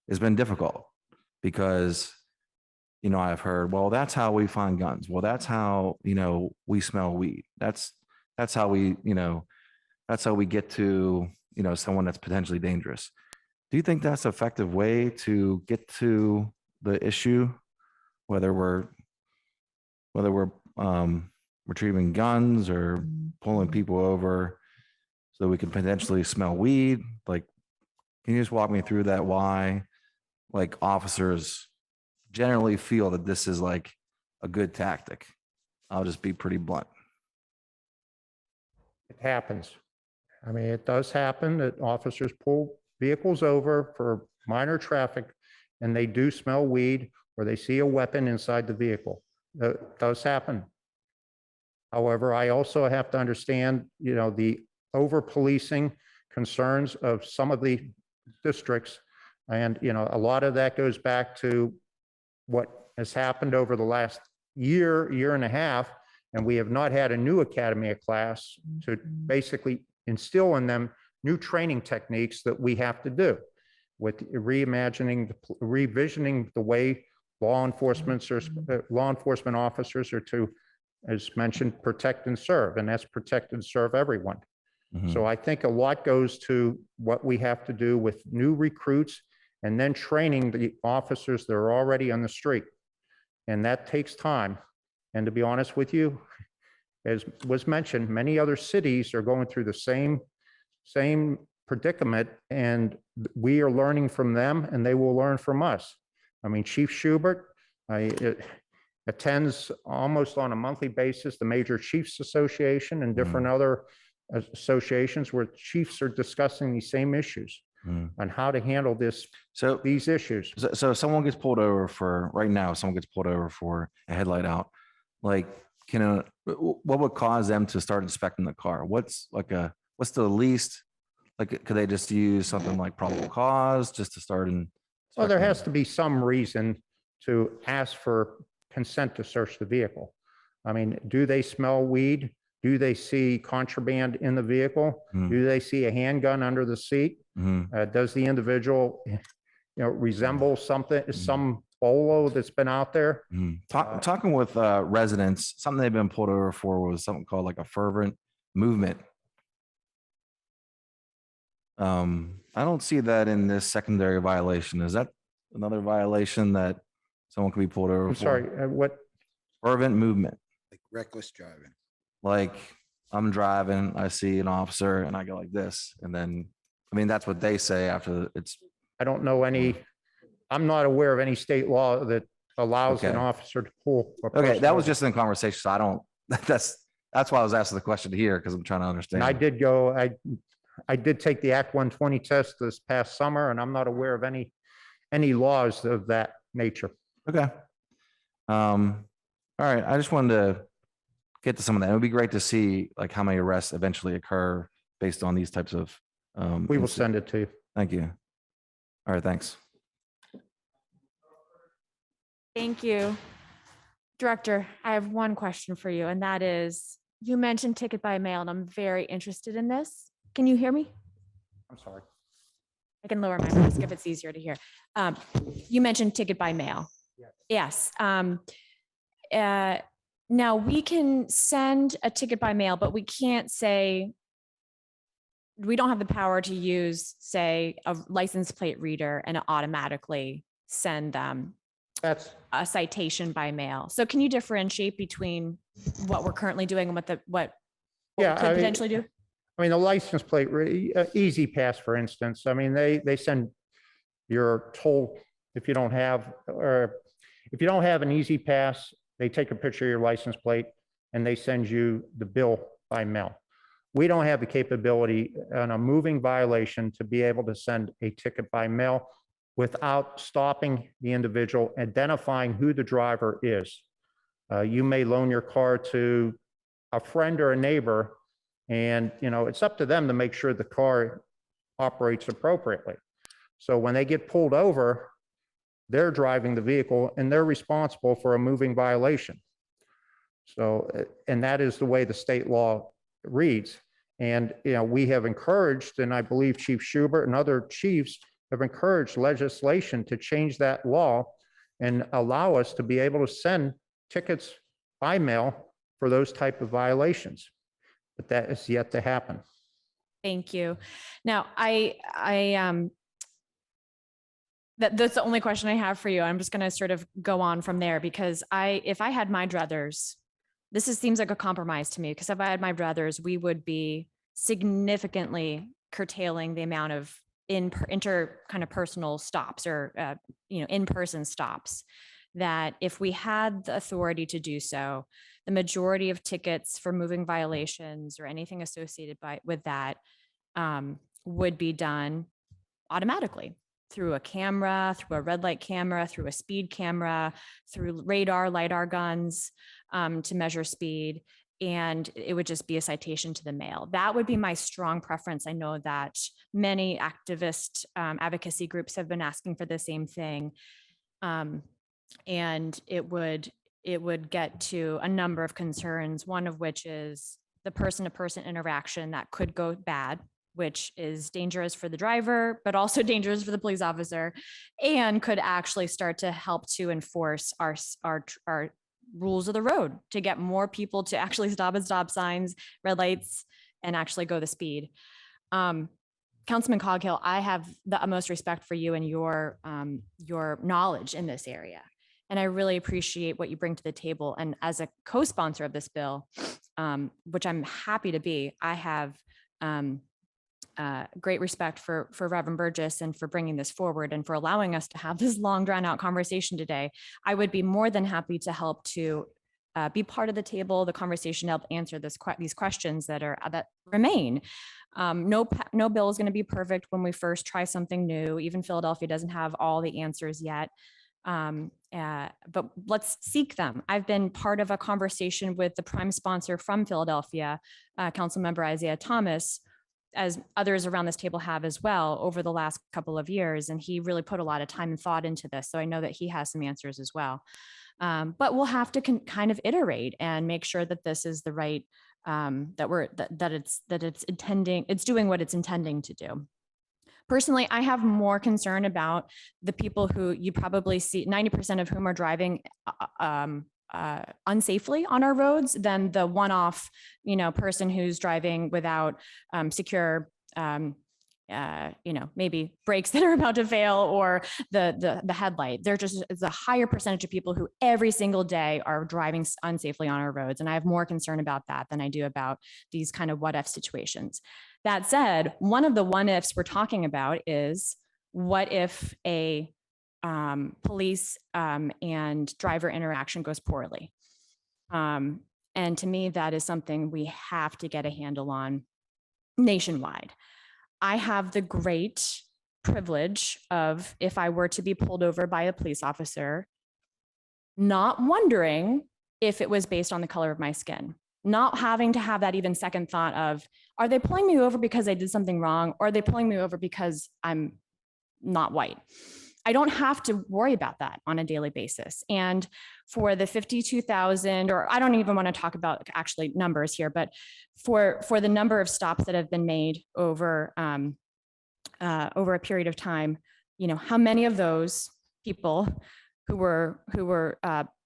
it's been difficult because, I've heard, well, that's how we find guns. Well, that's how, we smell weed. That's how we, that's how we get to, someone that's potentially dangerous. Do you think that's an effective way to get to the issue, whether we're retrieving guns or pulling people over so we can potentially smell weed? Like, can you just walk me through that? Why, like, officers generally feel that this is like a good tactic? I'll just be pretty blunt. It happens. I mean, it does happen that officers pull vehicles over for minor traffic and they do smell weed or they see a weapon inside the vehicle. That does happen. However, I also have to understand, the over-policing concerns of some of the districts. And, a lot of that goes back to what has happened over the last year and a half, and we have not had a new academy class to basically instill in them new training techniques that we have to do with revisioning the way law enforcement officers are to, as mentioned, protect and serve, and that's protect and serve everyone. So I think a lot goes to what we have to do with new recruits and then training the officers that are already on the street. And that takes time. And to be honest with you, as was mentioned, many other cities are going through the same predicament, and we are learning from them and they will learn from us. I mean, Chief Schubert attends almost on a monthly basis the Major Chiefs Association and different other associations where chiefs are discussing these same issues on how to handle these issues. So if someone gets pulled over for, right now, if someone gets pulled over for a headlight out, like, what would cause them to start inspecting the car? What's the least, like, could they just use something like probable cause just to start in? Well, there has to be some reason to ask for consent to search the vehicle. I mean, do they smell weed? Do they see contraband in the vehicle? Do they see a handgun under the seat? Does the individual, resemble some bolo that's been out there? Talking with residents, something they've been pulled over for was something called like a fervent movement. I don't see that in this secondary violation. Is that another violation that someone could be pulled over for? I'm sorry, what? Fervent movement. Like reckless driving. Like, I'm driving, I see an officer and I go like this. And then, I mean, that's what they say after it's. I don't know I'm not aware of any state law that allows an officer to pull. Okay, that was just in conversation. So I don't, that's why I was asking the question here, because I'm trying to understand. And I did take the Act 120 test this past summer, and I'm not aware of any laws of that nature. Okay. All right. I just wanted to get to some of that. It would be great to see like how many arrests eventually occur based on these types of. We will send it to you. Thank you. All right. Thanks. Thank you. Director, I have one question for you, and that is, you mentioned ticket by mail, and I'm very interested in this. Can you hear me? I'm sorry. I can lower my mask if it's easier to hear. You mentioned ticket by mail. Yes. Now we can send a ticket by mail, but we can't say, we don't have the power to use, say, a license plate reader and automatically send them a citation by mail. So can you differentiate between what we're currently doing and what we could potentially do? I mean, the license plate, Easy Pass, for instance, I mean, they send you're told if you don't have, or if you don't have an easy pass, they take a picture of your license plate and they send you the bill by mail. We don't have the capability on a moving violation to be able to send a ticket by mail without stopping the individual, identifying who the driver is. You may loan your car to a friend or a neighbor, and it's up to them to make sure the car operates appropriately. So when they get pulled over, they're driving the vehicle and they're responsible for a moving violation. So, and that is the way the state law reads. And we have encouraged, and I believe Chief Schubert and other chiefs have encouraged legislation to change that law and allow us to be able to send tickets by mail for those type of violations. But that is yet to happen. Thank you. Now, that's the only question I have for you. I'm just going to sort of go on from there, because if I had my druthers, seems like a compromise to me, because if I had my druthers, we would be significantly curtailing the amount of personal stops, or in-person stops, that if we had the authority to do so, the majority of tickets for moving violations or anything associated with that would be done automatically through a camera, through a red light camera, through a speed camera, through LiDAR guns to measure speed. And it would just be a citation to the mail. That would be my strong preference. I know that many activist advocacy groups have been asking for the same thing. And it would get to a number of concerns, one of which is the person-to-person interaction that could go bad, which is dangerous for the driver, but also dangerous for the police officer, and could actually start to help to enforce our rules of the road, to get more people to actually stop at stop signs, red lights, and actually go the speed. Councilman Coghill, I have the utmost respect for you and your knowledge in this area. And I really appreciate what you bring to the table. And as a co-sponsor of this bill, which I'm happy to be, I have great respect for Reverend Burgess and for bringing this forward and for allowing us to have this long drawn out conversation today. I would be more than happy to help to be part of the table, the conversation, help answer these questions that remain. No bill is going to be perfect when we first try something new. Even Philadelphia doesn't have all the answers yet. But let's seek them. I've been part of a conversation with the prime sponsor from Philadelphia, Councilmember Isaiah Thomas, as others around this table have as well over the last couple of years. And he really put a lot of time and thought into this. So I know that he has some answers as well. But we'll have to kind of iterate and make sure that this is the right, it's doing what it's intending to do. Personally, I have more concern about the people who you probably see, 90% of whom are driving unsafely on our roads, than the one-off, person who's driving without secure, maybe brakes that are about to fail, or the headlight. It's a higher percentage of people who every single day are driving unsafely on our roads. And I have more concern about that than I do about these kind of what-if situations. That said, one of the what-ifs we're talking about is, what if a police and driver interaction goes poorly? And to me, that is something we have to get a handle on nationwide. I have the great privilege of, if I were to be pulled over by a police officer, not wondering if it was based on the color of my skin, not having to have that even second thought of, are they pulling me over because I did something wrong? Or are they pulling me over because I'm not white? I don't have to worry about that on a daily basis. And for the 52,000, or I don't even want to talk about actually numbers here, but for the number of stops that have been made over a period of time, how many of those people who were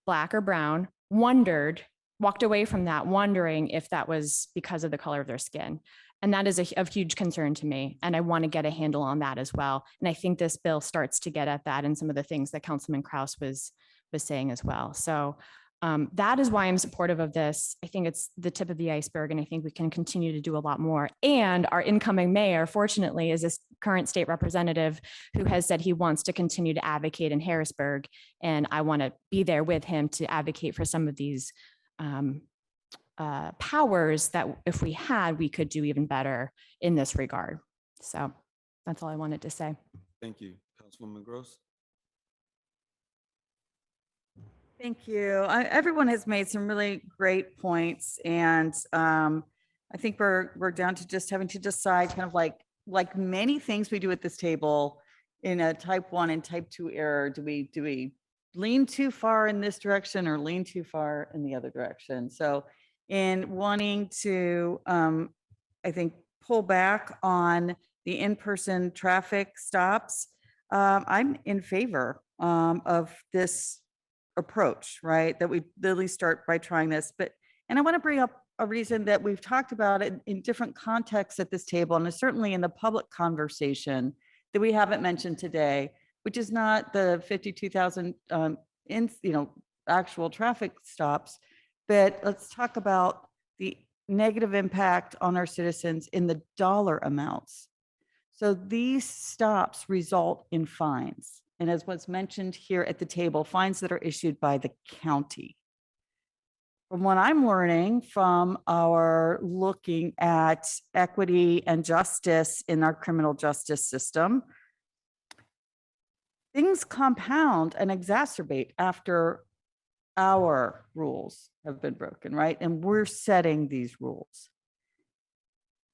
Black or brown walked away from that wondering if that was because of the color of their skin? And that is of huge concern to me. And I want to get a handle on that as well. And I think this bill starts to get at that, and some of the things that Councilman Kraus was saying as well. So That is why I'm supportive of this. I think it's the tip of the iceberg, and I think we can continue to do a lot more. And our incoming mayor, fortunately, is this current state representative who has said he wants to continue to advocate in Harrisburg. And I want to be there with him to advocate for some of these powers that if we had, we could do even better in this regard. So that's all I wanted to say. Thank you. Councilwoman Gross. Thank you. Everyone has made some really great points, and I think we're down to just having to decide, kind of like many things we do at this table in a type 1 and type 2 error. Do we lean too far in this direction or lean too far in the other direction? So, in wanting to, I think, pull back on the in-person traffic stops, I'm in favor of this approach, right? That we really start by trying this. And I want to bring up a reason that we've talked about it in different contexts at this table, and certainly in the public conversation that we haven't mentioned today, which is not the 52,000 actual traffic stops, but let's talk about the negative impact on our citizens in the dollar amounts. So these stops result in fines. And as was mentioned here at the table, fines that are issued by the county. From what I'm learning from our looking at equity and justice in our criminal justice system, things compound and exacerbate after our rules have been broken, right? And we're setting these rules.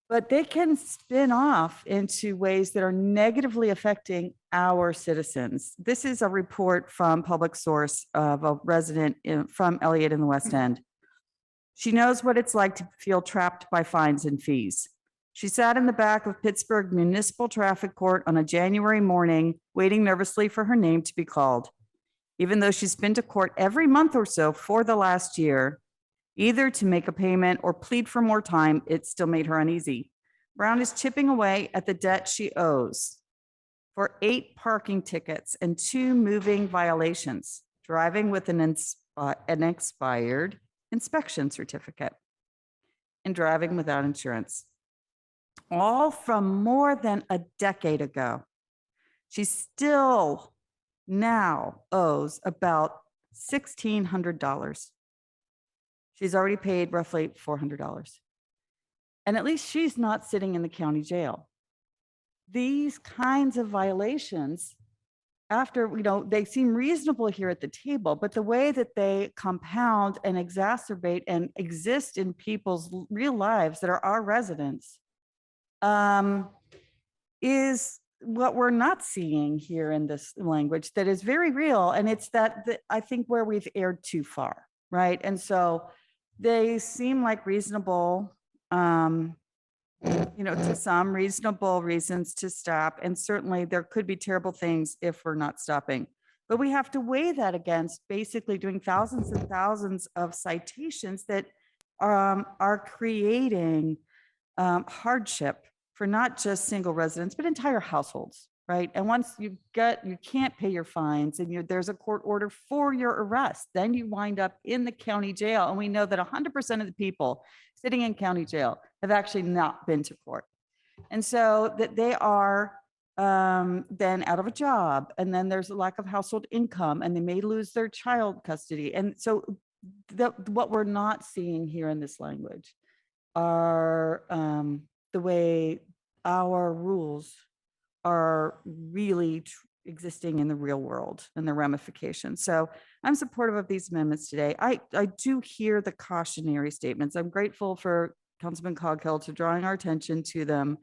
But they can spin off into ways that are negatively affecting our citizens. This is a report from Public Source of a resident from Elliott in the West End. She knows what it's like to feel trapped by fines and fees. She sat in the back of Pittsburgh Municipal Traffic Court on a January morning, waiting nervously for her name to be called. Even though she's been to court every month or so for the last year, either to make a payment or plead for more time, it still made her uneasy. Brown is chipping away at the debt she owes for 8 parking tickets and 2 moving violations, driving with an expired inspection certificate, and driving without insurance, all from more than a decade ago. She still now owes about $1,600. She's already paid roughly $400. And at least she's not sitting in the county jail. These kinds of violations, after, they seem reasonable here at the table, but the way that they compound and exacerbate and exist in people's real lives that are our residents, is what we're not seeing here in this language that is very real. And it's that I think where we've erred too far, right? And so they seem like reasonable, to some reasonable reasons to stop. And certainly there could be terrible things if we're not stopping. But we have to weigh that against basically doing thousands and thousands of citations that are creating hardship for not just single residents, but entire households, right? And once you can't pay your fines and there's a court order for your arrest, then you wind up in the county jail. And we know that 100% of the people sitting in county jail have actually not been to court. And so that they are then out of a job, and then there's a lack of household income, and they may lose their child custody. And so what we're not seeing here in this language are the way our rules are really existing in the real world and the ramifications. So I'm supportive of these amendments today. I do hear the cautionary statements. I'm grateful for Councilman Coghill to drawing our attention to them.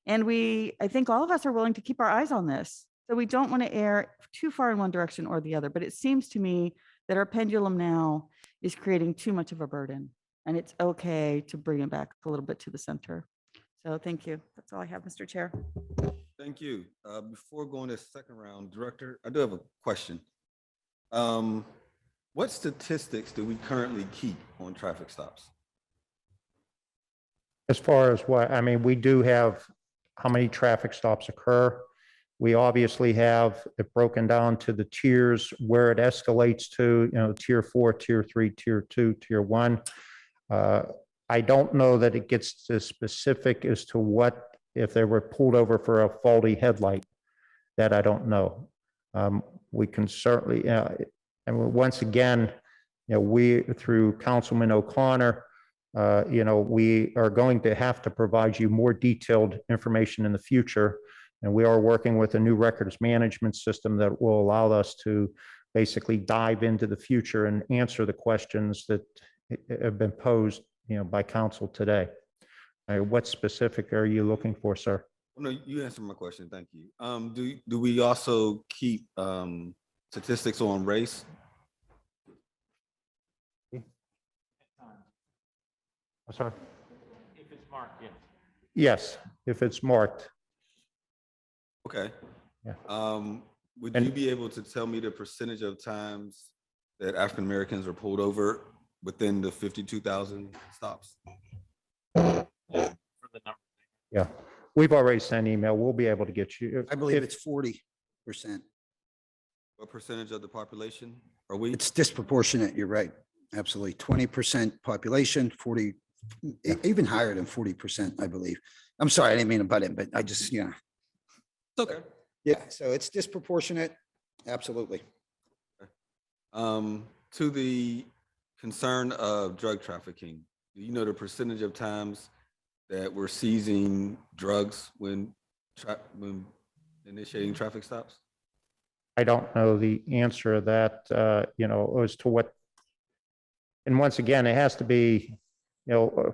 And I think all of us are willing to keep our eyes on this. So we don't want to err too far in one direction or the other. But it seems to me that our pendulum now is creating too much of a burden. And it's okay to bring it back a little bit to the center. So thank you. That's all I have, Mr. Chair. Thank you. Before going to the second round, Director, I do have a question. What statistics do we currently keep on traffic stops? As far as what, we do have how many traffic stops occur. We obviously have it broken down to the tiers where it escalates to, tier 4, tier 3, tier 2, tier 1. I don't know that it gets as specific as to what, if they were pulled over for a faulty headlight, that I don't know. We can certainly, and once again, we, through Councilman O'Connor, we are going to have to provide you more detailed information in the future. And we are working with a new records management system that will allow us to basically dive into the future and answer the questions that have been posed, by council today. What specific are you looking for, sir? No, you answered my question. Thank you. Do we also keep statistics on race? Sorry. If it's marked, yes. Yes, if it's marked. Okay. Yeah. Would you be able to tell me the percentage of times that African Americans are pulled over within the 52,000 stops? Yeah, we've already sent email. We'll be able to get you. I believe if- it's 40%. What percentage of the population are we? It's disproportionate. You're right. Absolutely. 20% population, 40, even higher than 40%, I believe. I'm sorry, I didn't mean to butt in, but I just, It's okay. yeah, so it's disproportionate. Absolutely. To the concern of drug trafficking, do you know the percentage of times that we're seizing drugs when initiating traffic stops? I don't know the answer to that, as to what. And once again, it has to be, are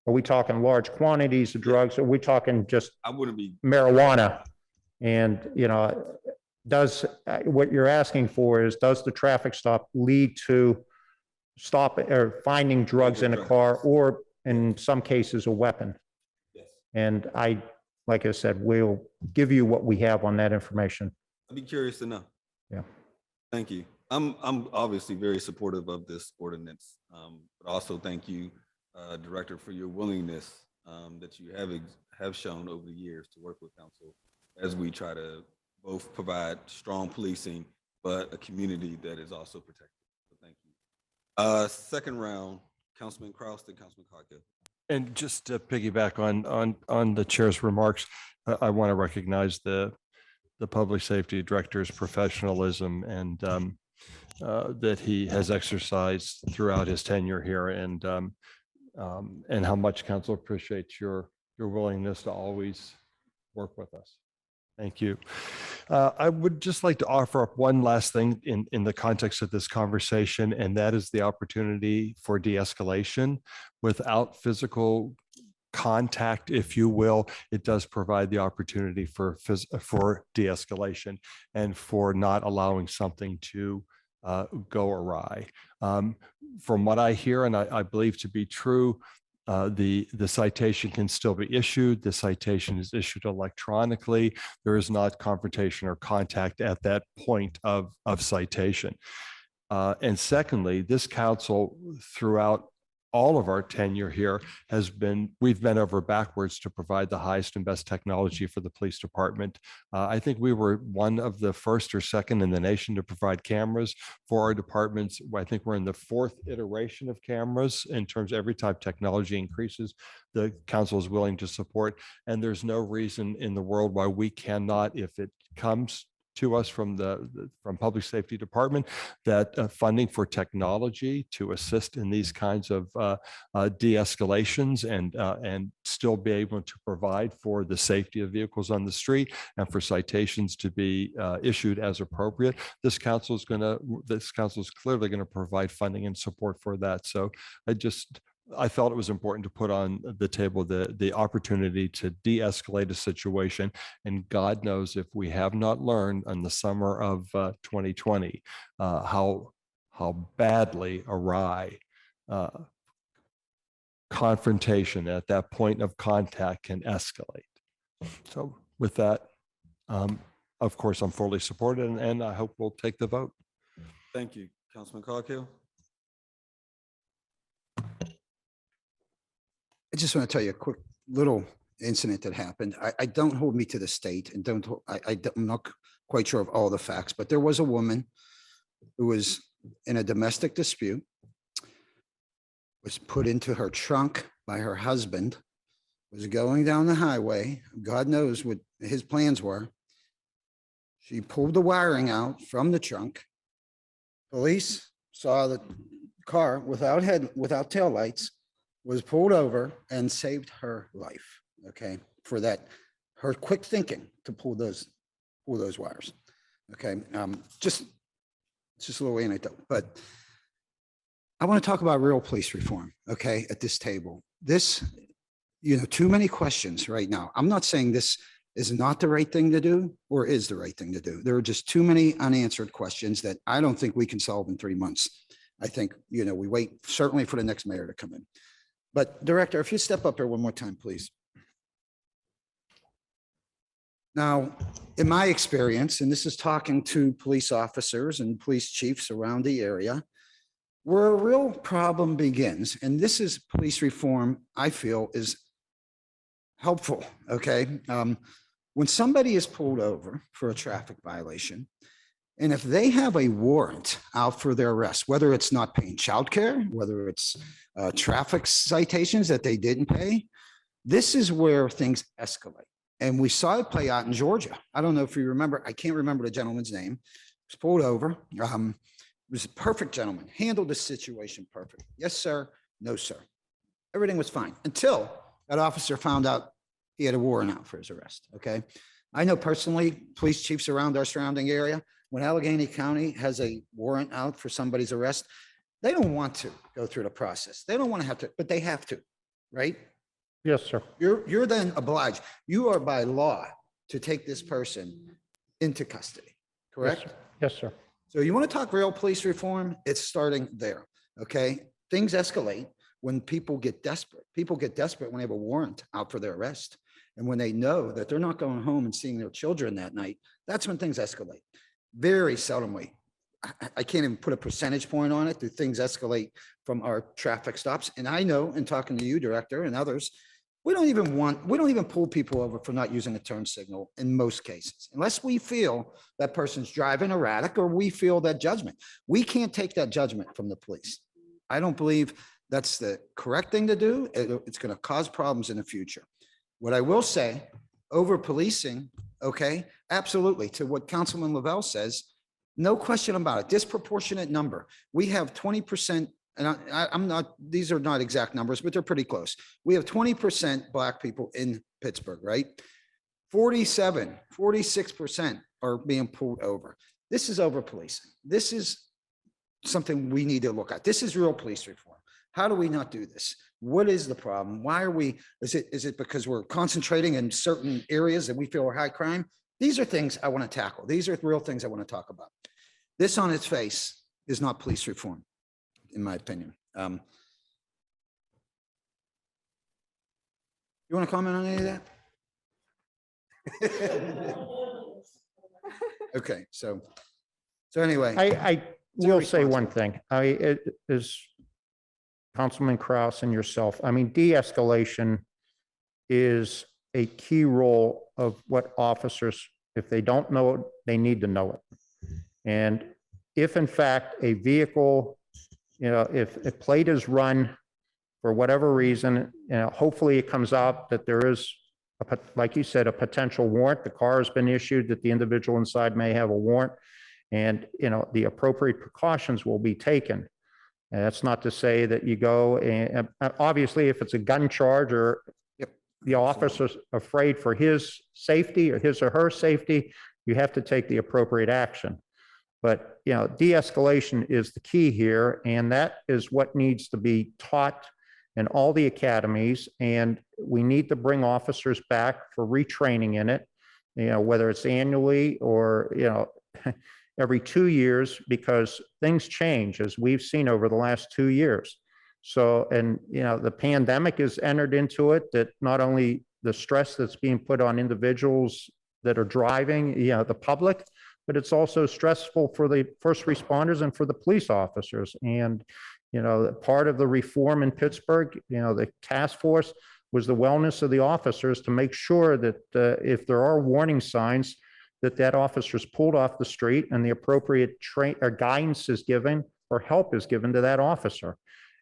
we talking large quantities of drugs? Are we talking just I wouldn't be. marijuana? And, does, what you're asking for is, does the traffic stop lead to stop or finding drugs in a car, or in some cases, a weapon? Yes. And like I said, we'll give you what we have on that information. I'd be curious to know. Yeah. Thank you. I'm obviously very supportive of this ordinance, but also thank you, Director, for your willingness that you have shown over the years to work with council as we try to both provide strong policing, but a community that is also protected. So thank you. Second round, Councilman Kraus, then Councilman Coghill. And just to piggyback on the chair's remarks, I want to recognize the public safety director's professionalism and that he has exercised throughout his tenure here, and how much council appreciates your willingness to always work with us. Thank you. I would just like to offer up one last thing in the context of this conversation, and that is the opportunity for de-escalation without physical contact, if you will. It does provide the opportunity for de-escalation and for not allowing something to go awry. From what I hear, and I believe to be true, the citation can still be issued. The citation is issued electronically. There is not confrontation or contact at that point of citation. And secondly, this council throughout all of our tenure here we've bent over backwards to provide the highest and best technology for the police department. I think we were one of the first or second in the nation to provide cameras for our departments. I think we're in the fourth iteration of cameras in terms of every time technology increases, the council is willing to support. And there's no reason in the world why we cannot, if it comes to us from public safety department, that funding for technology to assist in these kinds of de-escalations and still be able to provide for the safety of vehicles on the street and for citations to be issued as appropriate. This council is clearly going to provide funding and support for that. So I felt it was important to put on the table the opportunity to de-escalate a situation. And God knows if we have not learned in the summer of 2020 how badly awry confrontation at that point of contact can escalate. So with that, of course, I'm fully supported, and I hope we'll take the vote. Thank you, Councilman Coghill. I just want to tell you a quick little incident that happened. I don't hold me to the state and I'm not quite sure of all the facts, but there was a woman who was in a domestic dispute, was put into her trunk by her husband, was going down the highway. God knows what his plans were. She pulled the wiring out from the trunk. Police saw the car without taillights, was pulled over and saved her life. Okay, for that, her quick thinking to pull those wires. Okay, just a little anecdote, but I want to talk about real police reform. Okay, at this table, too many questions right now. I'm not saying this is not the right thing to do or is the right thing to do. There are just too many unanswered questions that I don't think we can solve in 3 months. I think, we wait certainly for the next mayor to come in. But Director, if you step up here one more time, please. Now, in my experience, and this is talking to police officers and police chiefs around the area, where a real problem begins, and this is police reform, I feel is helpful, okay? When somebody is pulled over for a traffic violation, and if they have a warrant out for their arrest, whether it's not paying childcare, whether it's traffic citations that they didn't pay, this is where things escalate. And we saw it play out in Georgia. I don't know if you remember, I can't remember the gentleman's name. He was pulled over. Was a perfect gentleman, handled the situation perfect. Yes, sir. No, sir. Everything was fine until that officer found out he had a warrant out for his arrest. Okay. I know personally, police chiefs around our surrounding area, when Allegheny County has a warrant out for somebody's arrest, they don't want to go through the process. They don't want to have to, but they have to, right? Yes, sir. You're then obliged. You are by law to take this person into custody, correct? Yes, sir. So you want to talk real police reform? It's starting there, okay? Things escalate when people get desperate. People get desperate when they have a warrant out for their arrest. And when they know that they're not going home and seeing their children that night, that's when things escalate. Very seldomly. I can't even put a percentage point on it. Do things escalate from our traffic stops? And I know, in talking to you, Director, and others, we don't even pull people over for not using a turn signal in most cases, unless we feel that person's driving erratic or we feel that judgment. We can't take that judgment from the police. I don't believe that's the correct thing to do. It's going to cause problems in the future. What I will say, over policing, okay, absolutely, to what Councilman Lavelle says, no question about it, disproportionate number. We have 20%. And I'm not, these are not exact numbers, but they're pretty close. We have 20% Black people in Pittsburgh, right? 46% are being pulled over. This is over policing. This is something we need to look at. This is real police reform. How do we not do this? What is the problem? Why are we, is it because we're concentrating in certain areas that we feel are high crime? These are things I want to tackle. These are real things I want to talk about. This on its face is not police reform, in my opinion. You want to comment on any of that? Okay, so anyway. I will say one thing. It is Councilman Kraus and yourself. I mean, de-escalation is a key role of what officers, if they don't know it, they need to know it. And if in fact a vehicle, if a plate is run for whatever reason, hopefully it comes out that there is, like you said, a potential warrant. The car has been issued, that the individual inside may have a warrant, and the appropriate precautions will be taken. And that's not to say that you go and obviously if it's a gun charge or the officer's afraid for his safety or his or her safety, you have to take the appropriate action. But, de-escalation is the key here, and that is what needs to be taught in all the academies. And we need to bring officers back for retraining in it, whether it's annually or, every 2 years, because things change, as we've seen over the last 2 years. So, and, the pandemic has entered into it, that not only the stress that's being put on individuals that are driving, the public, but it's also stressful for the first responders and for the police officers. And, part of the reform in Pittsburgh, the task force, was the wellness of the officers to make sure that if there are warning signs, that officer is pulled off the street and the appropriate guidance is given or help is given to that officer.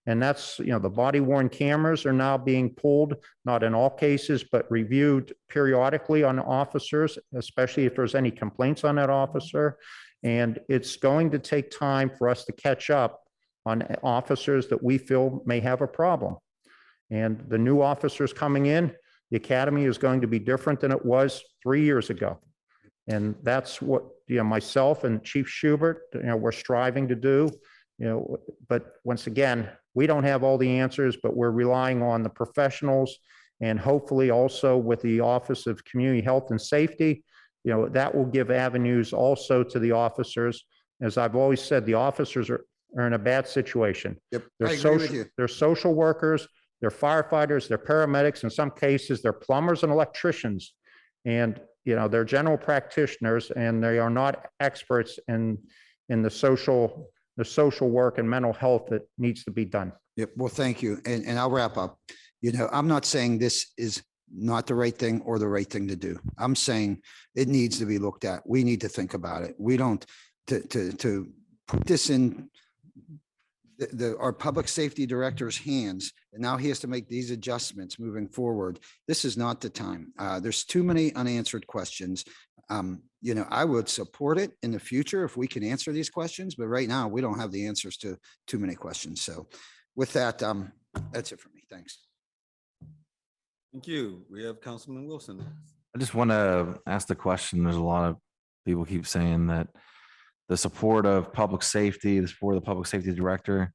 And that's, the body worn cameras are now being pulled, not in all cases, but reviewed periodically on officers, especially if there's any complaints on that officer. And it's going to take time for us to catch up on officers that we feel may have a problem. And the new officers coming in, the academy is going to be different than it was 3 years ago. And that's what, myself and Chief Schubert, we're striving to do. But once again, we don't have all the answers, but we're relying on the professionals and hopefully also with the Office of Community Health and Safety, that will give avenues also to the officers. As I've always said, the officers are in a bad situation. Yep, They're I agree with you. They're social workers, they're firefighters, they're paramedics, in some cases, they're plumbers and electricians. And, they're general practitioners and they are not experts in the social work and mental health that needs to be done. Yep. Well, thank you. And I'll wrap up. I'm not saying this is not the right thing or the right thing to do. I'm saying it needs to be looked at. We need to think about it. We don't to put this in our public safety director's hands, and now he has to make these adjustments moving forward. This is not the time. There's too many unanswered questions. I would support it in the future if we can answer these questions, but right now we don't have the answers to too many questions. So with that, that's it for me. Thanks. Thank you. We have Councilman Wilson. I just want to ask the question. There's a lot of people keep saying that the support of public safety, the support of the public safety director,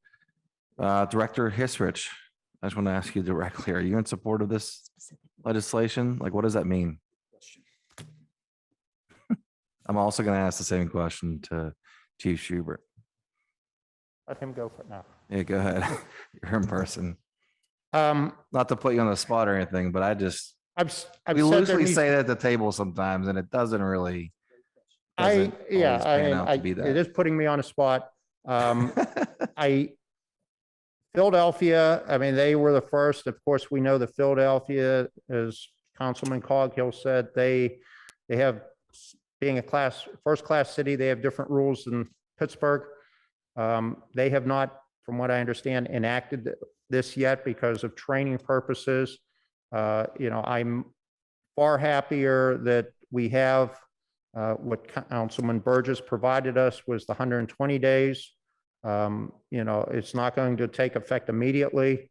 Director Hisrich. I just want to ask you directly, are you in support of this legislation? Like, what does that mean? I'm also going to ask the same question to Chief Schubert. Let him go for it now. Yeah, go ahead. You're in person. Not to put you on the spot or anything, but I've we said there loosely needs- say that at the table sometimes, and it doesn't really. Doesn't always pan out to be that. It is putting me on a spot. Philadelphia, they were the first. Of course, we know that Philadelphia, as Councilman Coghill said, they have, being a first class city, they have different rules than Pittsburgh. They have not, from what I understand, enacted this yet because of training purposes. I'm far happier that we have what Councilman Burgess provided us was the 120 days. It's not going to take effect immediately.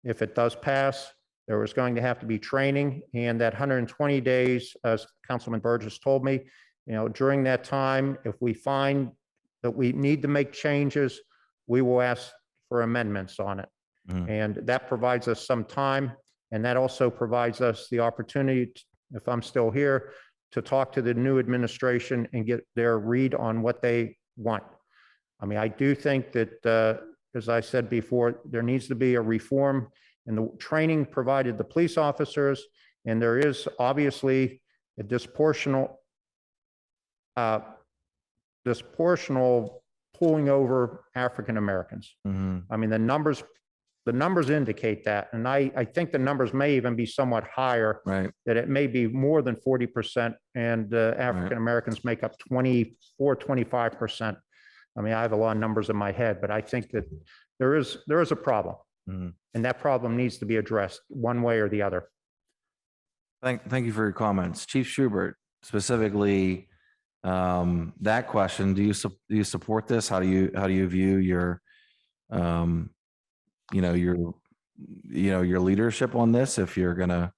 If it does pass, there was going to have to be training, and that 120 days, as Councilman Burgess told me, during that time, if we find that we need to make changes, we will ask for amendments on it. And that provides us some time. And that also provides us the opportunity, if I'm still here, to talk to the new administration and get their read on what they want. I do think that, as I said before, there needs to be a reform in the training provided to police officers. And there is obviously a disproportional pulling over African Americans. The numbers indicate that. And I think the numbers may even be somewhat higher, right? That it may be more than 40%, and African Americans make up 24, 25%. I have a lot of numbers in my head, but I think that there is a problem, and that problem needs to be addressed one way or the other. Thank you for your comments, Chief Schubert. Specifically, that question: Do you support this? How do you view your your leadership on this? If you're gonna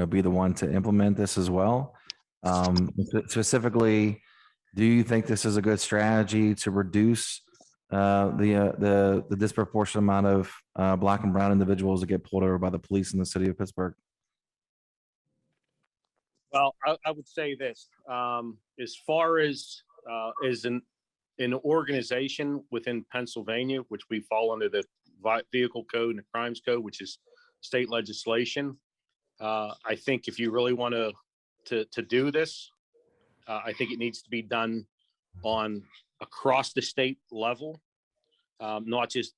be the one to implement this as well, specifically. Do you think this is a good strategy to reduce the disproportionate amount of Black and brown individuals that get pulled over by the police in the city of Pittsburgh? Well, I would say this, as far as an organization within Pennsylvania, which we fall under the Vehicle Code and the Crimes Code, which is state legislation. I think if you really want to do this, I think it needs to be done across the state level, not just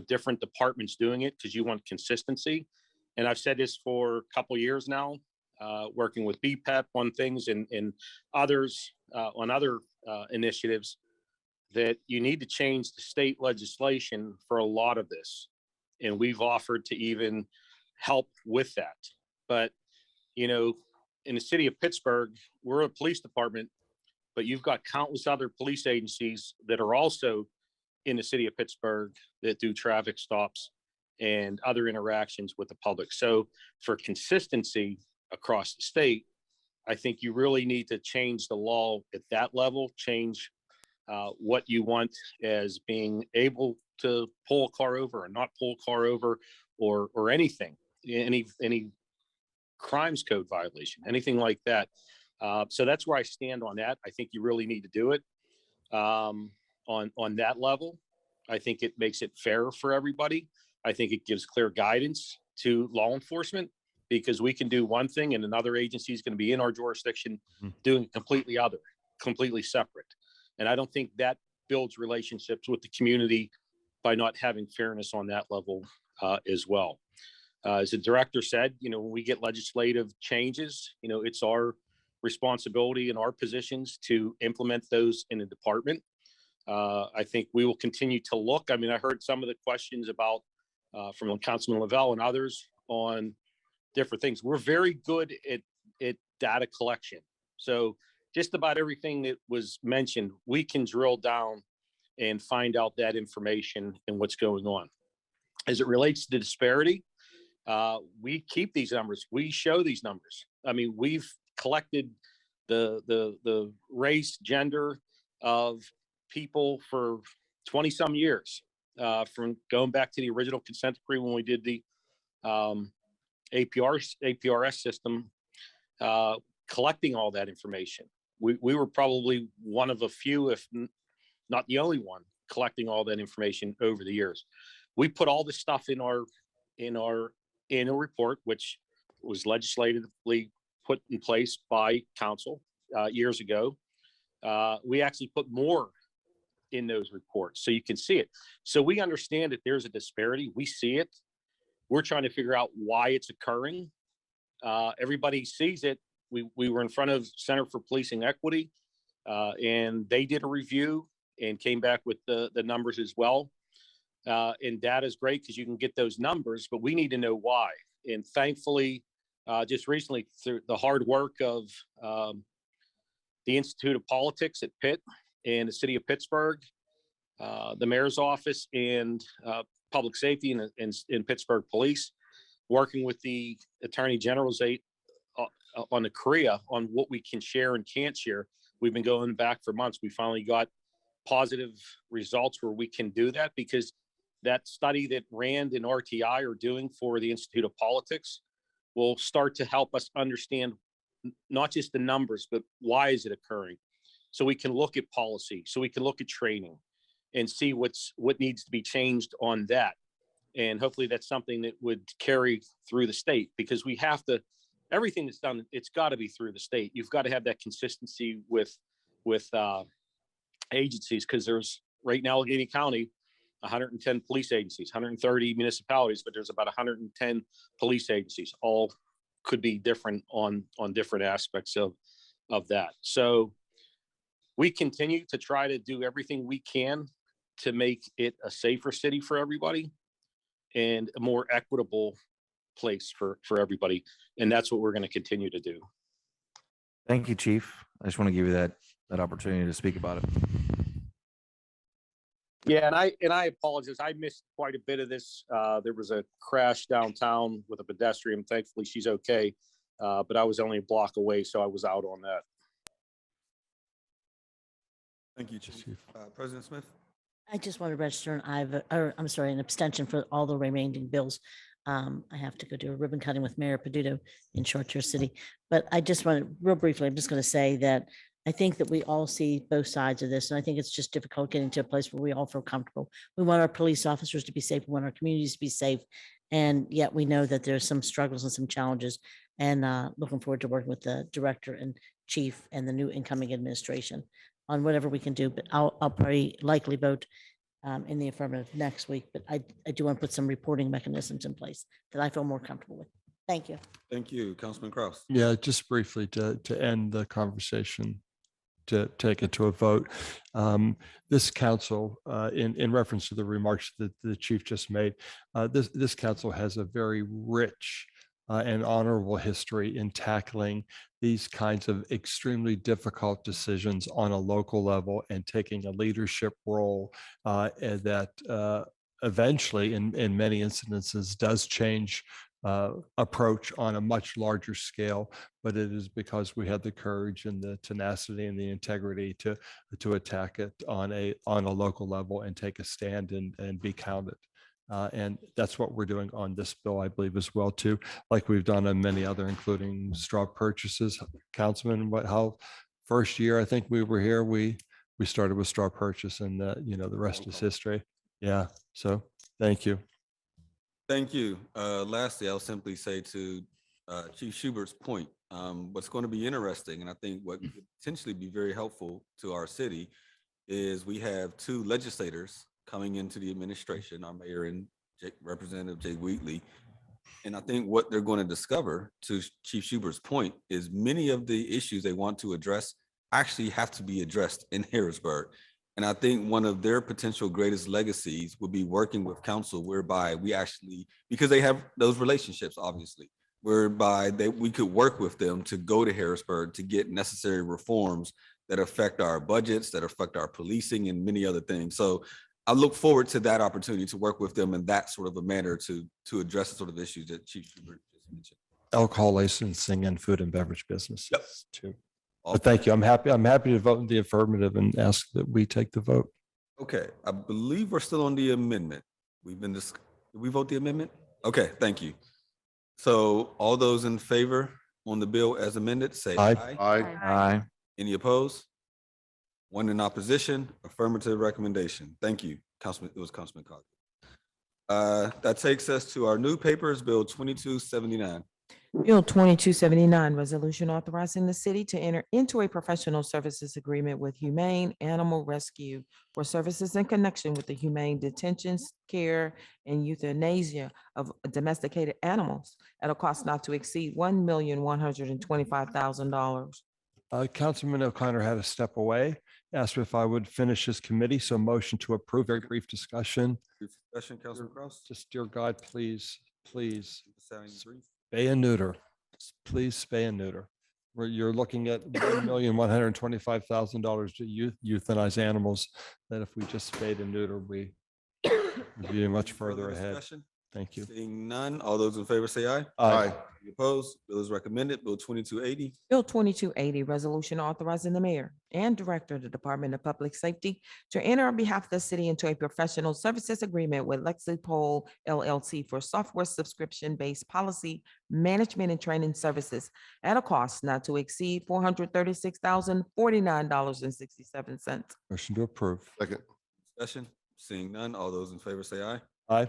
different departments doing it, because you want consistency. and I've said this for a couple years now, working with BPEP on things and others on other initiatives, that you need to change the state legislation for a lot of this. And we've offered to even help with that. But, you know, in the city of Pittsburgh, we're a police department, but you've got countless other police agencies that are also in the city of Pittsburgh that do traffic stops and other interactions with the public. So for consistency across the state, I think you really need to change the law at that level, change what you want as being able to pull a car over or not pull a car over, or anything, any crimes code violation, anything like that. So that's where I stand on that. I think you really need to do it on that level. I think it makes it fairer for everybody. I think it gives clear guidance to law enforcement, because we can do one thing and another agency is going to be in our jurisdiction doing completely separate. And I don't think that builds relationships with the community by not having fairness on that level as well. As the director said, you know, when we get legislative changes, you know, it's our responsibility and our positions to implement those in the department. I think we will continue to look. I mean, I heard some of the questions about from Councilman Lavelle and others on different things. We're very good at data collection. So just about everything that was mentioned, we can drill down and find out that information and what's going on. As it relates to disparity, we keep these numbers. We show these numbers. I mean, we've collected the race, gender of people for 20 some years, from going back to the original consent decree when we did the APRS system, collecting all that information. We were probably one of a few, if not the only one, collecting all that information over the years. We put all this stuff in our annual report, which was legislatively put in place by council years ago. We actually put more in those reports so you can see it. So we understand that there's a disparity. We see it. We're trying to figure out why it's occurring. Everybody sees it. We were in front of Center for Policing Equity, and they did a review and came back with the numbers as well. And data is great because you can get those numbers, but we need to know why. And thankfully, just recently, through the hard work of the Institute of Politics at Pitt and the city of Pittsburgh, the mayor's office, and public safety and Pittsburgh Police, working with the Attorney General's on the Korea on what we can share and can't share. We've been going back for months. We finally got positive results where we can do that, because that study that RAND and RTI are doing for the Institute of Politics will start to help us understand not just the numbers, but why is it occurring? So we can look at policy, so we can look at training and see what needs to be changed on that. And hopefully that's something that would carry through the state, because we have to, everything that's done, it's got to be through the state. You've got to have that consistency with agencies, because there's right now Allegheny County, 110 police agencies, 130 municipalities, but there's about 110 police agencies. All could be different on different aspects of that. So we continue to try to do everything we can to make it a safer city for everybody and a more equitable place for everybody. And that's what we're going to continue to do. Thank you, Chief. I just want to give you that opportunity to speak about it. Yeah, and I apologize. I missed quite a bit of this. There was a crash downtown with a pedestrian. Thankfully, she's okay. But I was only a block away, so I was out on that. Thank you, Chief. President Smith? I just want to register an abstention for all the remaining bills. I have to go do a ribbon cutting with Mayor Peduto in Chartier City. But I just want to, real briefly, I'm just going to say that I think that we all see both sides of this, and I think it's just difficult getting to a place where we all feel comfortable. We want our police officers to be safe. We want our communities to be safe. And yet we know that there's some struggles and some challenges, and looking forward to working with the director and chief and the new incoming administration on whatever we can do. But I'll probably likely vote in the affirmative next week, but I do want to put some reporting mechanisms in place that I feel more comfortable with. Thank you. Thank you, Councilman Kraus. Yeah, just briefly to end the conversation, to take it to a vote. This council, in reference to the remarks that the chief just made, this council has a very rich and honorable history in tackling these kinds of extremely difficult decisions on a local level and taking a leadership role and that eventually, in many incidences, does change approach on a much larger scale, but it is because we had the courage and the tenacity and the integrity to attack it on a local level and take a stand and be counted. And that's what we're doing on this bill, I believe, as well, too, like we've done on many other, including straw purchases. Councilman, how first year I think we were here, we started with straw purchase, and the rest is history. Yeah. So thank you. Thank you. Lastly, I'll simply say to Chief Schubert's point, what's going to be interesting, and I think what could potentially be very helpful to our city, is we have two legislators coming into the administration, our mayor and Representative Jay Wheatley. And I think what they're going to discover, to Chief Schubert's point, is many of the issues they want to address actually have to be addressed in Harrisburg. And I think one of their potential greatest legacies would be working with council, whereby we actually, because they have those relationships, obviously, whereby we could work with them to go to Harrisburg to get necessary reforms that affect our budgets, that affect our policing and many other things. So I look forward to that opportunity to work with them in that sort of a manner to address the sort of issues that Chief Schubert just mentioned. Alcohol licensing and food and beverage businesses too. All But thank you. I'm happy to vote in the affirmative and ask that we take the vote. Okay, I believe we're still on the amendment. Did we vote the amendment? Okay, thank you. So all those in favor on the bill as amended, say Aye. aye. Aye. Aye. Any opposed? One in opposition, affirmative recommendation. Thank you, Councilman. It was Councilman Cogg. That takes us to our new papers, Bill 2279. Bill 2279, resolution authorizing the city to enter into a professional services agreement with Humane Animal Rescue for services in connection with the humane detention, care, and euthanasia of domesticated animals at a cost not to exceed $1,125,000. Councilman O'Connor had to step away, asked if I would finish his committee. So motion to approve, very brief discussion. Discussion, Councilman Kraus? Just, dear God, please, Sounding brief. spay and neuter. Please spay and neuter. Where you're looking at $1,125,000 to euthanize animals, that if we just spayed and neuter, we'd be much further ahead. Discussion? Thank you. Seeing none, all those in favor say aye. Aye. Any opposed? Bill is recommended. Bill 2280. Bill 2280, resolution authorizing the mayor and director of the Department of Public Safety to enter on behalf of the city into a professional services agreement with Lexipol LLC for software subscription-based policy management and training services at a cost not to exceed $436,049.67. Motion to approve. Second. Discussion? Seeing none, all those in favor say aye. Aye.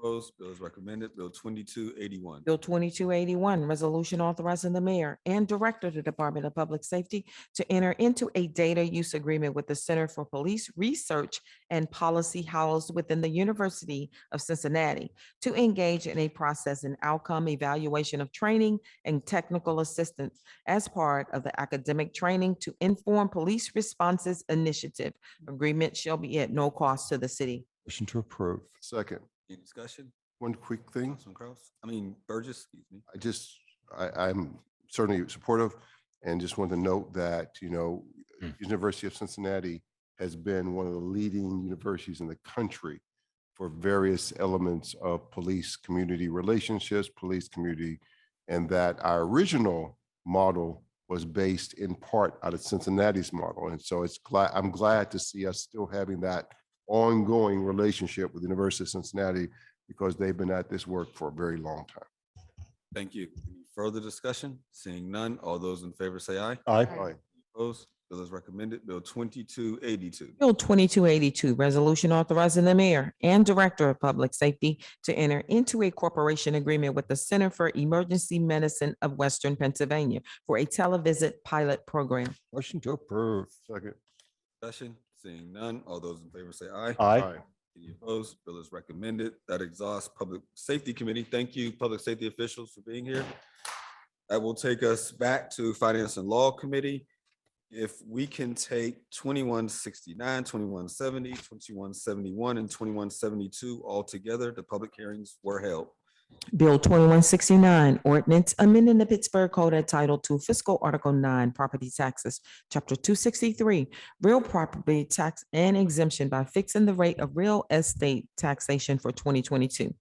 Opposed? Bill is recommended. Bill 2281. Bill 2281, resolution authorizing the mayor and director of the Department of Public Safety to enter into a data use agreement with the Center for Police Research and Policy housed within the University of Cincinnati to engage in a process and outcome evaluation of training and technical assistance as part of the academic training to inform police responses initiative. Agreement shall be at no cost to the city. Motion to approve. Second. Any discussion? One quick thing. Councilman Kraus? Burgess, excuse me. I'm certainly supportive and just want to note that, University of Cincinnati has been one of the leading universities in the country for various elements of police community relationships, police community, and that our original model was based in part out of Cincinnati's model. And so I'm glad to see us still having that ongoing relationship with the University of Cincinnati, because they've been at this work for a very long time. Thank you. Any further discussion? Seeing none, all those in favor say aye. Aye. Aye. Opposed? Bill is recommended. Bill 2282. Bill 2282, resolution authorizing the mayor and director of public safety to enter into a corporation agreement with the Center for Emergency Medicine of Western Pennsylvania for a televisit pilot program. Motion to approve. Second. Discussion? Seeing none, all those in favor say aye. Aye. Any opposed? Bill is recommended. That exhausts Public Safety Committee. Thank you, public safety officials, for being here. That will take us back to Finance and Law Committee. If we can take 2169, 2170, 2171, and 2172 all together, the public hearings were held. Bill 2169, ordinance amending the Pittsburgh Code entitled to Fiscal Article 9, Property Taxes, Chapter 263, Real Property Tax and Exemption by fixing the rate of real estate taxation for 2022.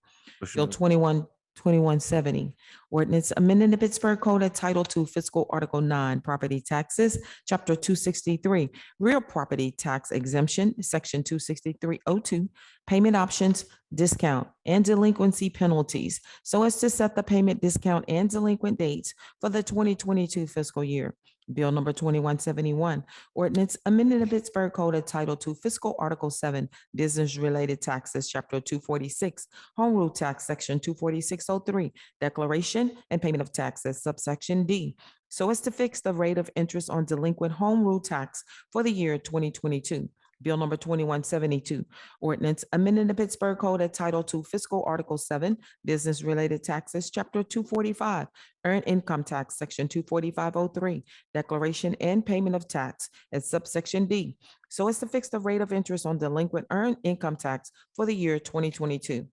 Bill 2170, ordinance amending the Pittsburgh Code entitled to Fiscal Article 9, Property Taxes, Chapter 263, Real Property Tax Exemption, Section 26302, Payment Options, Discount, and Delinquency Penalties, so as to set the payment discount and delinquent dates for the 2022 fiscal year. Bill number 2171, ordinance amending the Pittsburgh Code entitled to Fiscal Article 7, Business-Related Taxes, Chapter 246, Home Rule Tax, Section 24603, Declaration and Payment of Taxes, subsection D, so as to fix the rate of interest on delinquent home rule tax for the year 2022. Bill number 2172, ordinance amending the Pittsburgh Code entitled to Fiscal Article 7, Business-Related Taxes, Chapter 245, Earned Income Tax, Section 24503, Declaration and Payment of Tax, at subsection D, so as to fix the rate of interest on delinquent earned income tax for the year 2022.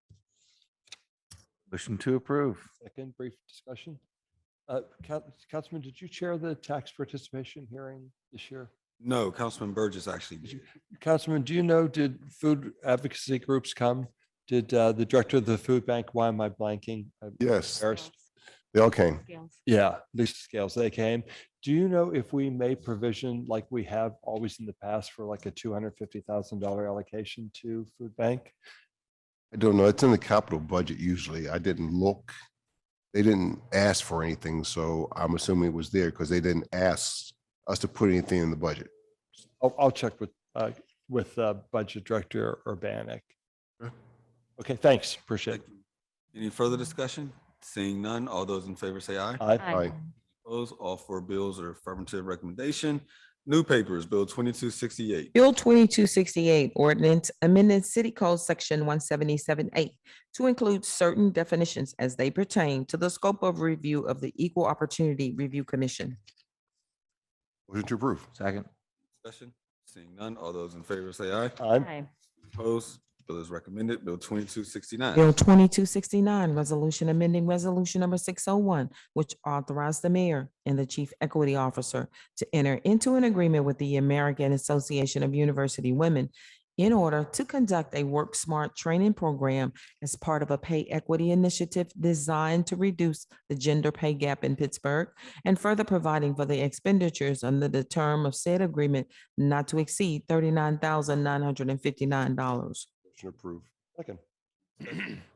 Motion to approve. Second, brief discussion. Councilman, did you chair the tax participation hearing this year? No, Councilman Burgess actually did. Councilman, do you know, did food advocacy groups come? Did the director of the food bank, why am I blanking? I'm Yes, embarrassed. they all came. Yeah, these scales, they came. Do you know if we made provision like we have always in the past for like a $250,000 allocation to food bank? I don't know. It's in the capital budget usually. I didn't look. They didn't ask for anything, so I'm assuming it was there because they didn't ask us to put anything in the budget. I'll check with Budget Director Urbanek. Okay, thanks. Appreciate it. Any further discussion? Seeing none, all those in favor say aye. Aye. Aye. Opposed, all four bills are affirmative recommendation. New papers, Bill 2268. Bill 2268, ordinance amending City Code Section 177A to include certain definitions as they pertain to the scope of review of the Equal Opportunity Review Commission. Motion to approve. Second. Discussion? Seeing none, all those in favor say aye. Aye. Opposed, bill is recommended. Bill 2269. Bill 2269, resolution amending resolution number 601, which authorized the mayor and the chief equity officer to enter into an agreement with the American Association of University Women in order to conduct a Work Smart training program as part of a pay equity initiative designed to reduce the gender pay gap in Pittsburgh, and further providing for the expenditures under the term of said agreement not to exceed $39,959. Motion approved. Second.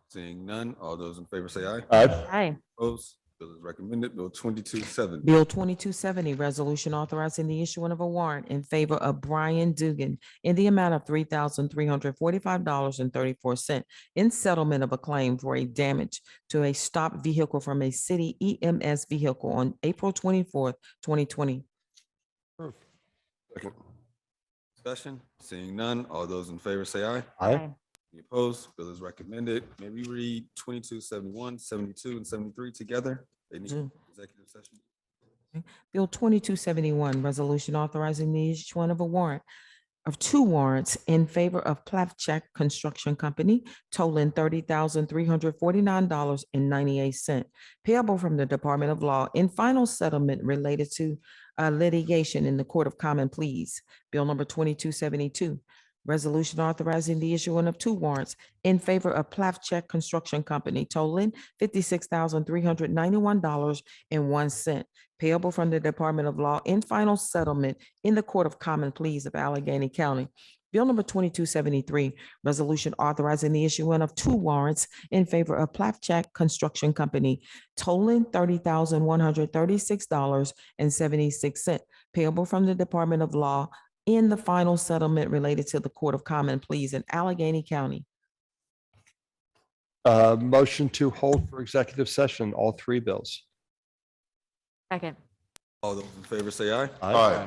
Seeing none, all those in favor say aye. Aye. Opposed, bill is recommended. Bill 2270. Bill 2270, resolution authorizing the issuing of a warrant in favor of Brian Dugan in the amount of $3,345.34 in settlement of a claim for a damage to a stopped vehicle from a city EMS vehicle on April 24th, 2020. Second. Discussion? Seeing none, all those in favor say aye. Aye. Any opposed, bill is recommended. May we read 2271, 72, and 73 together? They need executive session. Bill 2271, resolution authorizing the issuing of a warrant of two warrants in favor of Plavchak Construction Company totaling $30,349.98 payable from the Department of Law in final settlement related to litigation in the Court of Common Pleas. Bill number 2272, resolution authorizing the issuing of two warrants in favor of Plavchak Construction Company totaling $56,391.01 payable from the Department of Law in final settlement in the Court of Common Pleas of Allegheny County. Bill number 2273, resolution authorizing the issuing of two warrants in favor of Plavchak Construction Company totaling $30,136.76 payable from the Department of Law in the final settlement related to the Court of Common Pleas in Allegheny County. Motion to hold for executive session, all three bills. Second. All those in favor say aye. Aye.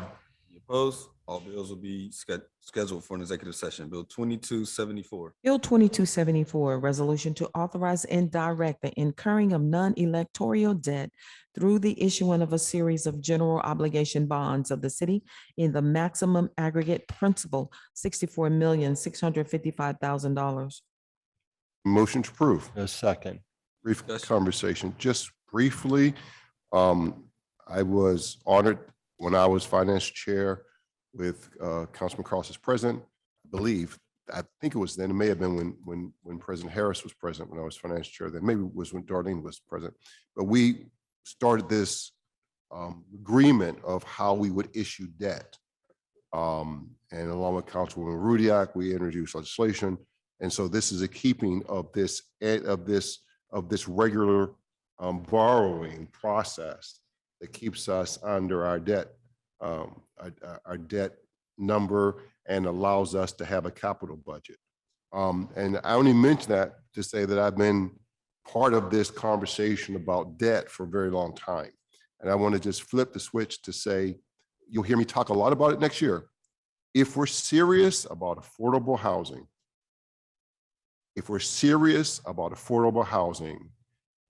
Any opposed, All bills will be scheduled for an executive session. Bill 2274. Bill 2274, resolution to authorize and direct the incurring of non-electoral debt through the issuing of a series of general obligation bonds of the city in the maximum aggregate principal, $64,655,000. Motion to approve. A second. Brief conversation, just briefly. I was honored when I was finance chair with Councilman Cross as president. I think it was then, it may have been when President Harris was president, when I was finance chair, then maybe it was when Darlene was president. But we started this agreement of how we would issue debt. And along with Councilwoman Rudiak, we introduced legislation. And so this is a keeping of this regular borrowing process that keeps us under our debt number and allows us to have a capital budget. And I only mention that to say that I've been part of this conversation about debt for a very long time. And I want to just flip the switch to say, you'll hear me talk a lot about it next year. If we're serious about affordable housing,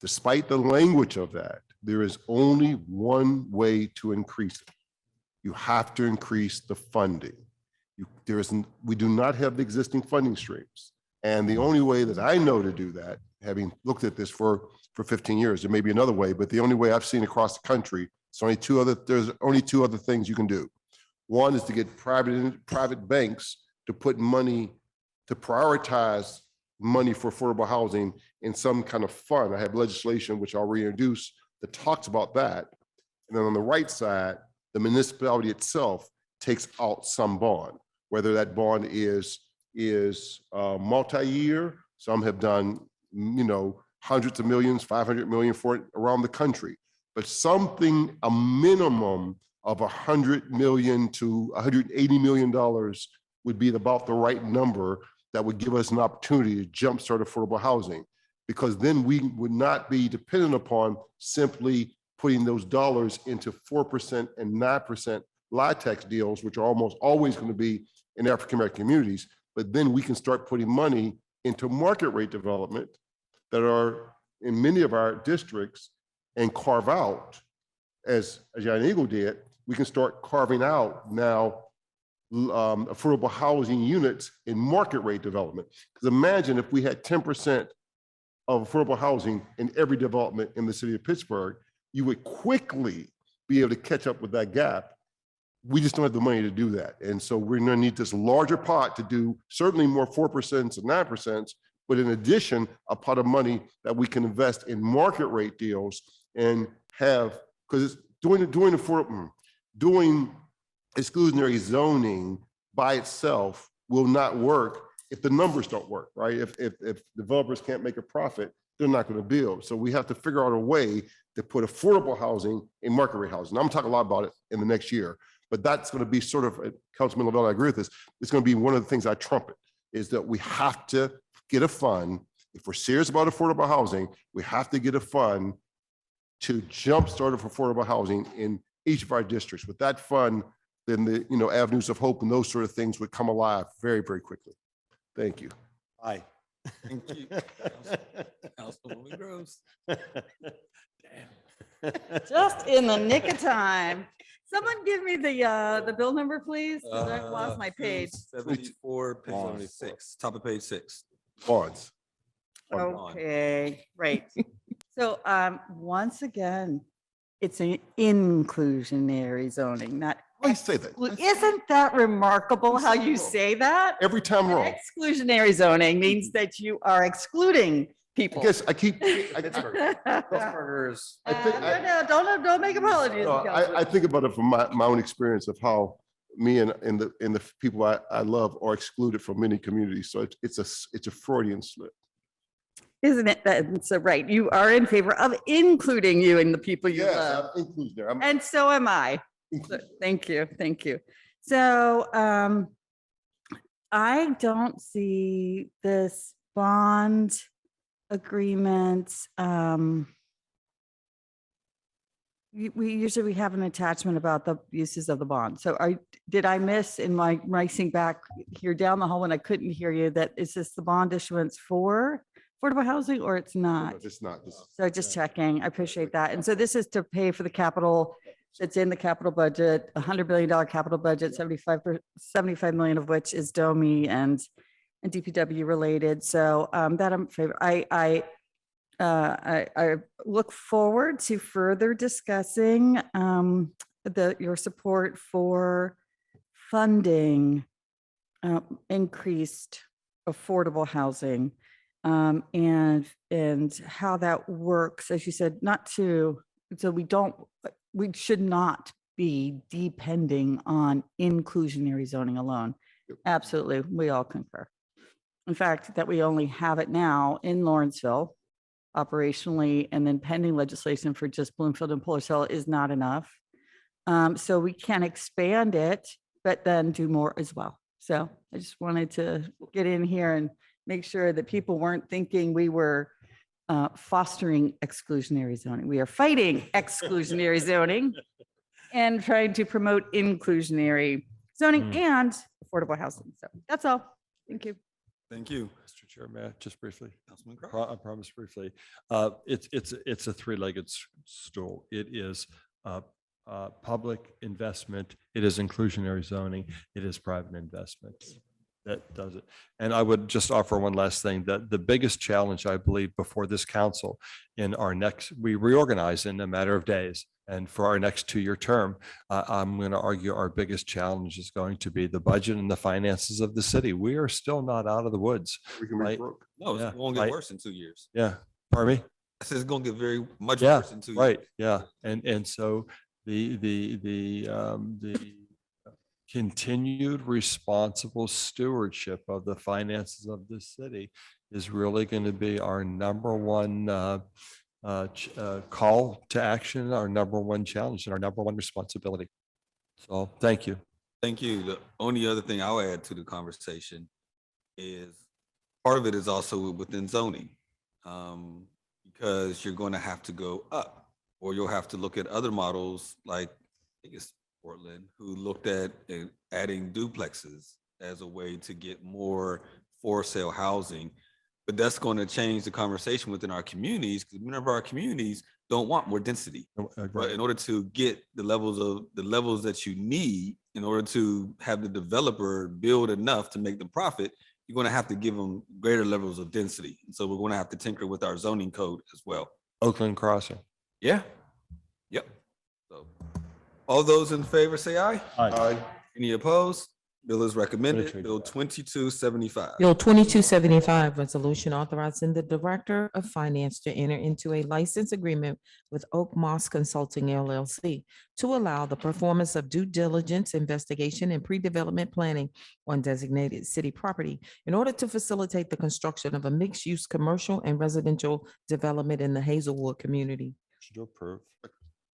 despite the language of that, there is only one way to increase it. You have to increase the funding. We do not have the existing funding streams. And the only way that I know to do that, having looked at this for 15 years, there may be another way, but the only way I've seen across the country, there's only two other things you can do. One is to get private banks to put money, to prioritize money for affordable housing in some kind of fund. I have legislation which I'll reintroduce that talks about that. And then on the right side, the municipality itself takes out some bond, whether that bond is multi-year. Some have done, hundreds of millions, 500 million for it around the country, but a minimum of $100 million to $180 million would be about the right number that would give us an opportunity to jumpstart affordable housing, because then we would not be dependent upon simply putting those dollars into 4% and 9% LIHTC deals, which are almost always going to be in African-American communities. But then we can start putting money into market rate development that are in many of our districts and carve out, as Giant Eagle did, we can start carving out now affordable housing units in market rate development. Because imagine if we had 10% of affordable housing in every development in the city of Pittsburgh, you would quickly be able to catch up with that gap. We just don't have the money to do that. And so we're going to need this larger pot to do certainly more 4% and 9%, but in addition, a pot of money that we can invest in market rate deals and have, because doing exclusionary zoning by itself will not work if the numbers don't work, right? If developers can't make a profit, they're not going to build. So we have to figure out a way to put affordable housing in market rate housing. I'm going to talk a lot about it in the next year, but that's going to be sort of, Councilman Lavelle, I agree with this. It's going to be one of the things I trumpet, is that we have to get a fund. If we're serious about affordable housing, we have to get a fund to jumpstart affordable housing in each of our districts. With that fund, then the avenues of hope and those sort of things would come alive very, very quickly. Thank you. Aye. Thank you. Councilwoman Gross. Just in the nick of time. Someone give me the bill number, please, 'cause I've lost my page. 74, page 76, top of page 6. Bonds. Okay, right. So once again, it's an inclusionary zoning, not. Why you say that? Isn't that remarkable how you say that? Every time wrong. Exclusionary zoning means that you are excluding people. Yes, I keep. Pittsburghers. Don't make apologies. I think about it from my own experience of how me and the people I love are excluded from many communities. So it's a Freudian slip. Isn't it? That's right. You are in favor of including you and the people you love. I'm inclusionary. And so am I. So, thank you. Thank you. So I don't see this bond agreement. we usually have an attachment about the uses of the bond. So did I miss in my racing back here down the hall when I couldn't hear you, that is this the bond issuance for affordable housing or it's not? It's not. This- So just checking. I appreciate that. And so this is to pay for the capital that's in the capital budget, $100 billion capital budget, 75 million of which is DOMI and DPW related. So that I'm in favor. I look forward to further discussing your support for funding increased affordable housing and how that works, as you said, we should not be depending on inclusionary zoning alone. Absolutely, we all concur. In fact, that we only have it now in Lawrenceville operationally, and then pending legislation for just Bloomfield and Polish Hill is not enough. So we can expand it, but then do more as well. So I just wanted to get in here and make sure that people weren't thinking we were fostering exclusionary zoning. We are fighting exclusionary zoning and trying to promote inclusionary zoning and affordable housing. So that's all. Thank you. Thank you. Mr. Chair, may I just briefly? Councilman Crowe. I promise briefly. It's a three-legged stool. It is public investment, it is inclusionary zoning, it is private investment. That does it. And I would just offer one last thing, that the biggest challenge, I believe, before this council we reorganize in a matter of days. And for our next 2-year term, I'm going to argue our biggest challenge is going to be the budget and the finances of the city. We are still not out of the woods. We can be right? broke. No, it's Yeah, going to right. get worse in 2 years. Yeah. Pardon me? I said it's going to get very much Yeah, worse in 2 years. right. Yeah. And so the continued responsible stewardship of the finances of this city is really going to be our number one call to action, our number one challenge, and our number one responsibility. So thank you. Thank you. The only other thing I'll add to the conversation is part of it is also within zoning, because you're going to have to go up, or you'll have to look at other models like I think it's Portland, who looked at adding duplexes as a way to get more for sale housing. But that's going to change the conversation within our communities, because remember, our communities don't want more density. Right? In order to get the levels that you need, in order to have the developer build enough to make the profit, you're going to have to give them greater levels of density. And so we're going to have to tinker with our zoning code as well. Oakland Crossing. Yeah. Yep. So all those in favor say aye. Aye. Any opposed? Bill is recommended. Bill 2275. Bill 2275, resolution authorizing the Director of Finance to enter into a license agreement with Oak Moss Consulting LLC to allow the performance of due diligence, investigation, and pre-development planning on designated city property in order to facilitate the construction of a mixed-use commercial and residential development in the Hazelwood community. Motion to approve.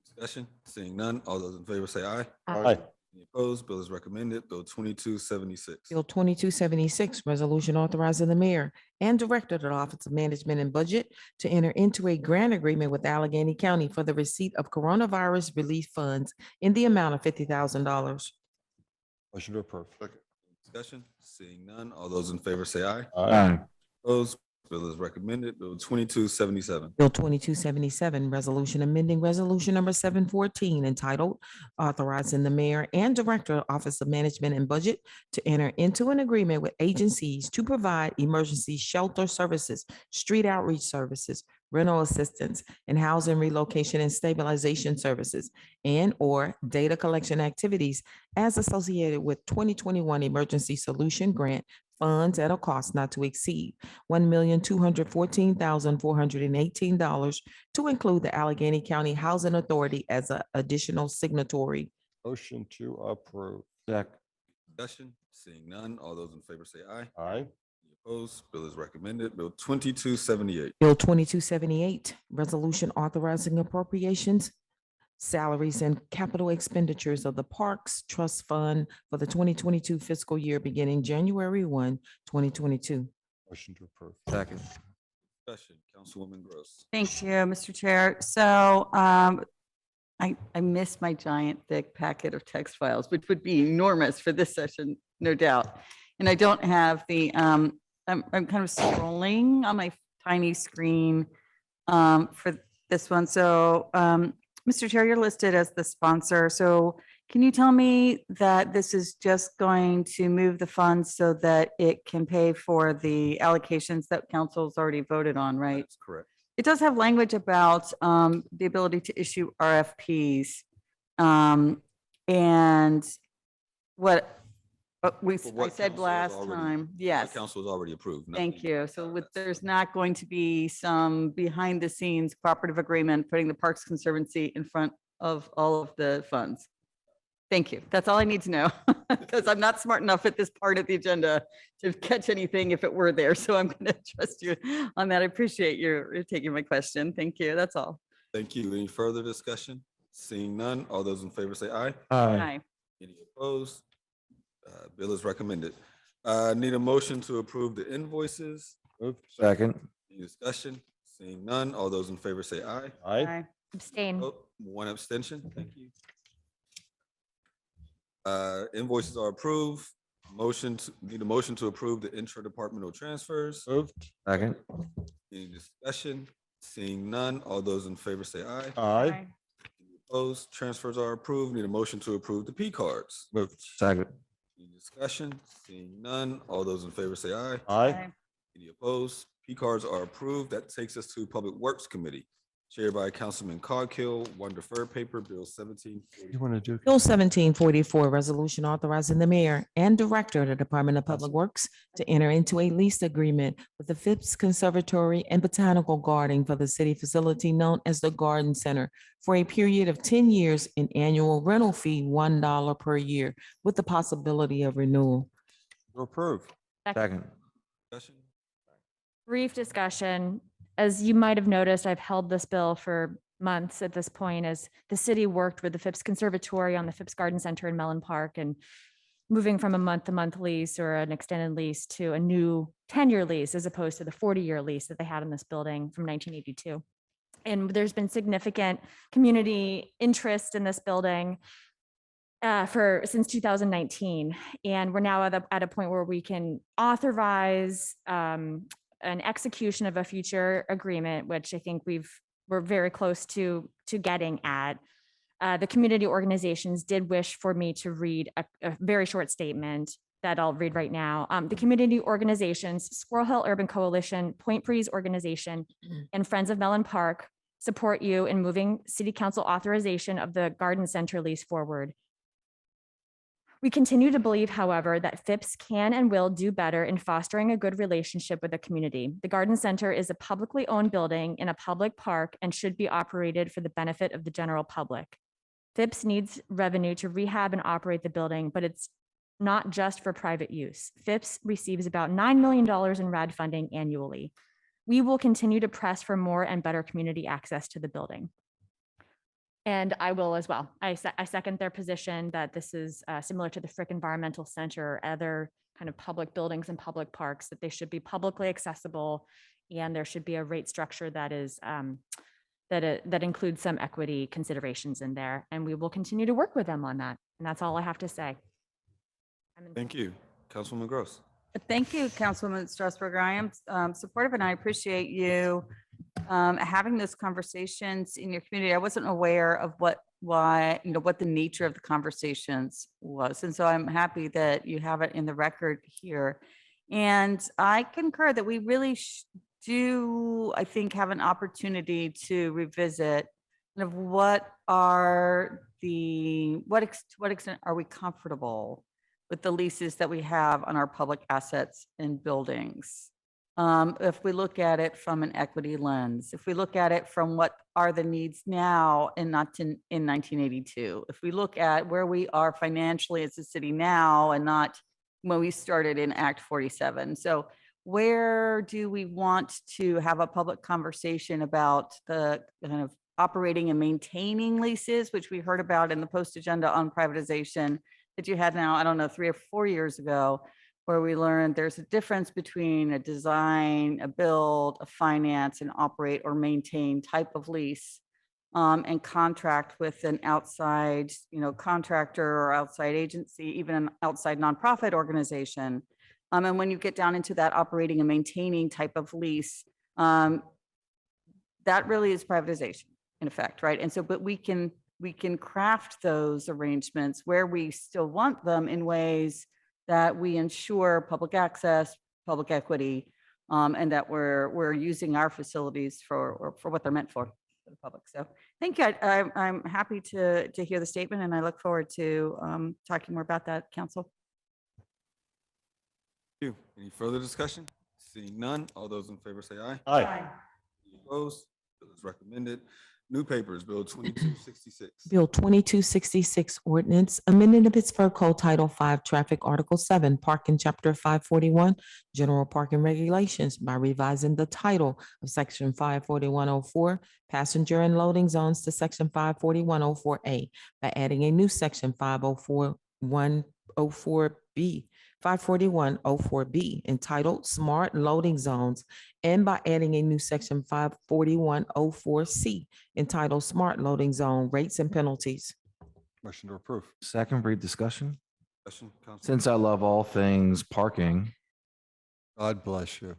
Discussion, seeing none. All those in favor say aye. Aye. Any opposed? Bill is recommended. Bill 2276. Bill 2276, resolution authorizing the mayor and director of the Office of Management and Budget to enter into a grant agreement with Allegheny County for the receipt of coronavirus relief funds in the amount of $50,000. Motion to approve. Discussion, seeing none. All those in favor say aye. Aye. Opposed? Bill is recommended. Bill 2277. Bill 2277, resolution amending resolution number 714 entitled authorizing the mayor and director, Office of Management and Budget to enter into an agreement with agencies to provide emergency shelter services, street outreach services, rental assistance, and housing relocation and stabilization services, and or data collection activities as associated with 2021 Emergency Solution Grant funds at a cost not to exceed $1,214,418 to include the Allegheny County Housing Authority as an additional signatory. Motion to approve. Second. Discussion, seeing none. All those in favor say aye. Aye. Any opposed? Bill is recommended. Bill 2278. Bill 2278, resolution authorizing appropriations, salaries, and capital expenditures of the Parks Trust Fund for the 2022 fiscal year beginning January 1, 2022. Motion to approve. Second. Discussion, Councilwoman Gross. Thank you, Mr. Chair. So I I missed my giant thick packet of text files, which would be enormous for this session, no doubt. And I don't have the, I'm kind of scrolling on my tiny screen for this one. So, Mr. Chair, you're listed as the sponsor. So can you tell me that this is just going to move the funds so that it can pay for the allocations that council's already voted on, right? That's correct. It does have language about the ability to issue RFPs. And what I said council has last already- time, What yes. council has already approved. Thank nothing- you. So there's not going to be some behind the scenes cooperative agreement, putting the Parks Conservancy in front of all of the funds. Thank you. That's all I need to know, because I'm not smart enough at this part of the agenda to catch anything if it were there. So I'm going to trust you on that. I appreciate you taking my question. Thank you. That's all. Thank you. Any further discussion? Seeing none, all those in favor say aye. Aye. Any opposed? Bill is recommended. Need a motion to approve the invoices. Second. Any discussion? Seeing none, all those in favor say aye. Aye. Abstain. Oh, one abstention. Thank you. Invoices are approved. Need a motion to approve the intra-departmental transfers. Second. Any discussion? Seeing none, all those in favor say aye. Aye. Any opposed? Transfers are approved. Need a motion to approve the P cards. Second. Any discussion? Seeing none, all those in favor say aye. Aye. Any opposed? P cards are approved. That takes us to Public Works Committee, chaired by Councilman Coghill. One deferred paper, Bill 17. You want to do? Bill 1744, resolution authorizing the mayor and director of the Department of Public Works to enter into a lease agreement with the Phipps Conservatory and Botanical Garden for the city facility known as the Garden Center for a period of 10 years, an annual rental fee $1 per year with the possibility of renewal. Approve. Second. Discussion? Brief discussion. As you might have noticed, I've held this bill for months at this point as the city worked with the Phipps Conservatory on the Phipps Garden Center in Mellon Park and moving from a month-to-month lease or an extended lease to a new 10-year lease as opposed to the 40-year lease that they had in this building from 1982. And there's been significant community interest in this building since 2019. And we're now at a point where we can authorize an execution of a future agreement, which I think we're very close to getting at. The community organizations did wish for me to read a very short statement that I'll read right now. The community organizations, Squirrel Hill Urban Coalition, Point Breeze Organization, and Friends of Mellon Park support you in moving City Council authorization of the Garden Center lease forward. We continue to believe, however, that Phipps can and will do better in fostering a good relationship with the community. The Garden Center is a publicly owned building in a public park and should be operated for the benefit of the general public. Phipps needs revenue to rehab and operate the building, but it's not just for private use. Phipps receives about $9 million in RAD funding annually. We will continue to press for more and better community access to the building. And I will as well. I second their position that this is similar to the Frick Environmental Center or other kind of public buildings and public parks, that they should be publicly accessible, and there should be a rate structure that is that includes some equity considerations in there. And we will continue to work with them on that. And that's all I have to say. Thank you. Councilwoman Gross. Thank you, Councilwoman Strasburger. I am supportive, and I appreciate you having those conversations in your community. I wasn't aware of what the nature of the conversations was. And so I'm happy that you have it in the record here. And I concur that we really do, I think, have an opportunity to revisit kind of what extent are we comfortable with the leases that we have on our public assets and buildings. If we look at it from an equity lens, if we look at it from what are the needs now and not in 1982, if we look at where we are financially as a city now and not when we started in Act 47. So where do we want to have a public conversation about the kind of operating and maintaining leases, which we heard about in the post agenda on privatization that you had now, I don't know, 3 or 4 years ago, where we learned there's a difference between a design, a build, a finance, and operate or maintain type of lease and contract with an outside, contractor or outside agency, even an outside nonprofit organization. And when you get down into that operating and maintaining type of lease, that really is privatization in effect, right? And so, but we can craft those arrangements where we still want them in ways that we ensure public access, public equity, and that we're using our facilities for what they're meant for the public. So thank you. I'm happy to hear the statement, and I look forward to talking more about that, Council. Thank you. Any further discussion? Seeing none, all those in favor say aye. Aye. Any opposed? Bill is recommended. New papers, Bill 2266. Bill 2266, ordinance amending the Pittsburgh Code Title 5 Traffic Article 7 Parking Chapter 541 General Parking Regulations by revising the title of Section 54104 Passenger and Loading Zones to Section 54104A by adding a new Section 54104B 54104B entitled Smart Loading Zones, and by adding a new Section 54104C entitled Smart Loading Zone Rates and Penalties. Motion to approve. Second, brief discussion. Discussion, Council. Since I love all things parking, God bless you.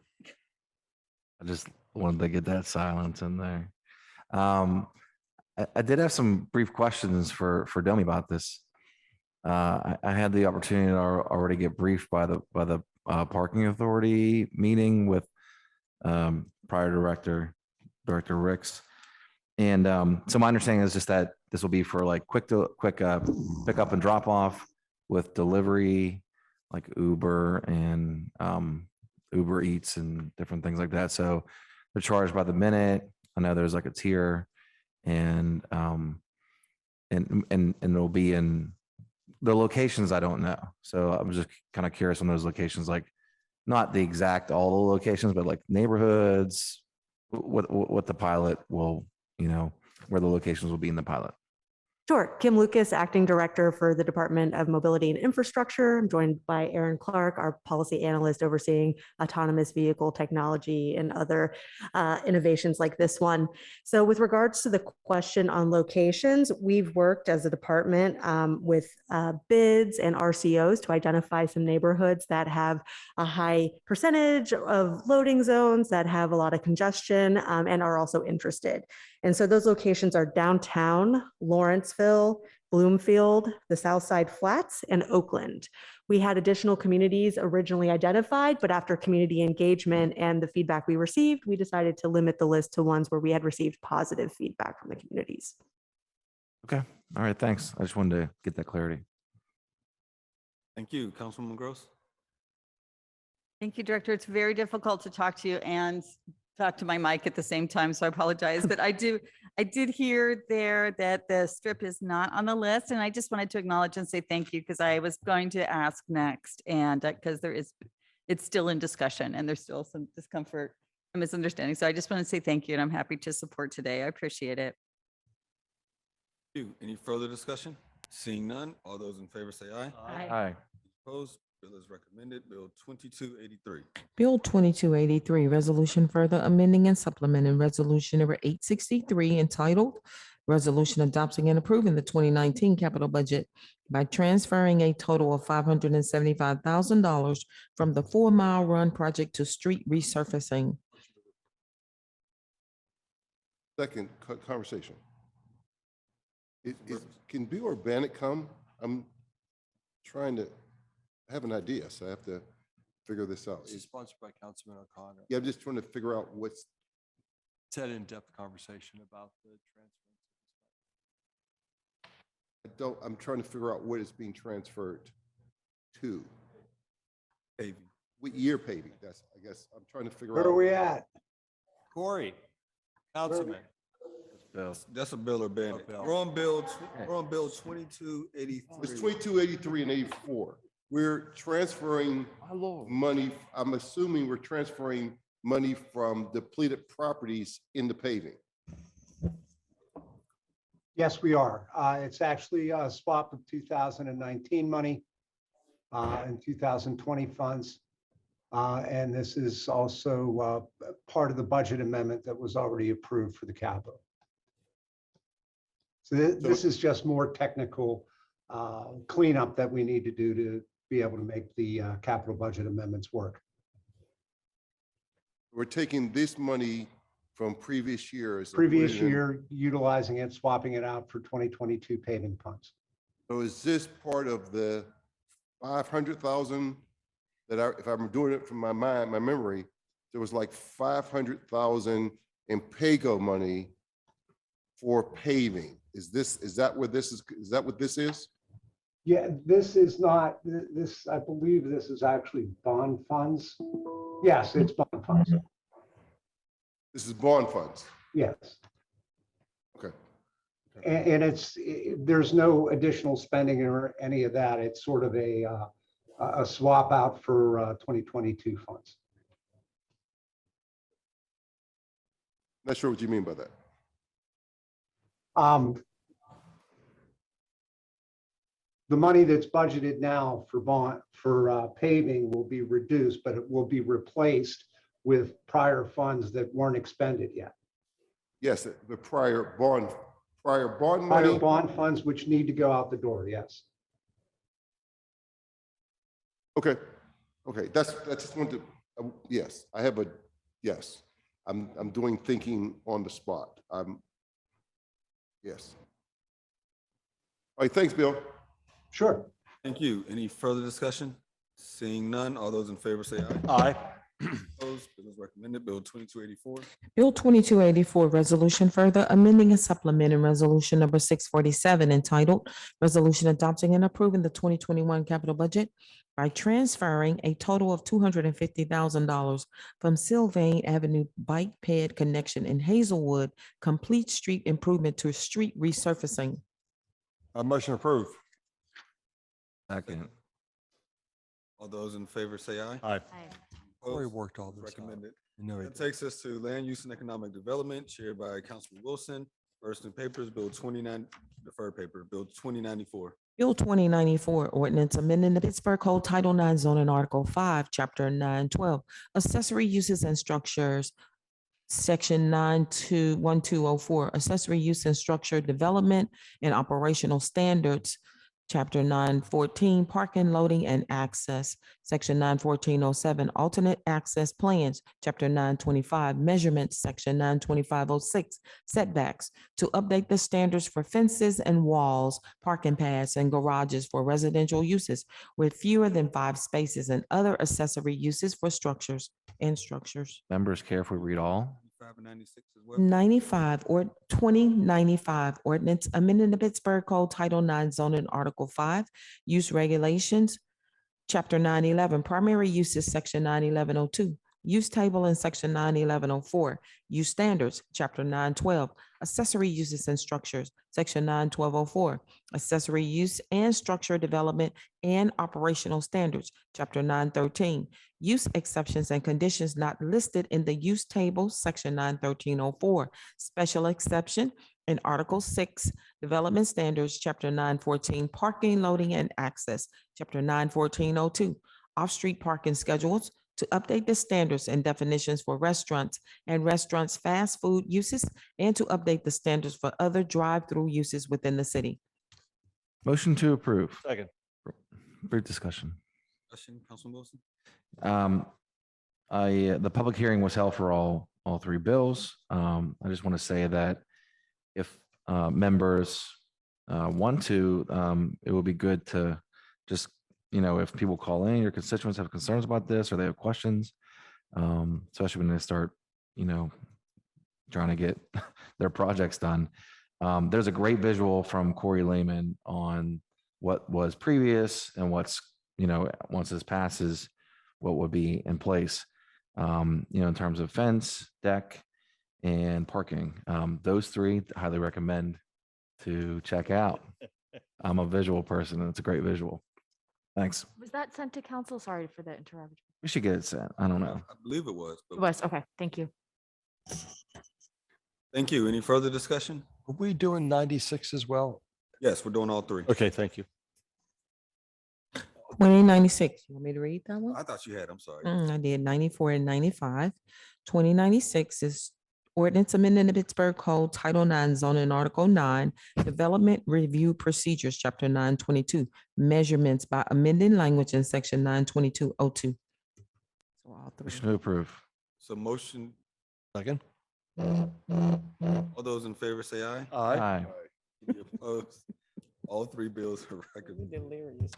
I just wanted to get that silence in there. I did have some brief questions for Domi about this. I had the opportunity to already get briefed by the parking authority meeting with prior Director Ricks. And so my understanding is just that this will be for like quick pick up and drop off with delivery, like Uber and Uber Eats and different things like that. So they're charged by the minute. I know there's like a tier, and it'll be in the locations I don't know. So I'm just kind of curious on those locations, like not the exact all the locations, but like neighborhoods, what the pilot will, where the locations will be in the pilot. Sure. Kim Lucas, Acting Director for the Department of Mobility and Infrastructure. I'm joined by Aaron Clark, our policy analyst overseeing autonomous vehicle technology and other innovations like this one. So with regards to the question on locations, we've worked as a department with bids and RCOs to identify some neighborhoods that have a high percentage of loading zones, that have a lot of congestion, and are also interested. And so those locations are downtown, Lawrenceville, Bloomfield, the Southside Flats, and Oakland. We had additional communities originally identified, but after community engagement and the feedback we received, we decided to limit the list to ones where we had received positive feedback from the communities. Okay. All right. Thanks. I just wanted to get that clarity. Thank you, Councilwoman Gross. Thank you, Director. It's very difficult to talk to you and talk to my mic at the same time, so I apologize. But I did hear there that the strip is not on the list, and I just wanted to acknowledge and say thank you, because I was going to ask next, and because it's still in discussion and there's still some discomfort and misunderstanding. So I just want to say thank you, and I'm happy to support today. I appreciate it. Thank you. Any further discussion? Seeing none, all those in favor say aye. Aye. Opposed? Bill is recommended. Bill 2283. Bill 2283, resolution further amending and supplementing resolution number 863 entitled Resolution Adopting and Approving the 2019 Capital Budget by transferring a total of $575,000 from the 4 Mile Run project to street resurfacing. Second conversation. Can Bill or Bannock come? I'm trying to have an idea, so I have to figure this out. This is sponsored by Councilman O'Connor. Yeah, I'm just trying to figure out what's. It's an in-depth conversation about the transfer. I'm trying to figure out what is being transferred to. Paving. What year paving? That's, I guess, I'm trying to figure Where out. are we at? Corey, Councilman. That's a Bill or Bannock. We're on Bill 2283. It's 2283 and 84. We're transferring money. I'm assuming we're transferring money from depleted properties into paving. Yes, we are. It's actually a swap of 2019 money and 2020 funds. And this is also part of the budget amendment that was already approved for the capital. So this is just more technical cleanup that we need to do to be able to make the capital budget amendments work. We're taking this money from previous years. and Previous putting it in- year, utilizing it, swapping it out for 2022 paving funds. So is this part of the 500,000 that if I'm doing it from my mind, my memory, there was like 500,000 in PAYGO money for paving. Is that what this is? Yeah, this is not, this, I believe this is actually bond funds. Yes, it's bond funds. This is bond funds. Yes. Okay. And there's no additional spending or any of that. It's sort of a swap out for 2022 funds. Not sure what you mean by that. The money that's budgeted now for paving will be reduced, but it will be replaced with prior funds that weren't expended yet. Yes, the prior bond Prior money. bond funds which need to go out the door, yes. Okay, okay, that's just one to, yes, I have yes. I'm doing thinking on the spot. Yes. All right, thanks, Bill. Sure. Thank you. Any further discussion? Seeing none, all those in favor say aye. Aye. Opposed, bill is recommended. Bill 2284. Bill 2284, resolution further amending and supplementing resolution number 647 entitled Resolution Adopting and Approving the 2021 Capital Budget by transferring a total of $250,000 from Sylvain Avenue Bike Ped Connection in Hazelwood Complete Street Improvement to street resurfacing. Motion approved. Second. All those in favor say aye. Aye. Corey Opposed, worked all this out. recommended. No, he That takes us to Land Use and Economic Development, chaired by Councilman Wilson. First in papers, Bill 29, deferred paper, Bill 2094. Bill 2094, ordinance amending the Pittsburgh Code Title 9 zoning Article 5, Chapter 912, accessory uses and structures, Section 921204, accessory use and structure development and operational standards, Chapter 914, parking, loading, and access, Section 91407, alternate access plans, Chapter 925, measurements, Section 92506, setbacks, to update the standards for fences and walls, parking pads, and garages for residential uses with fewer than 5 spaces and other accessory uses for structures and structures. Members care if we read all? 5 and 96 as well. 95 or 2095 ordinance amending the Pittsburgh Code Title 9 zoning Article 5, use regulations, Chapter 911, primary uses, Section 91102, use table in Section 91104, use standards, Chapter 912, accessory uses and structures, Section 91204, accessory use and structure development and operational standards, Chapter 913, use exceptions and conditions not listed in the use table, Section 91304, special exception in Article 6, development standards, Chapter 914, parking, loading, and access, Chapter 91402, off-street parking schedules, to update the standards and definitions for restaurants and restaurants' fast food uses, and to update the standards for other drive-through uses within the city. Motion to approve. Second. Brief discussion. Discussion, Councilman Wilson? The public hearing was held for all 3 bills. I just want to say that if members want to, it would be good to just, if people call in, your constituents have concerns about this or they have questions, especially when they start, trying to get their projects done. There's a great visual from Corey Lehman on what was previous and what's, once this passes, what would be in place, in terms of fence, deck, and parking. Those 3 highly recommend to check out. I'm a visual person and it's a great visual. Thanks. Was that sent to council? Sorry for the interruption. We should get it sent. I don't know. I believe it was. It was, okay, thank you. Thank you. Any further discussion? Are we doing 96 as well? Yes, we're doing all 3. Okay, thank you. 2096, you want me to read that one? I thought you had, I'm sorry. I did 94 and 95. 2096 is Ordinance amending the Pittsburgh Code Title IX zoning Article 9, Development Review Procedures, Chapter 922, Measurements by amending language in Section 92202. So all three. Motion to approve. So motion, Second. all those in favor say aye. Aye. Any opposed? All three bills are recommended.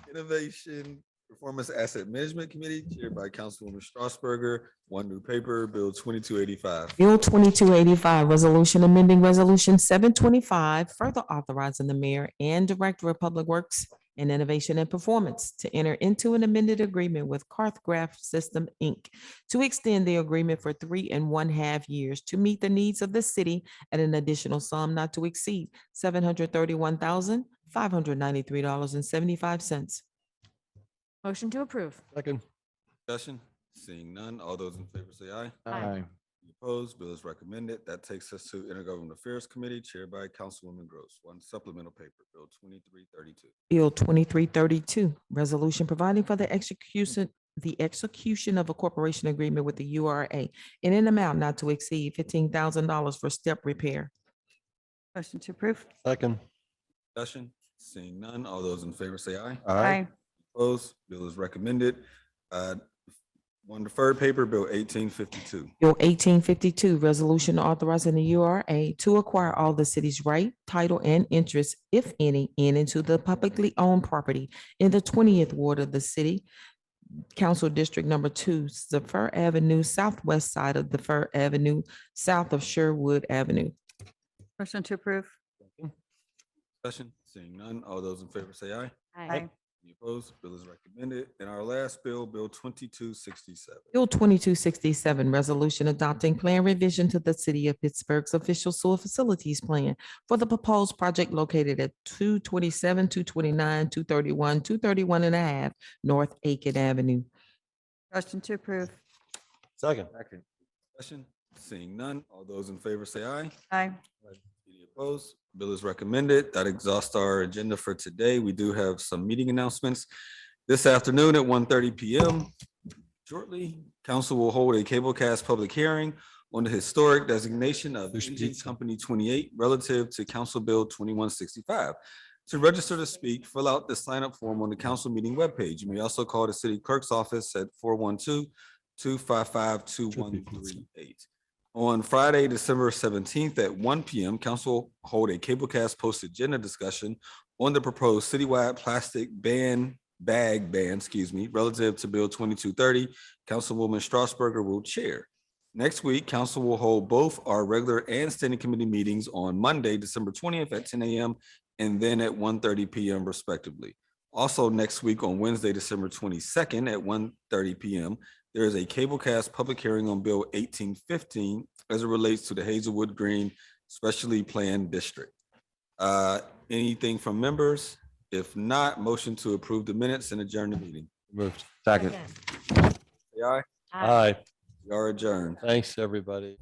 Innovation Performance Asset Management Committee, chaired by Councilwoman Strasburger. One new paper, Bill 2285. Bill 2285, resolution amending Resolution 725, further authorizing the mayor and director of public works and innovation and performance to enter into an amended agreement with Carthgraph System, Inc. to extend the agreement for 3.5 years to meet the needs of the city at an additional sum not to exceed $731,593.75. Motion to approve. Second. Discussion, seeing none, all those in favor say aye. Aye. Any opposed? Bill is recommended. That takes us to Intergovernmental Affairs Committee, chaired by Councilwoman Gross. One supplemental paper, Bill 2332. Bill 2332, resolution providing for the execution of a corporation agreement with the URA in an amount not to exceed $15,000 for step repair. Motion to approve. Second. Discussion, seeing none, all those in favor say aye. Aye. Opposed? Bill is recommended. One deferred paper, Bill 1852. Bill 1852, resolution authorizing the URA to acquire all the city's right, title, and interest, if any, in into the publicly owned property in the 20th ward of the city council district number 2, Zephyr Avenue, southwest side of Zephyr Avenue, south of Sherwood Avenue. Motion to approve. Discussion, seeing none, all those in favor say aye. Aye. Any opposed? Bill is recommended. And our last bill, Bill 2267. Bill 2267, resolution adopting plan revision to the city of Pittsburgh's official sewer facilities plan for the proposed project located at 227, 229, 231, 231 and a half North Aiken Avenue. Motion to approve. Second. Discussion, seeing none, all those in favor say aye. Aye. Any opposed? Bill is recommended. That exhausts our agenda for today. We do have some meeting announcements. This afternoon at 1:30 p.m. Shortly, council will hold a cablecast public hearing on the historic designation of Engine Company 28 relative to Council Bill 2165. To register to speak, fill out the sign-up form on the council meeting webpage. You may also call the city clerk's office at 412-255-2138. On Friday, December 17th at 1 p.m., council will hold a cablecast post-agenda discussion on the proposed citywide plastic bag ban, relative to Bill 2230. Councilwoman Strasburger will chair. Next week, council will hold both our regular and standing committee meetings on Monday, December 20th at 10 a.m. and then at 1:30 p.m. respectively. Also next week on Wednesday, December 22nd at 1:30 p.m., there is a cablecast public hearing on Bill 1815 as it relates to the Hazelwood Green Specially Planned District. Anything from members? If not, motion to approve the minutes and adjourn the meeting. Moved. Second. Say aye. Aye. We are adjourned. Thanks, everybody.